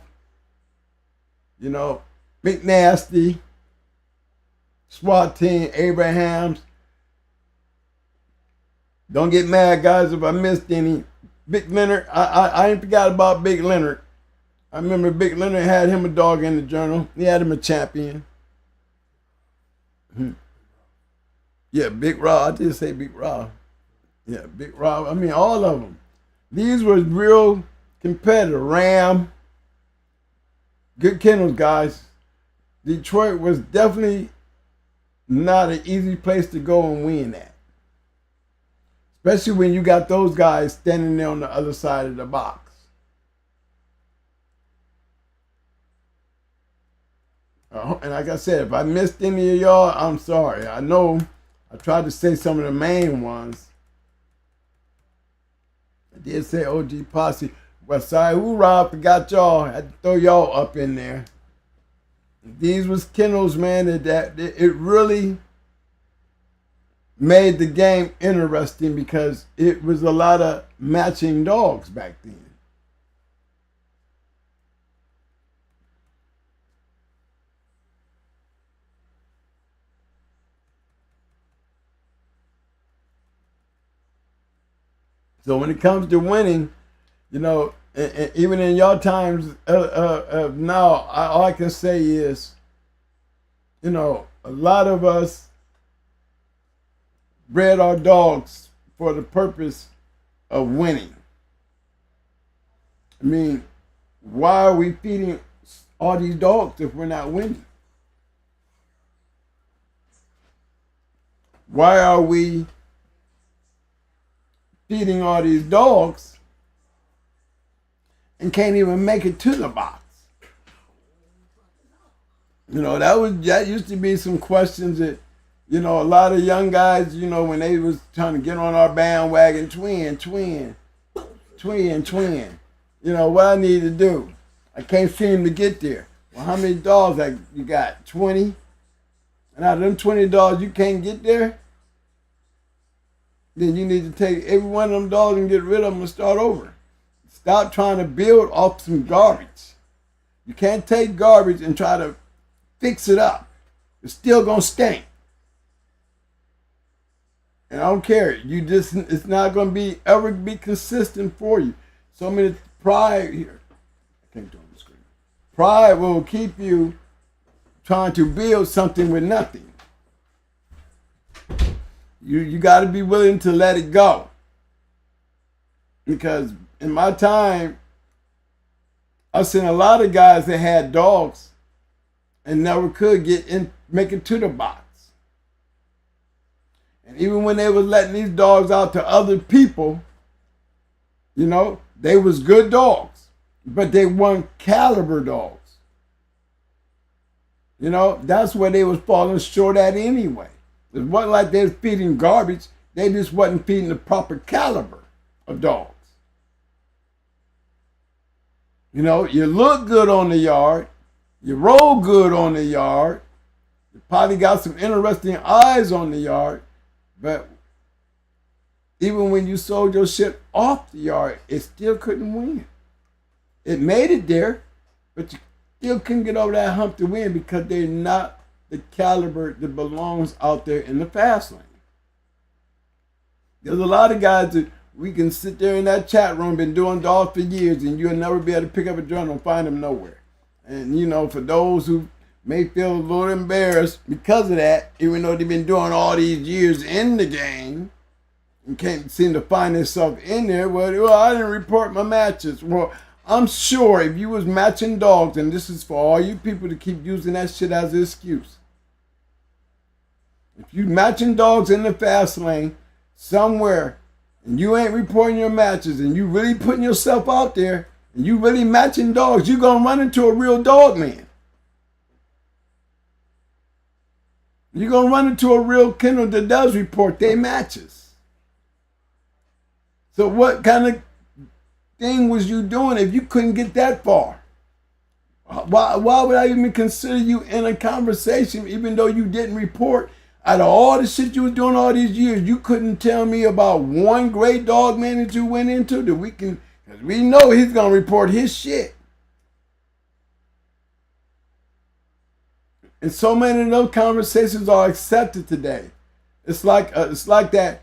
Big Nasty. SWAT team, Abrahams. Don't get mad, guys, if I missed any. Big Leonard, I ain't forgot about Big Leonard. I remember Big Leonard had him a dog in the journal. He had him a champion. Yeah, Big Raw. I did say Big Raw. Yeah, Big Raw. I mean, all of them. These were real competitive. Ram. Good kennels, guys. Detroit was definitely not an easy place to go and win at. Especially when you got those guys standing there on the other side of the box. And like I said, if I missed any of y'all, I'm sorry. I know I tried to say some of the main ones. I did say OG Posse. Westside Hoorah, forgot y'all. I had to throw y'all up in there. These was kennels, man, that it really made the game interesting because it was a lot of matching dogs back then. So when it comes to winning, and even in your times now, all I can say is, a lot of us bred our dogs for the purpose of winning. I mean, why are we feeding all these dogs if we're not winning? Why are we feeding all these dogs and can't even make it to the box? That used to be some questions that, a lot of young guys, when they was trying to get on our bandwagon, twin. What I need to do. I can't seem to get there. Well, how many dogs you got? 20? And out of them 20 dogs, you can't get there? Then you need to take every one of them dogs and get rid of them and start over. Stop trying to build off some garbage. You can't take garbage and try to fix it up. It's still going to stink. And I don't care. It's not going to ever be consistent for you. So many pride here. I can't do it on the screen. Pride will keep you trying to build something with nothing. You got to be willing to let it go. Because in my time, I've seen a lot of guys that had dogs and never could make it to the box. And even when they was letting these dogs out to other people, they was good dogs, but they weren't caliber dogs. That's where they was falling short at anyway. It wasn't like they was feeding garbage. They just wasn't feeding the proper caliber of dogs. You look good on the yard. You roll good on the yard. You probably got some interesting eyes on the yard. But even when you sold your shit off the yard, it still couldn't win. It made it there, but you still couldn't get over that hump to win because they're not the caliber that belongs out there in the fast lane. There's a lot of guys that we can sit there in that chat room, been doing dogs for years, and you'll never be able to pick up a journal and find them nowhere. And, for those who may feel a little embarrassed because of that, even though they've been doing all these years in the game and can't seem to find themselves in there, well, I didn't report my matches. Well, I'm sure if you was matching dogs, and this is for all you people to keep using that shit as an excuse. If you matching dogs in the fast lane somewhere and you ain't reporting your matches and you really putting yourself out there and you really matching dogs, you're going to run into a real dog man. You're going to run into a real kennel that does report their matches. So what kind of thing was you doing if you couldn't get that far? Why would I even consider you in a conversation even though you didn't report? Out of all the shit you was doing all these years, you couldn't tell me about one great dog man that you went into that because we know he's going to report his shit. And so many of those conversations are accepted today. It's like that,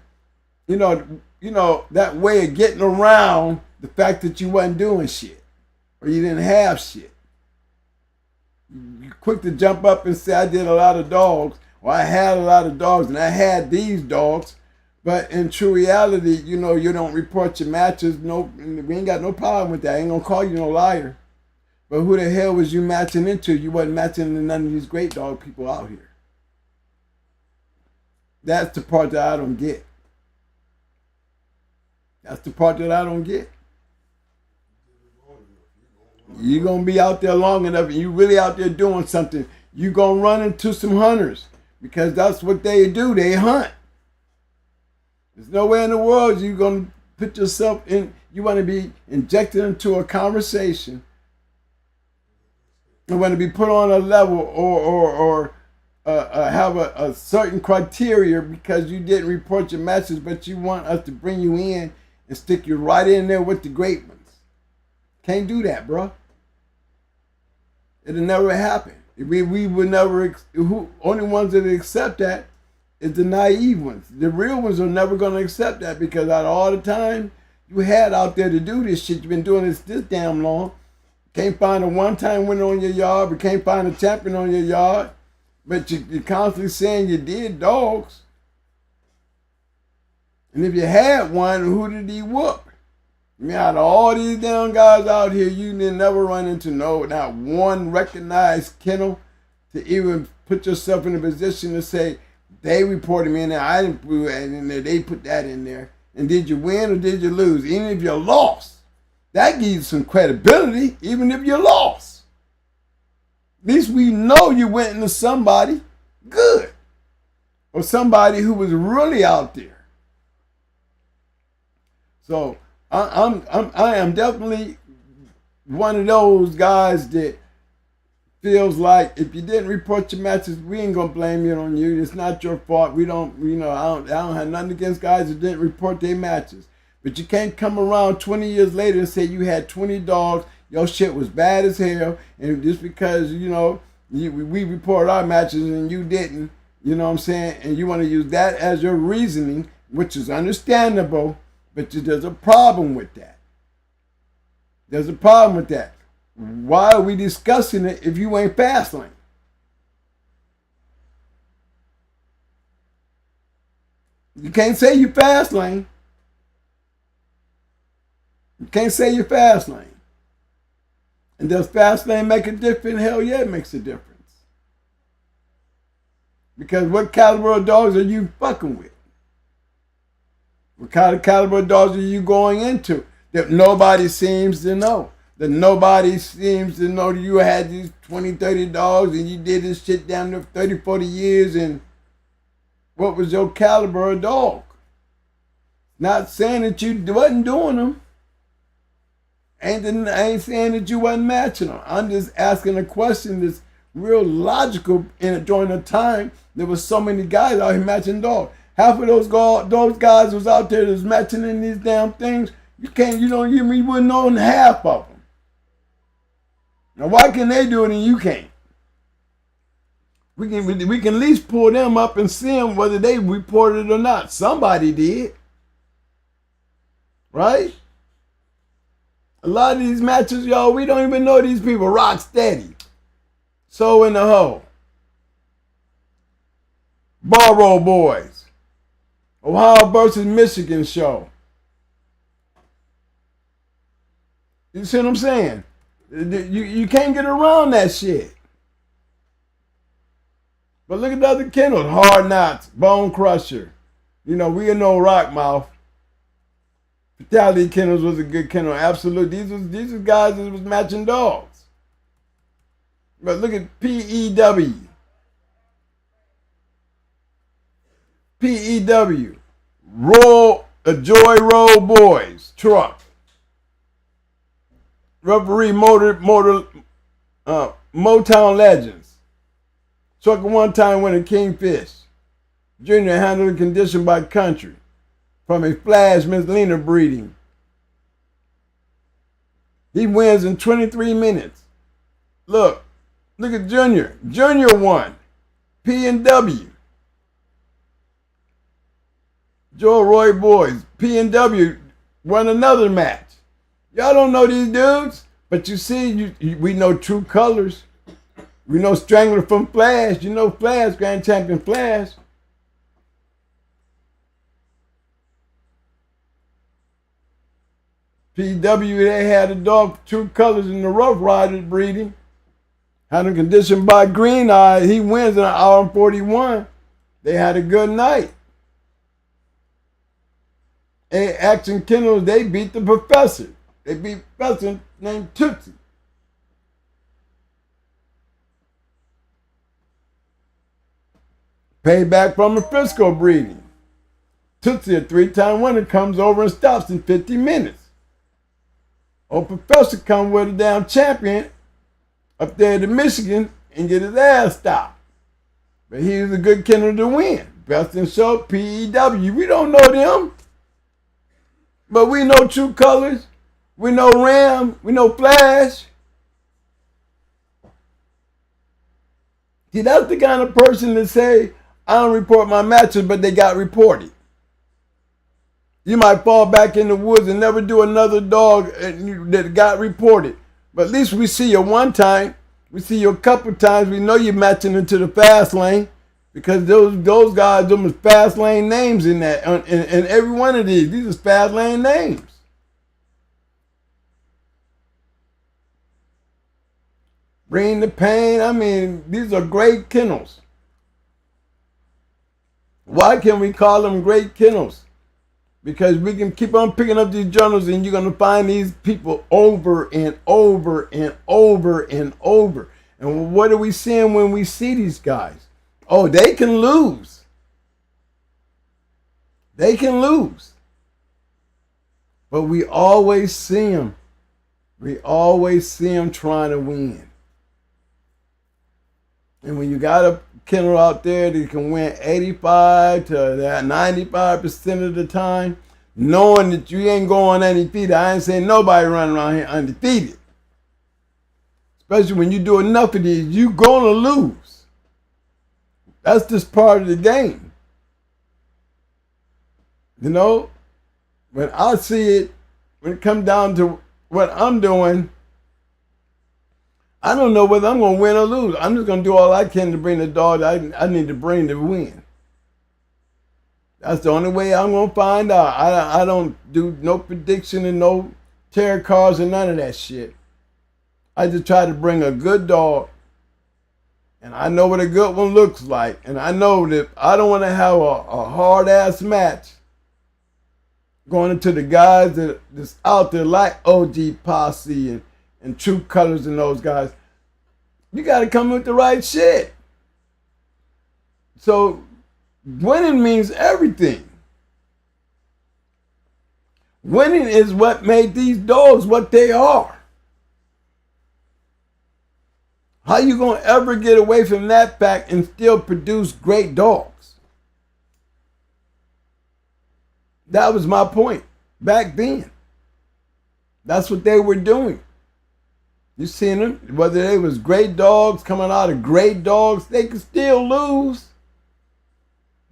that way of getting around the fact that you wasn't doing shit or you didn't have shit. You're quick to jump up and say, I did a lot of dogs, or I had a lot of dogs, and I had these dogs. But in true reality, you don't report your matches. No, we ain't got no problem with that. I ain't going to call you no liar. But who the hell was you matching into? You wasn't matching into none of these great dog people out here. That's the part that I don't get. That's the part that I don't get. You're going to be out there long enough and you really out there doing something, you're going to run into some hunters because that's what they do. They hunt. There's no way in the world you're going to put yourself in, you want to be injected into a conversation and want to be put on a level or have a certain criteria because you didn't report your matches, but you want us to bring you in and stick you right in there with the great ones. Can't do that, bro. It'll never happen. We would never, only ones that accept that is the naive ones. The real ones are never going to accept that because out of all the time you had out there to do this shit. You've been doing this damn long. Can't find a one-time winner on your yard, but can't find a champion on your yard. But you're constantly saying you did dogs. And if you had one, who did he whoop? I mean, out of all these damn guys out here, you didn't never run into not one recognized kennel to even put yourself in a position to say, they reported me in there, I didn't put that in there, they put that in there. And did you win or did you lose? Even if you lost, that gives you some credibility, even if you lost. At least we know you went into somebody good. Or somebody who was really out there. So I am definitely one of those guys that feels like if you didn't report your matches, we ain't gonna blame it on you. It's not your fault. We don't, I don't have nothing against guys that didn't report their matches. But you can't come around 20 years later and say you had 20 dogs, your shit was bad as hell, and just because, we report our matches and you didn't, you know what I'm saying, and you want to use that as your reasoning, which is understandable, but there's a problem with that. There's a problem with that. Why are we discussing it if you ain't fast lane? You can't say you fast lane. You can't say you're fast lane. And does fast lane make a difference? Hell yeah, it makes a difference. Because what caliber of dogs are you fucking with? What kind of caliber of dogs are you going into that nobody seems to know? That nobody seems to know that you had these 20, 30 dogs and you did this shit down there 30, 40 years and what was your caliber of dog? Not saying that you wasn't doing them. I ain't saying that you wasn't matching them. I'm just asking a question that's real logical during a time there was so many guys out here matching dogs. Half of those guys was out there that's matching in these damn things. You wouldn't know half of them. Now, why can they do it and you can't? We can at least pull them up and see them whether they reported it or not. Somebody did. Right? A lot of these matches, y'all, we don't even know these people. Rock steady. So in the hole. Barrow Boys. Ohio versus Michigan show. You see what I'm saying? You can't get around that shit. But look at the other kennels. Hard Knocks, Bone Crusher. We know Rock Mouth. Fatality Kennels was a good kennel. Absolutely. These are guys that was matching dogs. But look at PEW. PEW. Joy Road Boys. Truck. Referee Motown Legends. Truck one-time winner Kingfish. Junior handled and conditioned by Country. From a Flash Miss Lena breeding. He wins in 23 minutes. Look at Junior. Junior won. P&W. Joe Roy Boys. P&W won another match. Y'all don't know these dudes, but you see, we know True Colors. We know Strangler from Flash. You know Flash, Grand Champion Flash. PW, they had a dog, True Colors in the Rough Riders breeding. Had him conditioned by Green Eye. He wins in an hour and 41. They had a good night. And Action Kennels, they beat the Professor. They beat a professor named Tootsie. Payback from the Frisco breeding. Tootsie, a 3-time winner, comes over and stops in 50 minutes. Old Professor come with a damn champion up there to Michigan and get his ass stopped. But he was a good kennel to win. Best in show, PEW. We don't know them. But we know True Colors. We know Ram. We know Flash. See, that's the kind of person that say, I don't report my matches, but they got reported. You might fall back in the woods and never do another dog that got reported. But at least we see you one time. We see you a couple times. We know you're matching into the fast lane because those guys, them is fast lane names in that. In every one of these is fast lane names. Bring the pain. I mean, these are great kennels. Why can we call them great kennels? Because we can keep on picking up these journals and you're going to find these people over and over and over and over. And what are we seeing when we see these guys? Oh, they can lose. They can lose. But we always see them. We always see them trying to win. And when you got a kennel out there that can win 85 to 95% of the time, knowing that you ain't going undefeated. I ain't saying nobody running around here undefeated. Especially when you do enough of these, you gonna lose. That's just part of the game. You know, when I see it, when it comes down to what I'm doing, I don't know whether I'm going to win or lose. I'm just going to do all I can to bring the dog that I need to bring to win. That's the only way I'm going to find out. I don't do no prediction and no tarot cards and none of that shit. I just try to bring a good dog. And I know what a good one looks like. And I know that I don't want to have a hard-ass match going into the guys that's out there like OG Posse and True Colors and those guys. You got to come with the right shit. So winning means everything. Winning is what made these dogs what they are. How you going to ever get away from that fact and still produce great dogs? That was my point back then. That's what they were doing. You seen them, whether they was great dogs coming out of great dogs, they could still lose.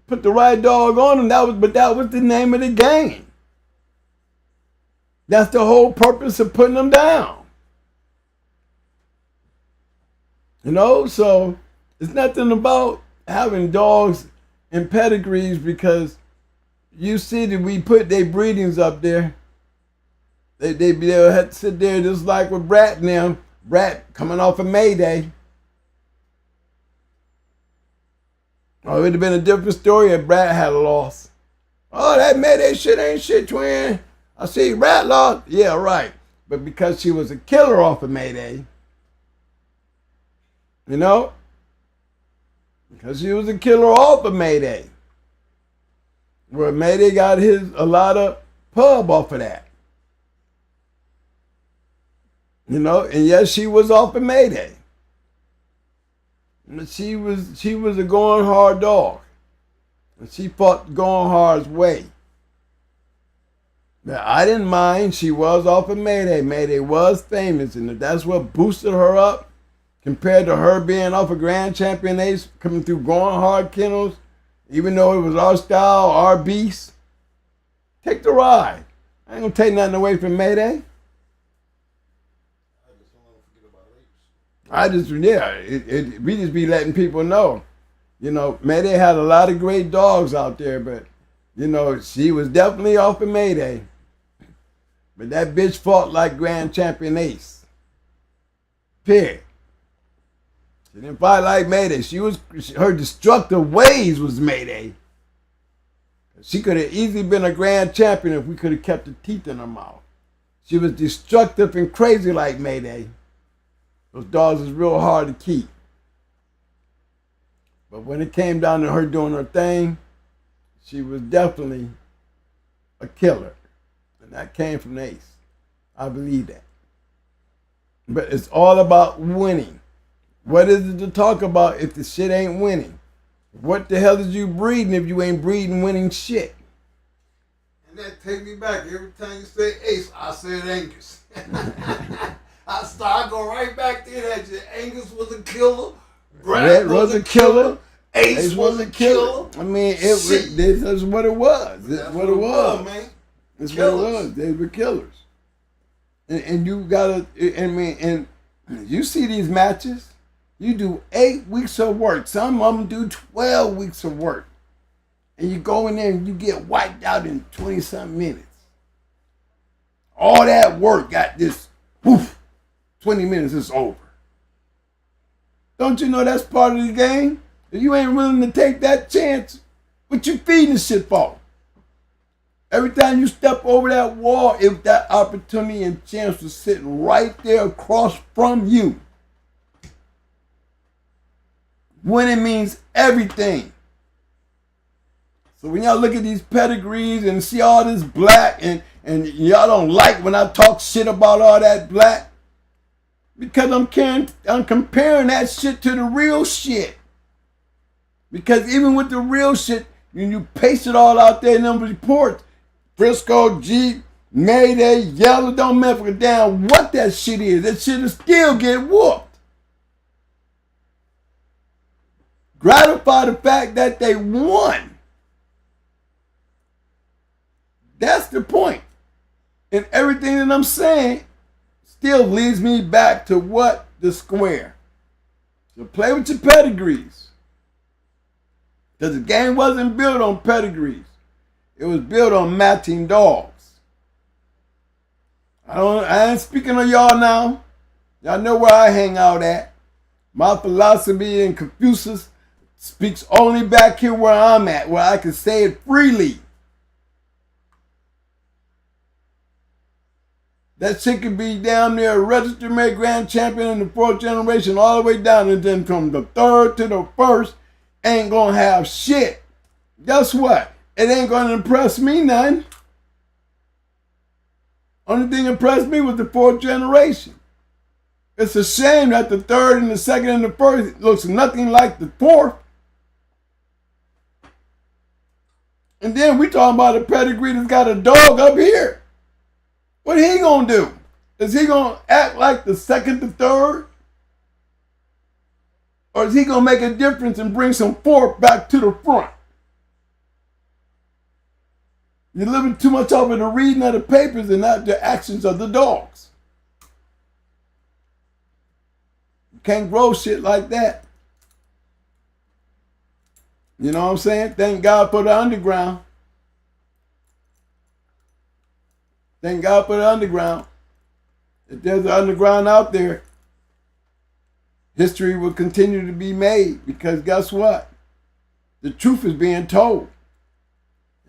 Put the right dog on them, but that was the name of the game. That's the whole purpose of putting them down. You know, so it's nothing about having dogs and pedigrees because you see that we put their breedings up there. They'll have to sit there just like with Brat and them. Brat coming off of Mayday. Oh, it would have been a different story if Brat had a loss. Oh, that Mayday shit ain't shit, twin. I see Brat lost. Yeah, right. But because she was a killer off of Mayday, you know? Because she was a killer off of Mayday. Where Mayday got a lot of pub off of that. You know, and yes, she was off of Mayday. But she was a going hard dog. And she fought going hard's way. Now, I didn't mind. She was off of Mayday. Mayday was famous, and that's what boosted her up compared to her being off of Grand Champion Ace, coming through going hard kennels, even though it was our style, our beast. Take the ride. I ain't gonna take nothing away from Mayday. We just be letting people know. You know, Mayday had a lot of great dogs out there, but, you know, she was definitely off of Mayday. But that bitch fought like Grand Champion Ace. Period. She didn't fight like Mayday. Her destructive ways was Mayday. She could have easily been a Grand Champion if we could have kept the teeth in her mouth. She was destructive and crazy like Mayday. Those dogs is real hard to keep. But when it came down to her doing her thing, she was definitely a killer. And that came from Ace. I believe that. But it's all about winning. What is it to talk about if the shit ain't winning? What the hell is you breeding if you ain't breeding winning shit? And that take me back. Every time you say Ace, I said Angus. I go right back there that Angus was a killer. Brad was a killer. Ace was a killer. I mean, this is what it was. This is what it was, man. That's what it was. They were killers. And you gotta, and you see these matches, you do 8 weeks of work. Some of them do 12 weeks of work. And you go in there and you get wiped out in 20-something minutes. All that work got this, woof, 20 minutes is over. Don't you know that's part of the game? If you ain't willing to take that chance, what you feeding the shit for? Every time you step over that wall, if that opportunity and chance was sitting right there across from you, winning means everything. So when y'all look at these pedigrees and see all this black and y'all don't like when I talk shit about all that black, because I'm comparing that shit to the real shit. Because even with the real shit, when you paste it all out there in them reports, Frisco, Jeep, Mayday, Yellow, don't matter damn what that shit is. That shit will still get whooped. Gratify the fact that they won. That's the point. And everything that I'm saying still leads me back to what? The square. So play with your pedigrees. Because the game wasn't built on pedigrees. It was built on matching dogs. I ain't speaking of y'all now. Y'all know where I hang out at. My philosophy and Confucius speaks only back here where I'm at, where I can say it freely. That shit could be down there a registered made grand champion in the 4th generation all the way down, and then from the 3rd to the 1st ain't gonna have shit. Guess what? It ain't gonna impress me none. Only thing impressed me was the 4th generation. It's a shame that the 3rd and the 2nd and the 1st looks nothing like the 4th. And then we talking about a pedigree that's got a dog up here. What he gonna do? Is he gonna act like the 2nd to 3rd? Or is he gonna make a difference and bring some 4th back to the front? You're living too much over the reading of the papers and not the actions of the dogs. You can't grow shit like that. You know what I'm saying? Thank God for the underground. Thank God for the underground. If there's an underground out there, history will continue to be made, because guess what? The truth is being told.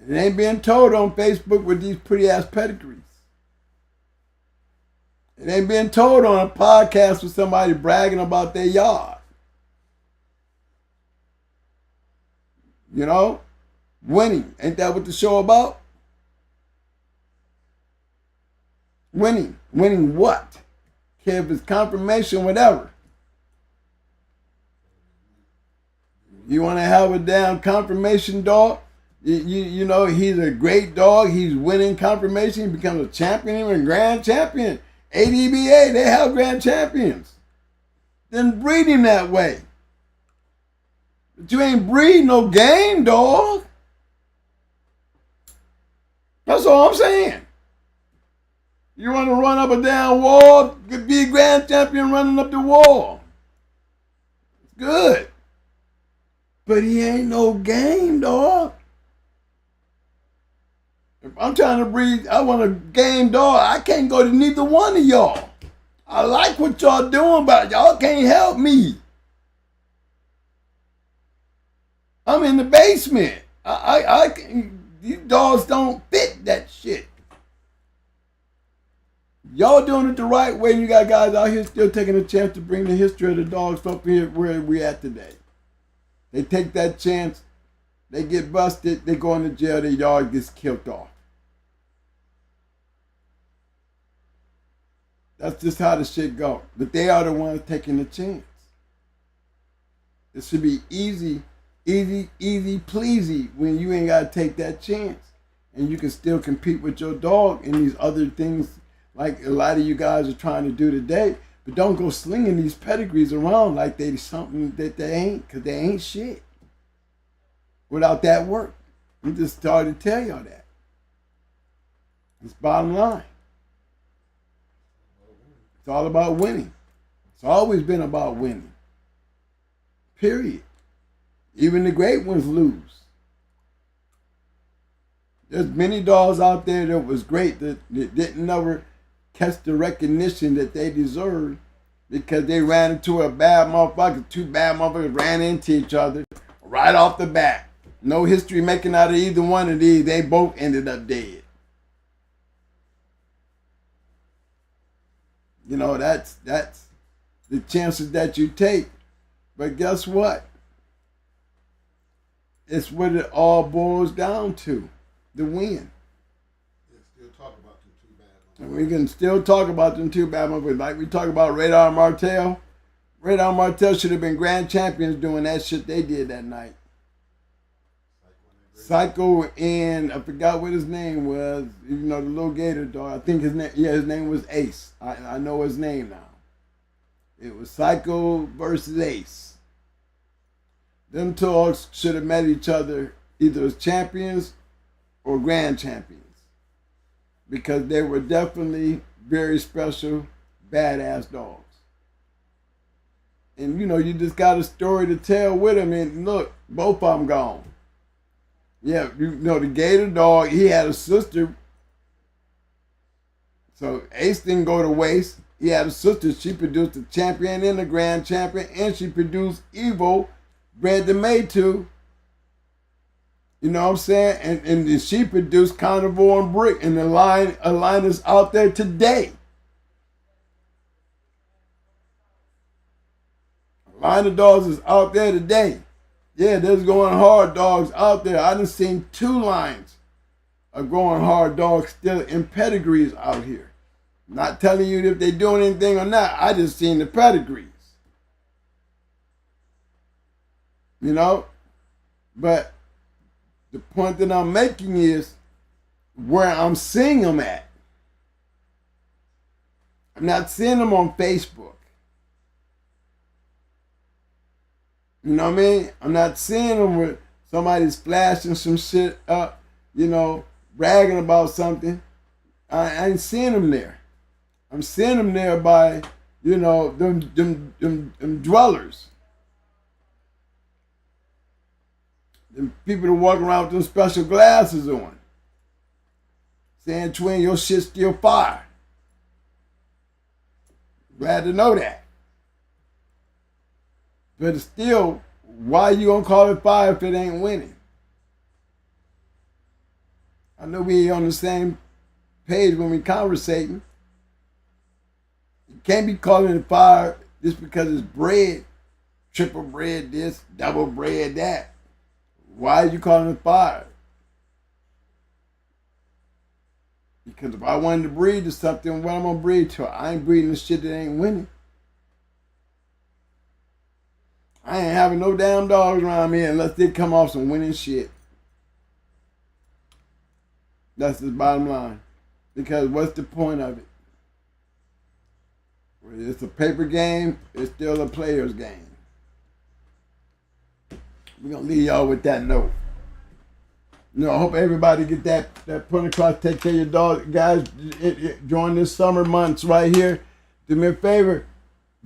It ain't being told on Facebook with these pretty ass pedigrees. It ain't being told on a podcast with somebody bragging about their yard. You know? Winning. Ain't that what the show about? Winning. Winning what? Care if it's confirmation, whatever. You want to have a damn confirmation dog? You know, he's a great dog. He's winning confirmation. He becomes a champion, even a grand champion. APBT, they have grand champions. Then breed him that way. But you ain't breed no game, dog. That's all I'm saying. You want to run up a damn wall, be a grand champion running up the wall. It's good. But he ain't no game, dog. If I'm trying to breed, I want a game dog. I can't go to neither one of y'all. I like what y'all doing, but y'all can't help me. I'm in the basement. These dogs don't fit that shit. Y'all doing it the right way, and you got guys out here still taking a chance to bring the history of the dogs up here where we at today. They take that chance, they get busted, they go into jail, their dog gets killed off. That's just how the shit go. But they are the ones taking the chance. It should be easy pleasy when you ain't got to take that chance. And you can still compete with your dog in these other things like a lot of you guys are trying to do today. But don't go slinging these pedigrees around like they something that they ain't, because they ain't shit without that work. I'm just starting to tell y'all that. It's bottom line. It's all about winning. It's always been about winning. Period. Even the great ones lose. There's many dogs out there that was great that didn't never catch the recognition that they deserved because they ran into a bad motherfucker. Two bad motherfuckers ran into each other right off the bat. No history making out of either one of these. They both ended up dead. You know, that's the chances that you take. But guess what? It's what it all boils down to. The win. Still talk about them two bad ones. And we can still talk about them two bad ones. Like we talk about Radar Martel. Radar Martel should have been grand champions doing that shit they did that night. Psycho and I forgot what his name was. You know, the little gator dog. I think his name was Ace. I know his name now. It was Psycho versus Ace. Them dogs should have met each other either as champions or grand champions. Because they were definitely very special, badass dogs. And you know, you just got a story to tell with them. And look, both of them gone. Yeah, you know, the gator dog, he had a sister. So Ace didn't go to waste. He had a sister. She produced a champion and a grand champion. And she produced Evo, bred to May too. You know what I'm saying? And she produced Carnivore and Brick. And the line is out there today. A line of dogs is out there today. Yeah, there's going hard dogs out there. I done seen 2 lines of going hard dogs still in pedigrees out here. Not telling you if they doing anything or not. I just seen the pedigrees. You know? But the point that I'm making is where I'm seeing them at. I'm not seeing them on Facebook. You know what I mean? I'm not seeing them where somebody's flashing some shit up, you know, bragging about something. I ain't seeing them there. I'm seeing them there by, you know, them dwellers. Them people that walk around with them special glasses on. Saying, twin, your shit's still fire. Glad to know that. But it's still, why you gonna call it fire if it ain't winning? I know we on the same page when we conversating. You can't be calling it fire just because it's bred. Triple bred this, double bred that. Why are you calling it fire? Because if I wanted to breed to something, what I'm gonna breed to? I ain't breeding the shit that ain't winning. I ain't having no damn dogs around me unless they come off some winning shit. That's the bottom line. Because what's the point of it? It's a paper game. It's still a player's game. We're going to leave y'all with that note. You know, I hope everybody get that point across. Take care of your dog. Guys, during this summer months right here, do me a favor.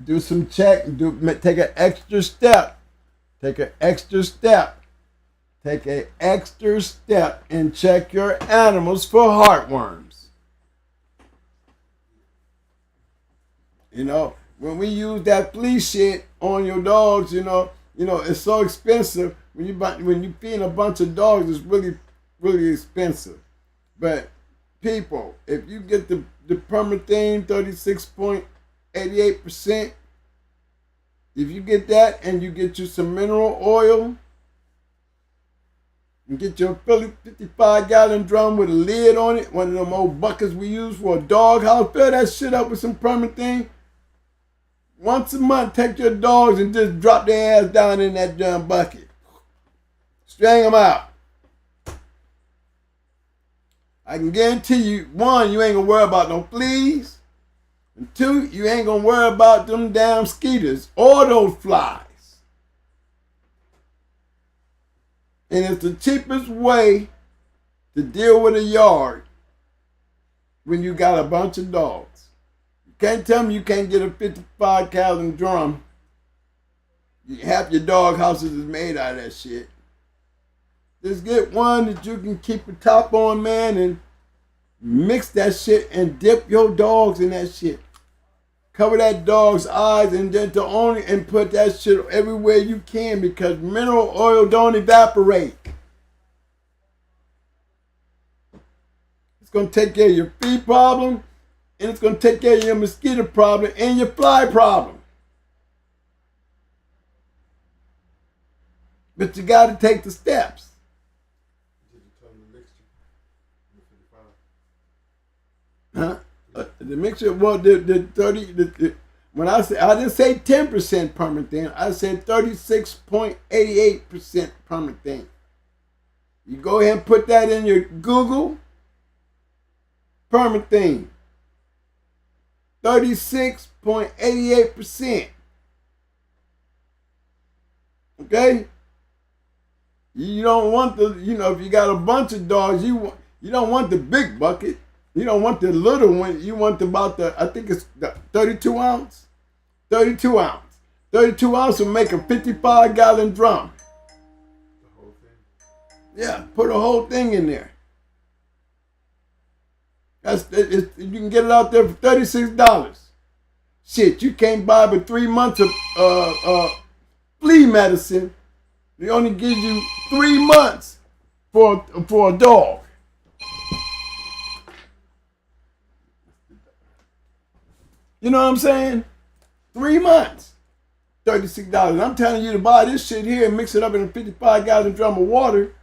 Do some check. Take an extra step. Take an extra step. Take an extra step and check your animals for heartworms. You know, when we use that flea shit on your dogs, you know, it's so expensive. When you feed a bunch of dogs, it's really, really expensive. But people, if you get the permethane 36.88%, if you get that and you get you some mineral oil, and get your 55-gallon drum with a lid on it, one of them old buckets we use for a dog house, fill that shit up with some permethane. Once a month, take your dogs and just drop their ass down in that damn bucket. String them out. I can guarantee you, 1, you ain't gonna worry about no fleas. And 2, you ain't gonna worry about them damn skeeters or those flies. And it's the cheapest way to deal with a yard when you got a bunch of dogs. You can't tell me you can't get a 55-gallon drum. Half your dog houses is made out of that shit. Just get one that you can keep the top on, man, and mix that shit and dip your dogs in that shit. Cover that dog's eyes and then and put that shit everywhere you can, because mineral oil don't evaporate. It's gonna take care of your flea problem, and it's gonna take care of your mosquito problem and your fly problem. But you gotta take the steps. Huh? The mixture, well, the 30, when I didn't say 10% permethane, I said 36.88% permethane. You go ahead and put that in your Google, permethane, 36.88%. Okay? You don't want the, if you got a bunch of dogs, you don't want the big bucket. You don't want the little one. You want I think it's the 32 ounce. 32 ounce. 32 ounce will make a 55-gallon drum. The whole thing? Yeah, put a whole thing in there. You can get it out there for $36. Shit, you can't buy but 3 months of flea medicine. They only give you 3 months for a dog. You know what I'm saying? 3 months. $36. I'm telling you to buy this shit here and mix it up in a 55-gallon drum of water,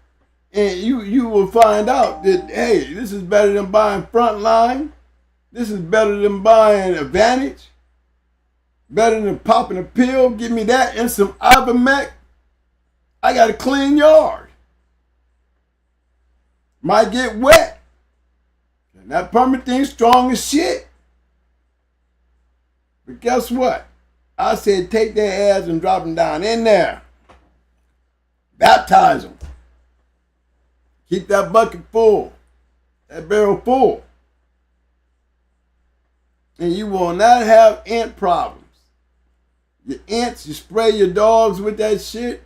and you will find out that, hey, this is better than buying Frontline. This is better than buying Advantage. Better than popping a pill. Give me that and some Ivermectin. I got a clean yard. Might get wet. And that permathene's strong as shit. But guess what? I said take their ass and drop them down in there. Baptize them. Keep that bucket full. That barrel full. And you will not have ant problems. Your ants, you spray your dogs with that shit.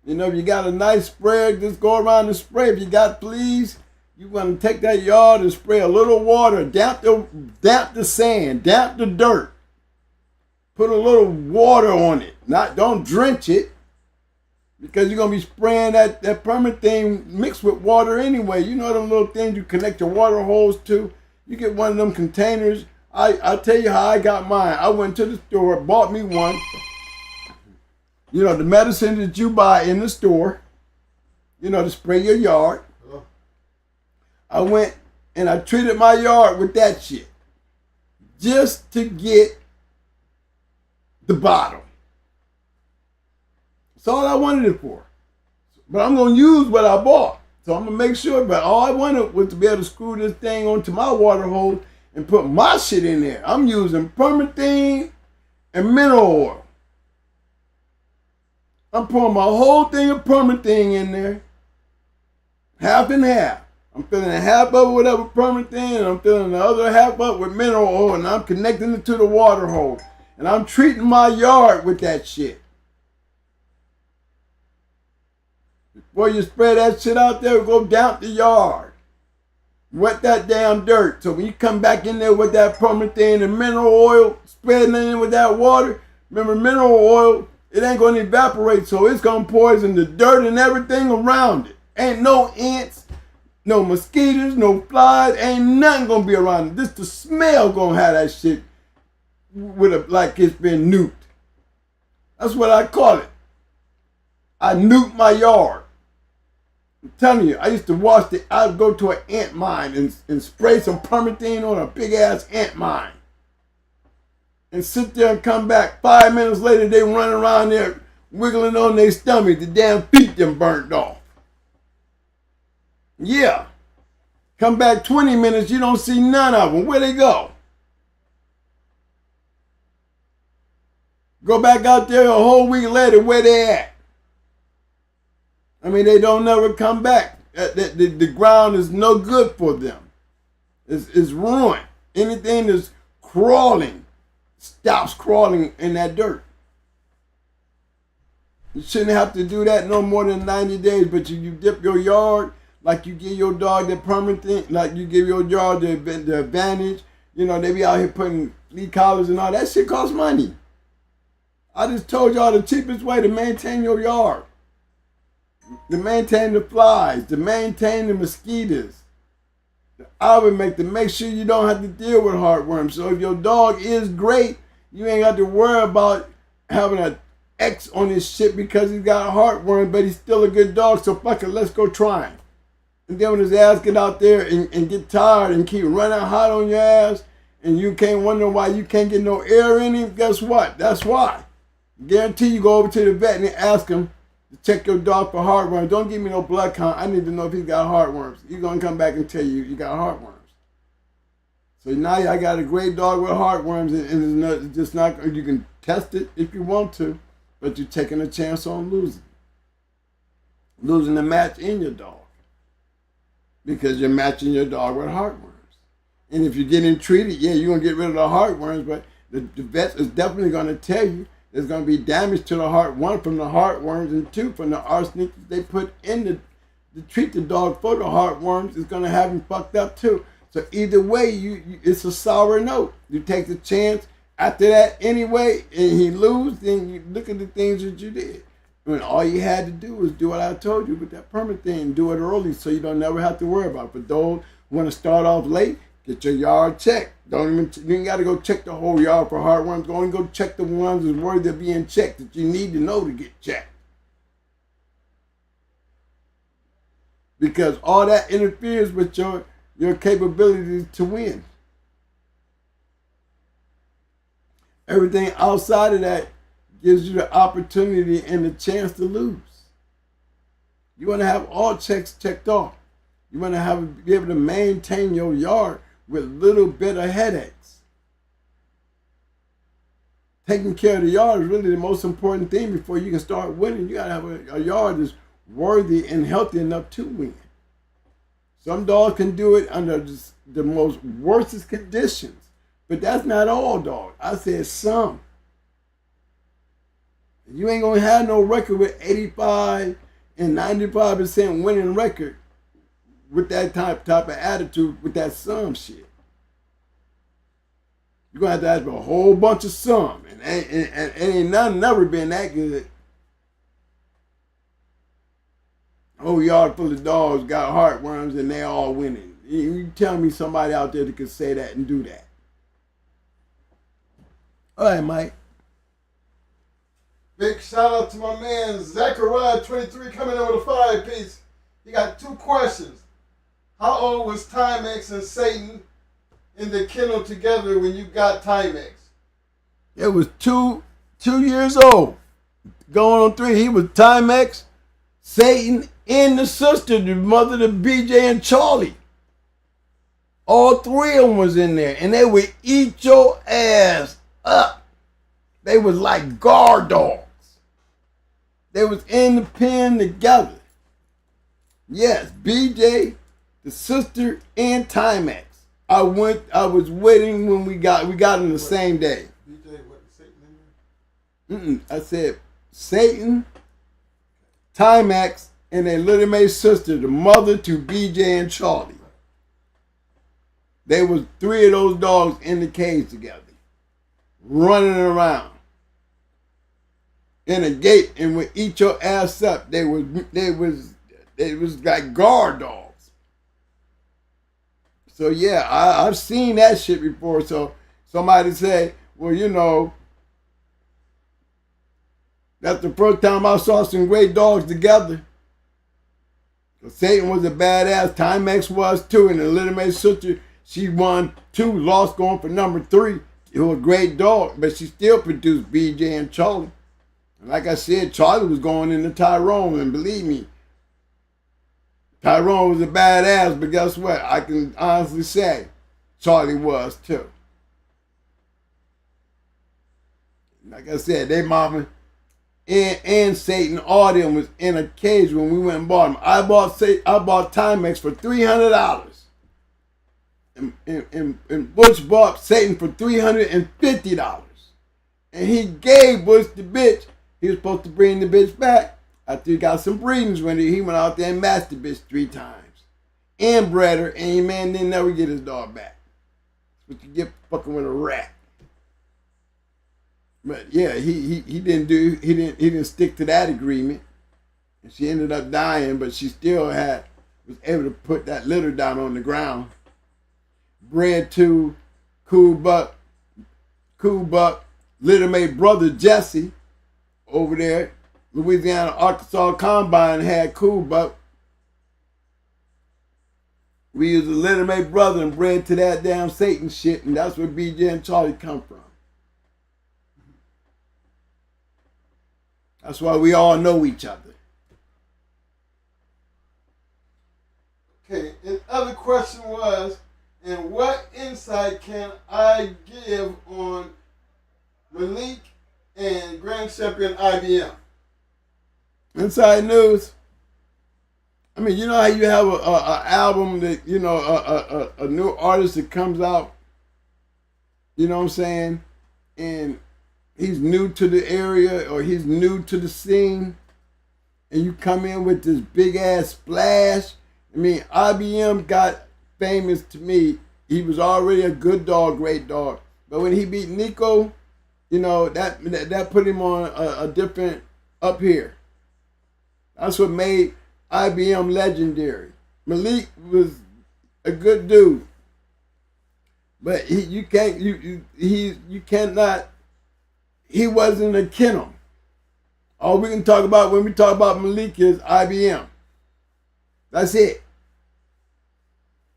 If you got a nice sprayer, just go around and spray. If you got fleas, you want to take that yard and spray a little water. Damp the sand. Damp the dirt. Put a little water on it. Don't drench it, because you're gonna be spraying that permethane mixed with water anyway. You know them little things you connect your water hose to. You get one of them containers. I'll tell you how I got mine. I went to the store, bought me one. The medicine that you buy in the store, to spray your yard. I went and I treated my yard with that shit just to get the bottle. That's all I wanted it for. But I'm going to use what I bought. So I'm going to make sure. But all I wanted was to be able to screw this thing onto my water hose and put my shit in there. I'm using permethane and mineral oil. I'm pouring my whole thing of permethane in there. Half and half. I'm filling half of it with permethane, and I'm filling the other half up with mineral oil, and I'm connecting it to the water hose. And I'm treating my yard with that shit. Before you spread that shit out there, go down the yard. Wet that damn dirt. So when you come back in there with that permethane and mineral oil, spreading it in with that water, remember mineral oil, it ain't going to evaporate, so it's going to poison the dirt and everything around it. Ain't no ants, no mosquitoes, no flies, ain't nothing going to be around it. Just the smell going to have that shit like it's been nuked. That's what I call it. I nuked my yard. I'm telling you, I used to I'd go to an ant mine and spray some permethane on a big ass ant mine. And sit there and come back. 5 minutes later, they running around there wiggling on their stomach. The damn feet them burnt off. Yeah. Come back 20 minutes, you don't see none of them. Where they go? Go back out there a whole week later, where they at? I mean, they don't never come back. The ground is no good for them. is ruined. Anything that's crawling stops crawling in that dirt. You shouldn't have to do that no more than 90 days, but you dip your yard like you give your dog the permanent thing, like you give your dog the advantage. You know, they be out here putting flea collars and all that shit costs money. I just told y'all the cheapest way to maintain your yard, to maintain the flies, to maintain the mosquitoes. I would make sure you don't have to deal with heartworms. So if your dog is great, you ain't got to worry about having a X on his shit because he's got a heartworm, but he's still a good dog. So fuck it, let's go try him. And then when his ass get out there and get tired and keep running hot on your ass, and you can't wonder why you can't get no air in him, guess what? That's why. Guarantee you go over to the vet and ask him to check your dog for heartworms. Don't give me no blood count. I need to know if he's got heartworms. He's going to come back and tell you you got heartworms. So now I got a great dog with heartworms, and it's just not, you can test it if you want to, but you're taking a chance on losing the match in your dog because you're matching your dog with heartworms. And if you're getting treated, yeah, you're going to get rid of the heartworms, but the vet is definitely going to tell you there's going to be damage to the heart, one, from the heartworms, and two, from the arsenic that they put in to treat the dog for the heartworms. It's going to have him fucked up too. So either way, it's a sour note. You take the chance. After that, anyway, and he lose, then you look at the things that you did. When all you had to do was do what I told you with that permit thing, do it early so you don't never have to worry about it. For those who want to start off late, get your yard checked. You ain't got to go check the whole yard for heartworms. Go and go check the ones that's worthy of being checked that you need to know to get checked. Because all that interferes with your capability to win. Everything outside of that gives you the opportunity and the chance to lose. You want to have all checks checked off. You want to be able to maintain your yard with little bit of headaches. Taking care of the yard is really the most important thing before you can start winning. You got to have a yard that's worthy and healthy enough to win. Some dogs can do it under the most worstest conditions. But that's not all dogs. I said some. You ain't going to have no record with 85 and 95% winning record with that type of attitude, with that some shit. You're going to have to have a whole bunch of some. And ain't none never been that good. Whole yard full of dogs got heartworms and they all winning. You tell me somebody out there that could say that and do that. All right, Mike. Big shout out to my man Zachariah23 coming in with a 5-piece. He got 2 questions. How old was Timex and Satan in the kennel together when you got Timex? It was 2 years old. Going on 3. He was Timex, Satan, and the sister, the mother of BJ and Charlie. All 3 of them was in there, and they would eat your ass up. They was like guard dogs. They was in the pen together. Yes, BJ, the sister, and Timex. I was waiting when we got them the same day. BJ, what, Satan in there? I said Satan, Timex, and their little May sister, the mother to BJ and Charlie. They was 3 of those dogs in the cage together, running around in a gate, and would eat your ass up. They was like guard dogs. So yeah, I've seen that shit before. So somebody say, well, you know, that's the first time I saw some great dogs together. So Satan was a badass, Timex was too, and the little May sister, she won 2, lost going for number 3. It was a great dog, but she still produced BJ and Charlie. And like I said, Charlie was going into Tyrone, and believe me, Tyrone was a badass, but guess what? I can honestly say Charlie was too. Like I said, they mama and Satan, all of them was in a cage when we went and bought them. I bought Timex for $300. and Bush bought Satan for $350. And he gave Bush the bitch. He was supposed to bring the bitch back after he got some breedings when he went out there and matched the bitch 3 times. And bred her, and man didn't never get his dog back. That's what you get fucking with a rat. But yeah, he didn't stick to that agreement. And she ended up dying, but she still was able to put that litter down on the ground. Bred to Cool Buck, litter mate brother Jesse over there, Louisiana Arkansas Combine had Cool Buck. We used a litter mate brother and bred to that damn Satan shit, and that's where BJ and Charlie come from. That's why we all know each other. Okay, and other question was, and what insight can I give on Malik and Grand Champion IBM? Inside news. I mean, you know how you have a album that, you know, a new artist that comes out, you know what I'm saying, and he's new to the area or he's new to the scene, and you come in with this big ass splash. I mean, IBM got famous to me. He was already a good dog, great dog, but when he beat Nico, you know, that put him on a different up here. That's what made IBM legendary. Malik was a good dude, but you cannot. He wasn't a kennel. All we can talk about when we talk about Malik is IBM. That's it.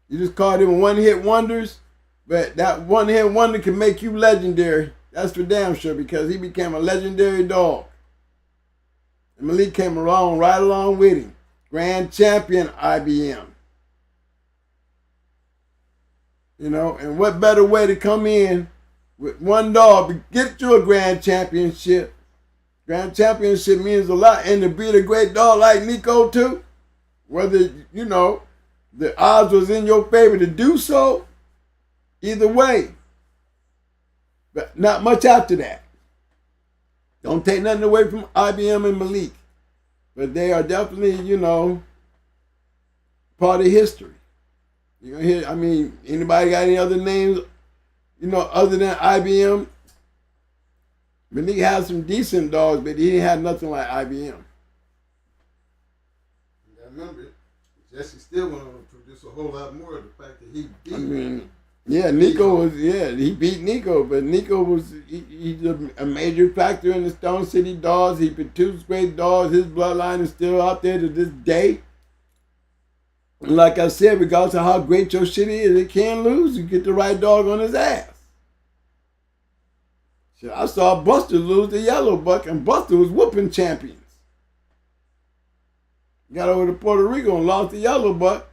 You just called him one-hit wonders, but that one-hit wonder can make you legendary. That's for damn sure, because he became a legendary dog. And Malik came along right along with him. Grand champion IBM. You know, and what better way to come in with one dog to get you a grand championship. Grand championship means a lot, and to beat a great dog like Nico too, whether, you know, the odds was in your favor to do so, either way. But not much after that. Don't take nothing away from IBM and Malik. But they are definitely, you know, part of history. You're gonna hear, I mean, anybody got any other names, you know, other than IBM? Malik had some decent dogs, but he didn't have nothing like IBM. I remember it. Jesse still went on to produce a whole lot more of the fact that he beat. I mean, yeah, Nico was, yeah, he beat Nico, but Nico was, he's a major factor in the Stone City Dogs. He produced great dogs. His bloodline is still out there to this day. And like I said, regardless of how great your shit is, it can't lose. You get the right dog on his ass. Shit, I saw Buster lose the Yellow Buck, and Buster was whooping champions. Got over to Puerto Rico and lost the Yellow Buck.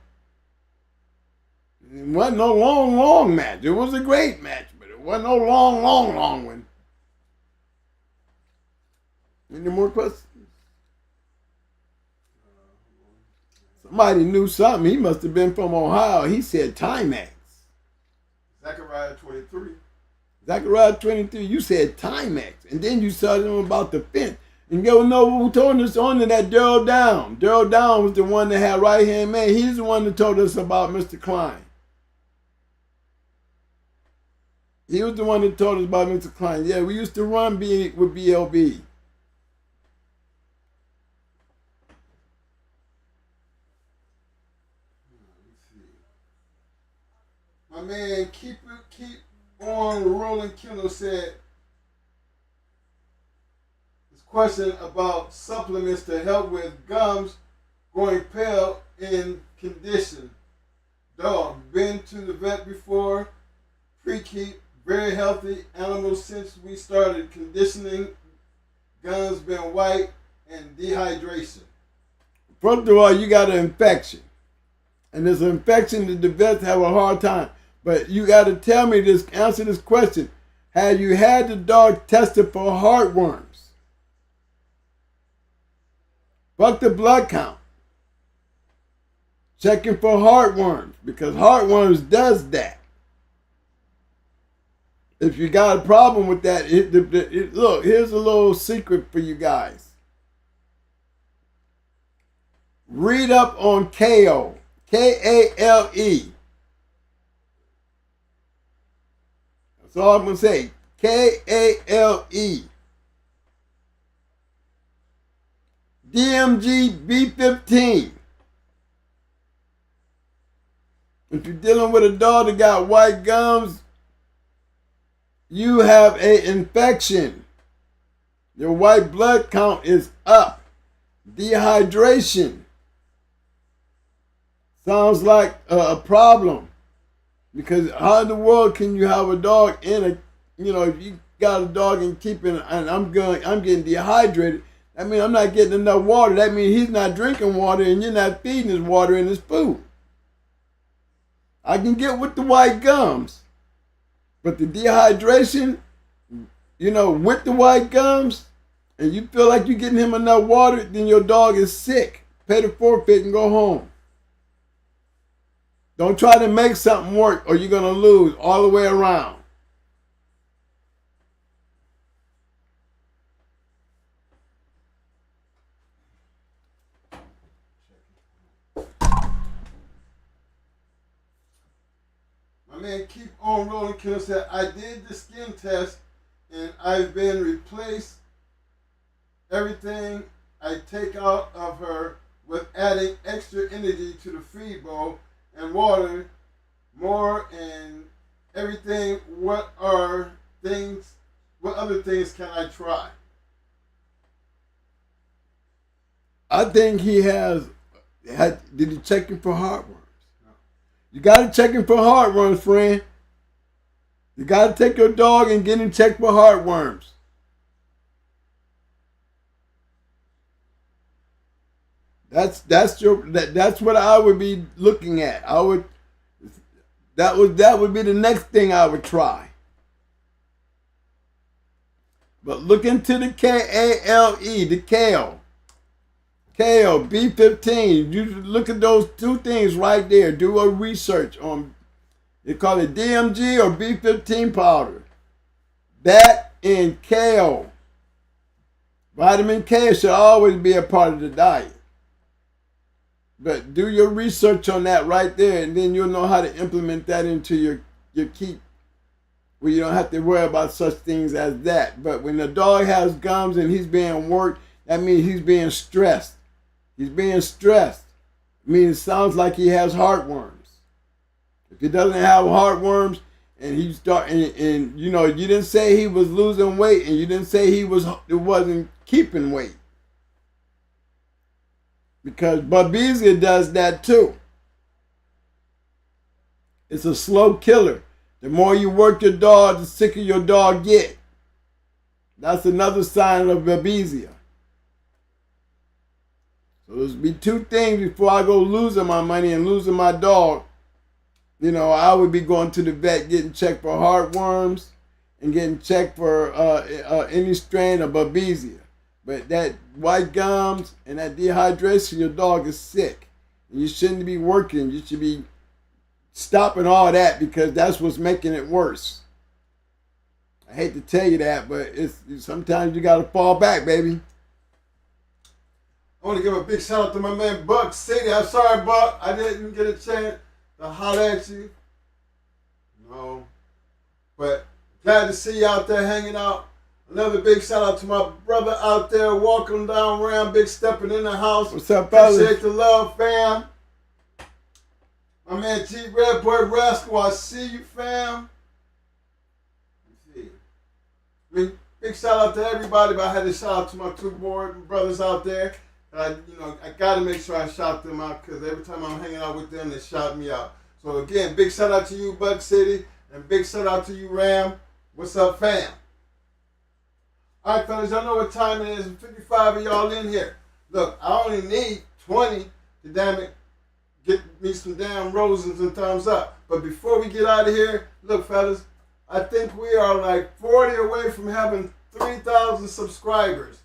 It wasn't no long match. It was a great match, but it wasn't no long one. Any more questions? Somebody knew something. He must have been from Ohio. He said Timex. Zachariah 23. Zachariah 23, you said Timex. And then you said them about the fence. And you know who told us on to that? Daryl Down. Daryl Down was the one that had right hand man. He's the one that told us about Mr. Klein. He was the one that told us about Mr. Klein. Yeah, we used to run with BLB. My man, keep on rolling. Kennel said this question about supplements to help with gums going pale in condition. Dog, been to the vet before. Pre-keep, very healthy animal since we started conditioning. Gums been white and dehydration. First of all, you got an infection. And there's an infection that the vets have a hard time. But you got to tell me this, answer this question. Have you had the dog tested for heartworms? Fuck the blood count. checking for heartworms, because heartworms does that. If you got a problem with that, look, here's a little secret for you guys. Read up on KO, Kale. That's all I'm going to say, Kale. DMG B15. If you're dealing with a dog that got white gums, you have an infection. Your white blood count is up. Dehydration. Sounds like a problem. Because how in the world can you have a dog in a, if you got a dog and keeping, and I'm getting dehydrated, that means I'm not getting enough water. That means he's not drinking water and you're not feeding his water and his food. I can get with the white gums. But the dehydration, with the white gums, and you feel like you're getting him enough water, then your dog is sick. Pay the forfeit and go home. Don't try to make something work or you're going to lose all the way around. My man Keep On Rolling Killer said, I did the skin test and I've been replaced. Everything I take out of her with adding extra energy to the feed bowl and water more and everything. What other things can I try? I think he did he check him for heartworms? No. You got to check him for heartworms, friend. You got to take your dog and get him checked for heartworms. That's what I would be looking at. That would be the next thing I would try. But look into the Kale, the kale. Kale, B15. You look at those two things right there. Do a research on, they call it DMG or B15 powder. That and kale. Vitamin K should always be a part of the diet. But do your research on that right there, and then you'll know how to implement that into your keep, where you don't have to worry about such things as that. But when the dog has gums and he's being worked, that means he's being stressed. He's being stressed. I mean, it sounds like he has heartworms. If he doesn't have heartworms, and you didn't say he was losing weight, and you didn't say it wasn't keeping weight. Because babesia does that too. It's a slow killer. The more you work your dog, the sicker your dog get. That's another sign of babesia. So there's be two things before I go losing my money and losing my dog. I would be going to the vet, getting checked for heartworms and getting checked for any strain of babesia. But that white gums and that dehydration, your dog is sick. And you shouldn't be working. You should be stopping all that, because that's what's making it worse. I hate to tell you that, but sometimes you got to fall back, baby. I want to give a big shout out to my man Buck City. I'm sorry, Buck, I didn't get a chance to holler at you. No. But glad to see you out there hanging out. Another big shout out to my brother out there walking down Ram, big stepping in the house. What's up, fellas? Appreciate the love, fam. My man T Red Boy Rascal, I see you, fam. Big shout out to everybody, but I had to shout out to my two brothers out there. I got to make sure I shout them out, because every time I'm hanging out with them, they shout me out. So again, big shout out to you, Buck City, and big shout out to you, Ram. What's up, fam? All right, fellas, y'all know what time it is. 55 of y'all in here. Look, I only need 20 to damn it get me some damn roses and thumbs up. But before we get out of here, look, fellas, I think we are like 40 away from having 3,000 subscribers.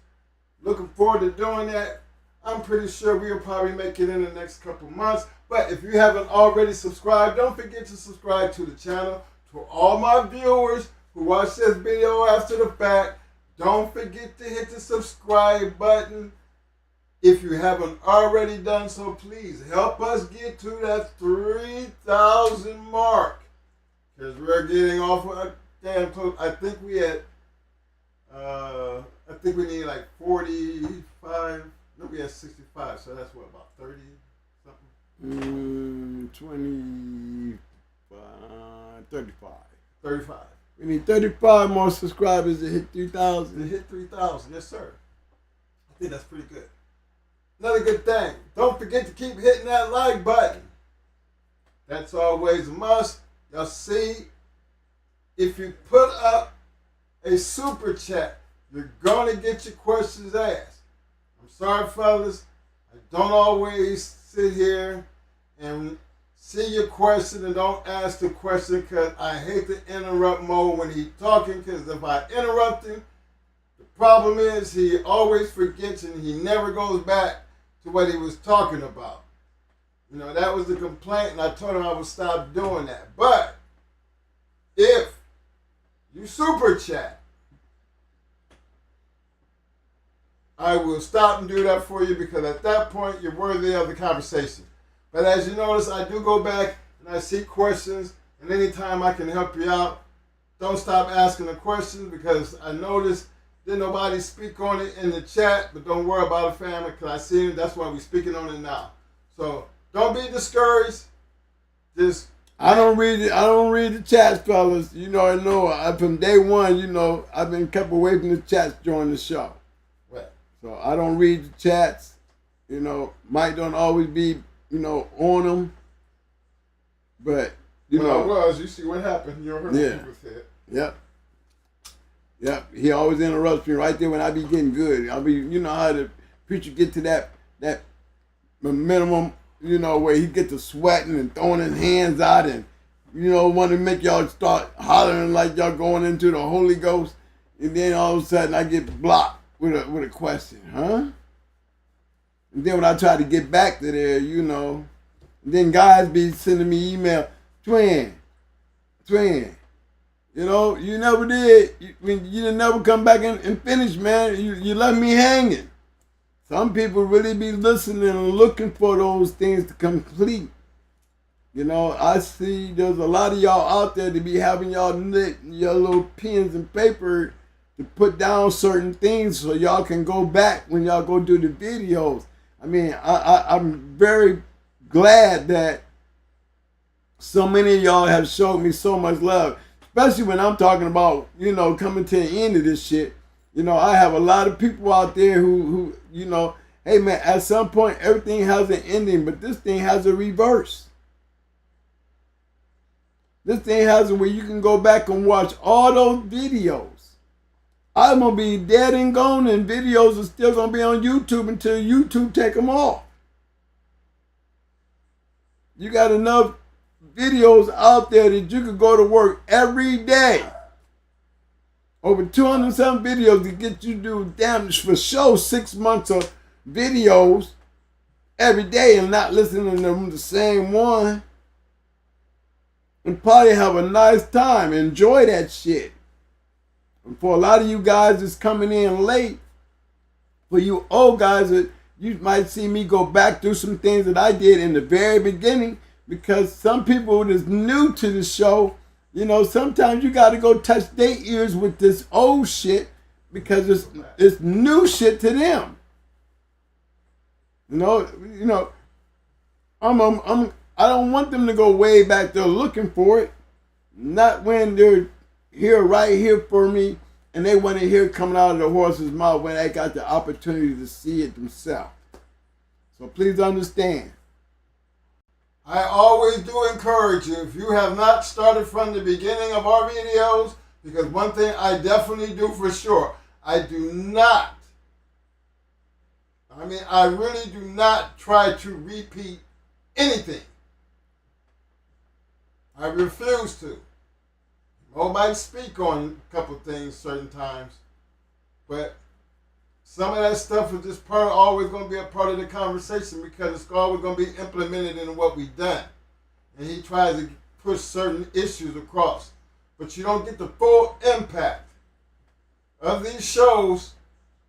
Looking forward to doing that. I'm pretty sure we'll probably make it in the next couple months. But if you haven't already subscribed, don't forget to subscribe to the channel. To all my viewers who watch this video after the fact, don't forget to hit the subscribe button. If you haven't already done so, please help us get to that 3,000 mark. Because we're getting off damn close. I think we had, I think we need like 45. No, we had 65. So that's what, about 30 something? 35. 35. We need 35 more subscribers to hit 3,000. To hit 3,000, yes, sir. I think that's pretty good. Another good thing, don't forget to keep hitting that like button. That's always a must. Y'all see, if you put up a super chat, you're going to get your questions asked. I'm sorry, fellas. I don't always sit here and see your question and don't ask the question because I hate to interrupt Mo when he's talking, because if I interrupt him, the problem is he always forgets and he never goes back to what he was talking about. You know, that was the complaint, and I told him I would stop doing that. But if you super chat, I will stop and do that for you, because at that point you're worthy of the conversation. But as you notice, I do go back and I see questions, and anytime I can help you out, don't stop asking the questions, because I noticed didn't nobody speak on it in the chat, but don't worry about it, family, because I see it. That's why we're speaking on it now. So don't be discouraged. Just I don't read it. I don't read the chats, fellas. You know, from day one, you know, I've been kept away from the chats during the show. what? So I don't read the chats. You know, Mike don't always be, you know, on them. But you know, you see what happened. You heard what people said. Yep. Yep. He always interrupts me right there when I be getting good. I'll be, you know how the preacher get to that minimum, you know, where he get to sweating and throwing his hands out and, you know, want to make y'all start hollering like y'all going into the Holy Ghost, and then all of a sudden I get blocked with a question, huh? And then when I try to get back to there, you know, then guys be sending me email, twin. You know, you never did. You didn't never come back and finish, man. You left me hanging. Some people really be listening and looking for those things to complete. You know, I see there's a lot of y'all out there to be having your little pens and paper to put down certain things so y'all can go back when y'all go do the videos. I mean, I'm very glad that so many of y'all have showed me so much love. Especially when I'm talking about, you know, coming to the end of this shit. You know, I have a lot of people out there who you know, hey man, at some point everything has an ending, but this thing has a reverse. This thing has a where you can go back and watch all those videos. I'm going to be dead and gone, and videos are still going to be on YouTube until YouTube take them off. You got enough videos out there that you could go to work every day. Over 200 some videos to get you to do damage for sure 6 months of videos every day and not listening to them the same one. And probably have a nice time. Enjoy that shit. And for a lot of you guys that's coming in late, for you old guys that you might see me go back through some things that I did in the very beginning, because some people that's new to the show, you know, sometimes you got to go touch their ears with this old shit because it's new shit to them. You know, I don't want them to go way back there looking for it. Not when they're here, right here for me, and they want to hear it coming out of the horse's mouth when they got the opportunity to see it themselves. So please understand. I always do encourage you, if you have not started from the beginning of our videos, because one thing I definitely do for sure, I really do not try to repeat anything. I refuse to. I might speak on a couple things certain times, but some of that stuff is just always going to be a part of the conversation because it's always going to be implemented in what we've done. And he tries to push certain issues across. But you don't get the full impact of these shows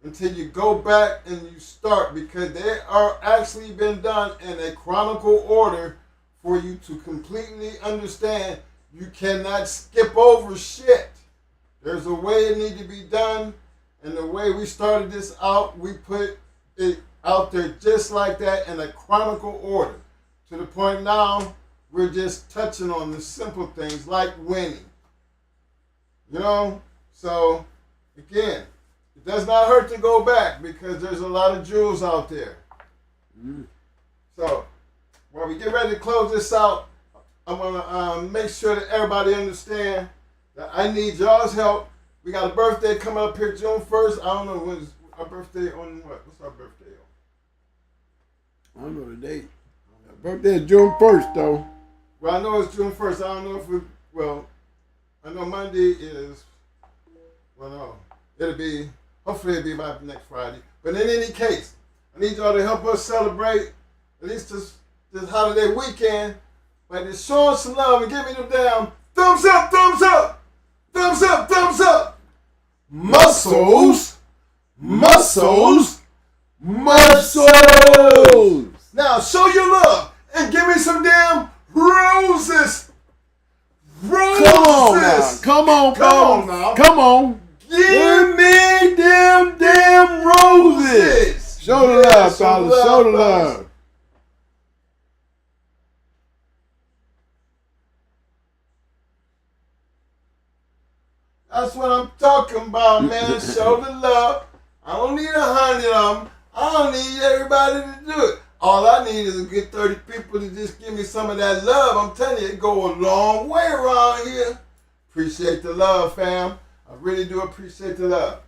until you go back and you start, because they are actually been done in a chronicle order for you to completely understand. You cannot skip over shit. There's a way it needs to be done, and the way we started this out, we put it out there just like that in a chronicle order. To the point now, we're just touching on the simple things like winning. You know? So, again, it does not hurt to go back because there's a lot of jewels out there. So, while we get ready to close this out, I'm going to make sure that everybody understand that I need y'all's help. We got a birthday coming up here June 1st. I don't know when's our birthday on what? What's our birthday on? I don't know the date. Our birthday is June 1st, though. Well, I know it's June 1st. I don't know if I know Monday is, no. Hopefully it'll be by next Friday. But in any case, I need y'all to help us celebrate at least this holiday weekend by just showing some love and giving them damn thumbs up, thumbs up, thumbs up, thumbs up. Muscles, muscles, muscles. Now show your love and give me some damn roses. Roses. Come on now. Come on. Give me them damn roses. Show the love, fellas. Show the love. That's what I'm talking about, man. Show the love. I don't need 100 of them. I don't need everybody to do it. All I need is a good 30 people to just give me some of that love. I'm telling you, it go a long way around here. Appreciate the love, fam. I really do appreciate the love.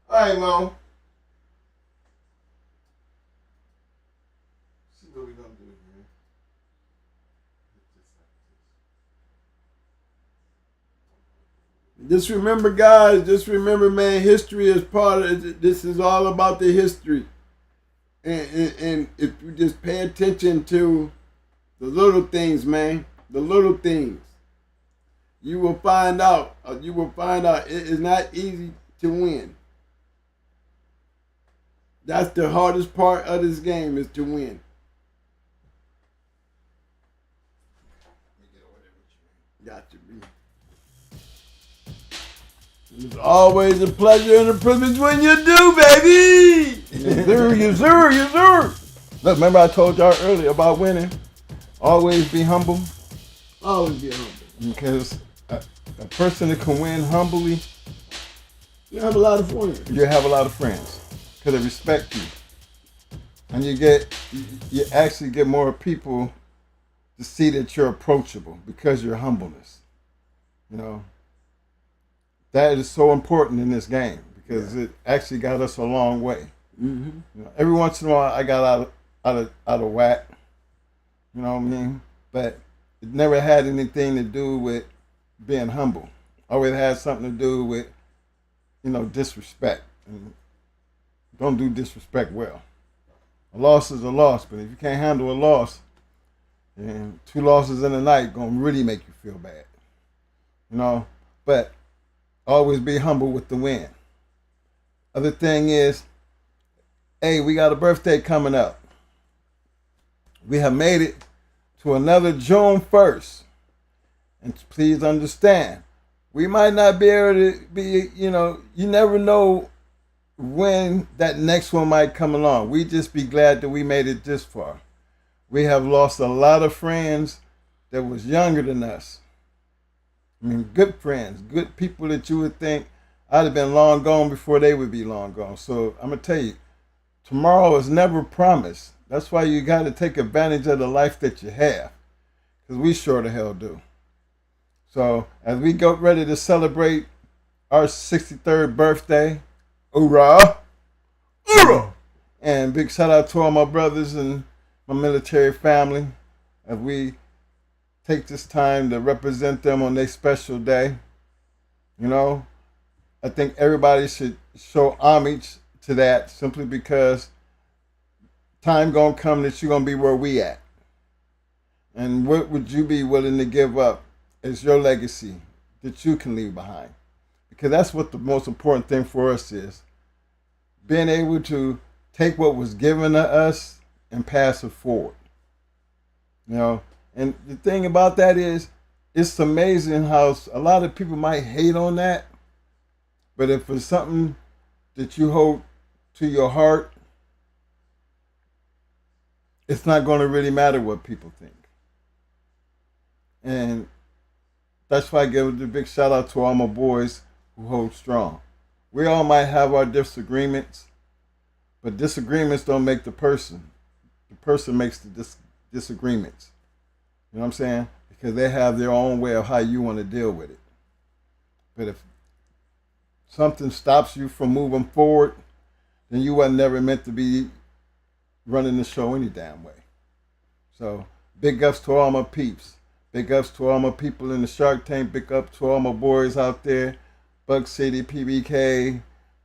All right, Mo. See what we gonna do here. Just remember, guys. Just remember, man. History is part of it. This is all about the history. And if you just pay attention to the little things, man, the little things, you will find out. It is not easy to win. That's the hardest part of this game, is to win. Got you, B. It's always a pleasure and a privilege when you do, baby. Yes, sir, yes, sir, yes, sir. Look, remember I told y'all earlier about winning? Always be humble. Always be humble. Because a person that can win humbly, you have a lot of friends. You have a lot of friends because they respect you, and you actually get more people to see that you're approachable because of your humbleness. You know, that is so important in this game because it actually got us a long way. Mm-hmm. You know, every once in a while, I got out of whack. You know what I mean? But it never had anything to do with being humble. Always had something to do with, disrespect. And don't do disrespect well. A loss is a loss, but if you can't handle a loss, then 2 losses in a night gonna really make you feel bad. But always be humble with the win. Other thing is, hey, we got a birthday coming up. We have made it to another June 1st. And please understand, we might not be able to be, you never know when that next one might come along. We just be glad that we made it this far. We have lost a lot of friends that was younger than us. I mean, good friends, good people that you would think I'd have been long gone before they would be long gone. So I'm going to tell you, tomorrow is never promised. That's why you got to take advantage of the life that you have. Because we sure the hell do. So as we get ready to celebrate our 63rd birthday, hoorah, hoorah! And big shout out to all my brothers and my military family as we take this time to represent them on their special day. I think everybody should show homage to that simply because time gonna come that you're gonna be where we at. And what would you be willing to give up as your legacy that you can leave behind? Because that's what the most important thing for us is. Being able to take what was given to us and pass it forward. You know, and the thing about that is, it's amazing how a lot of people might hate on that, but if it's something that you hold to your heart, it's not going to really matter what people think. And that's why I give a big shout out to all my boys who hold strong. We all might have our disagreements, but disagreements don't make the person. The person makes the disagreements. You know what I'm saying? Because they have their own way of how you want to deal with it. But if something stops you from moving forward, then you were never meant to be running the show any damn way. So big ups to all my peeps. Big ups to all my people in the Shark Tank. Big ups to all my boys out there. Buck City, PBK,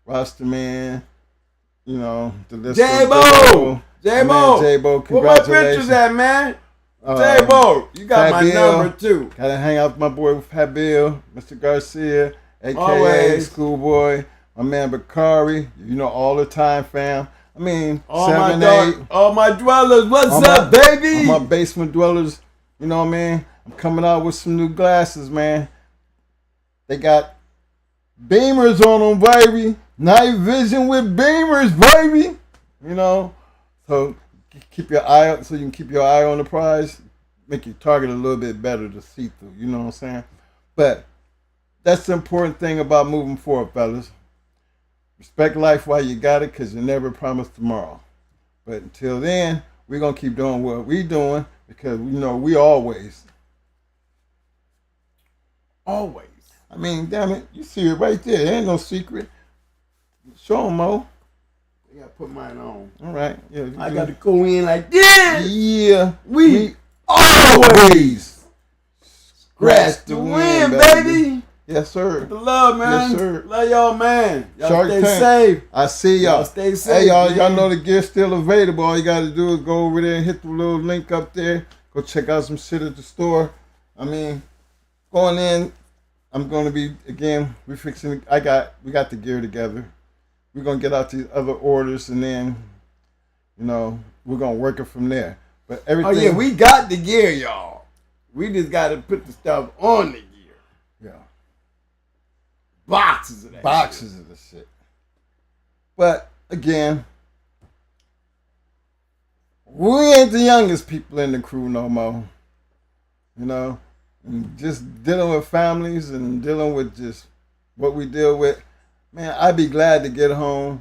Roster Man, you know, the list. J-Bo! J-Bo! J-Bo, congratulations. Where my pictures at, man? J-Bo, you got my number too. Gotta hang out with my boy Fat Bill, Mr. Garcia, a.k.a. Always. Schoolboy, my man Bakari, you know, all the time, fam. I mean, all 7, my 8. All my dwellers, what's up, baby? All my basement dwellers, you know what I mean? I'm coming out with some new glasses, man. They got beamers on them, baby. Night vision with beamers, baby. You know, so keep your eye out, so you can keep your eye on the prize. Make your target a little bit better to see through. You know what I'm saying? But that's the important thing about moving forward, fellas. Respect life while you got it, because you never promised tomorrow. But until then, we're going to keep doing what we're doing, because we know we always. I mean, damn it, you see it right there. There ain't no secret. Show them, Mo. I got to put mine on. All right. Yeah, I got to go in like this. Yeah. We always scratch the win, baby. Yes, sir. The love, man. Yes, sir. Love y'all, man. Y'all Shark stay Tank. safe. I see y'all. Y'all stay safe. Hey, y'all man. know the gear's still available. All you got to do is go over there and hit the little link up there. Go check out some shit at the store. I mean, going in, I'm going to be, again, we got the gear together. We're going to get out these other orders, and then, you know, we're going to work it from there. But everything. Oh, yeah, we got the gear, y'all. We just got to put the stuff on the gear. Yeah. Boxes of that Boxes of the shit. But, again, we ain't the youngest people in the crew no more. You know? And just dealing with families and dealing with just what we deal with. Man, I'd be glad to get home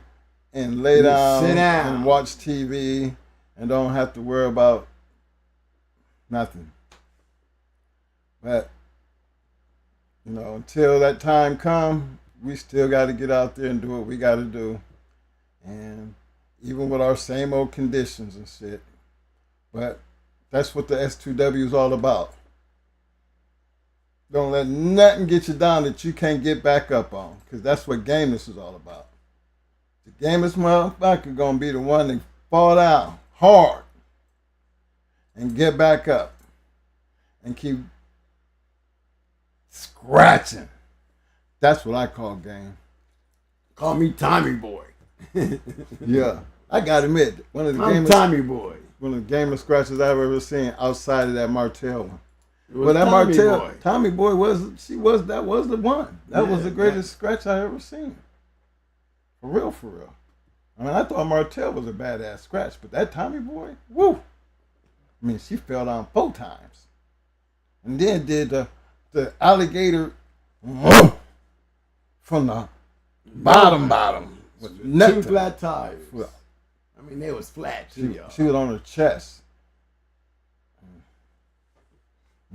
and lay down, sit down and watch TV and don't have to worry about nothing. But, you know, until that time comes, we still got to get out there and do what we got to do. And even with our same old conditions and shit. But that's what the S2W is all about. Don't let nothing get you down that you can't get back up on. Because that's what Gamers is all about. The Gamers motherfucker going to be the one that fall down hard and get back up and keep scratching. That's what I call game. Call me Tommy Boy. Yeah. I got to admit, one of the I'm Tommy Boy. One of the gamer scratches I've ever seen outside of that Martell one. Well, that Tommy Boy. Tommy Boy that was the one. That was the greatest scratch I ever seen. For real, for real. I mean, I thought Martell was a badass scratch, but that Tommy Boy, woo! I mean, she fell down 4 times, and then did the alligator from the bottom with nothing. 2 flat tires. I mean, they was flat too, y'all. She was on her chest.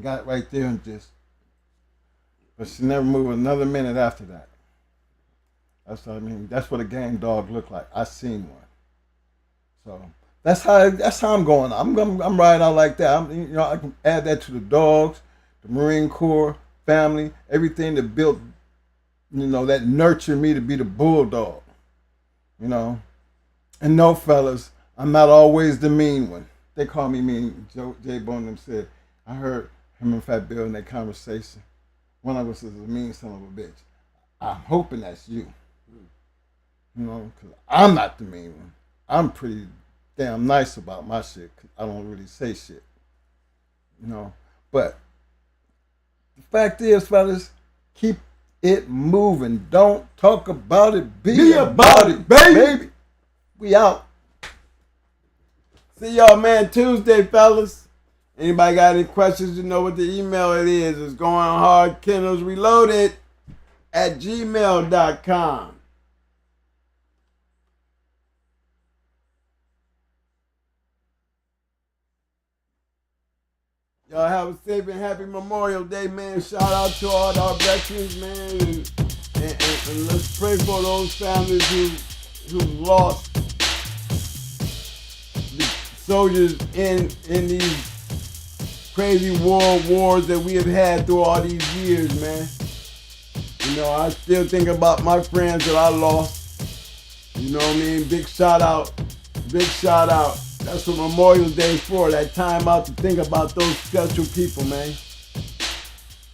Got it right there and just, but she never moved another minute after that. That's what I mean. That's what a game dog looked like. I seen one. So that's how I'm going. I'm riding out like that. I can add that to the dogs, the Marine Corps family, everything that built, that nurtured me to be the bulldog. you know. And no, fellas, I'm not always the mean one. They call me mean. Jay Bonham said, I heard him and Fat Bill in that conversation. One of us is a mean son of a bitch. I'm hoping that's you. You know, because I'm not the mean one. I'm pretty damn nice about my shit because I don't really say shit. You know, but the fact is, fellas, keep it moving. Don't talk about it. Be about it, baby. We out. See y'all, man, Tuesday, fellas. Anybody got any questions? You know what the email it is. It's going hard. Kennels Reloaded at gmail.com. Y'all have a safe and happy Memorial Day, man. Shout out to all our veterans, man. And let's pray for those families who lost the soldiers in these crazy world wars that we have had through all these years, man. You know, I still think about my friends that I lost. You know what I mean? Big shout out. Big shout out. That's what Memorial Day is for, that time out to think about those special people, man.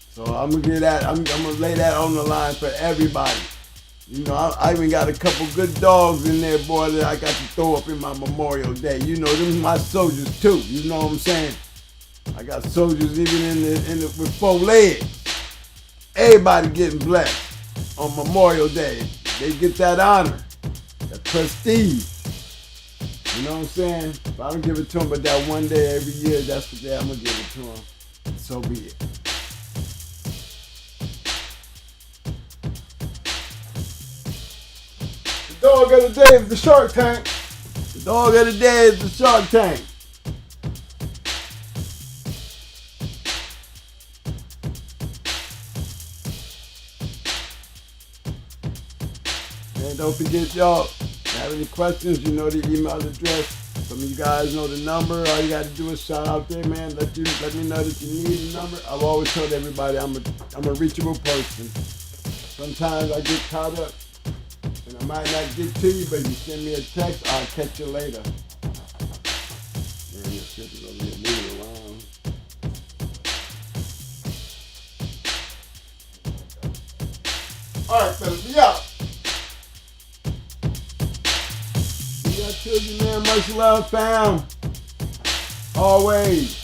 So I'm gonna get that, I'm gonna lay that on the line for everybody. You know, I even got a couple good dogs in there, boy, that I got to throw up in my Memorial Day. You know, them my soldiers too, you know what I'm saying? I got soldiers even in the with 4 legs. Everybody getting blessed on Memorial Day. They get that honor, that prestige. You know what I'm saying? If I don't give it to them but that one day every year, that's the day I'm going to give it to them. So be it. The dog of the day is the Shark Tank. The dog of the day is the Shark Tank. And don't forget, y'all, have any questions, you know the email address. Some of you guys know the number. All you got to do is shout out there, man. Let me know that you need the number. I've always told everybody I'm a reachable person. Sometimes I get caught up and I might not get to you, but you send me a text, I'll catch you later. Man, your shit is over here moving around. All right, fellas, we out. Children, man, much love, fam. Always.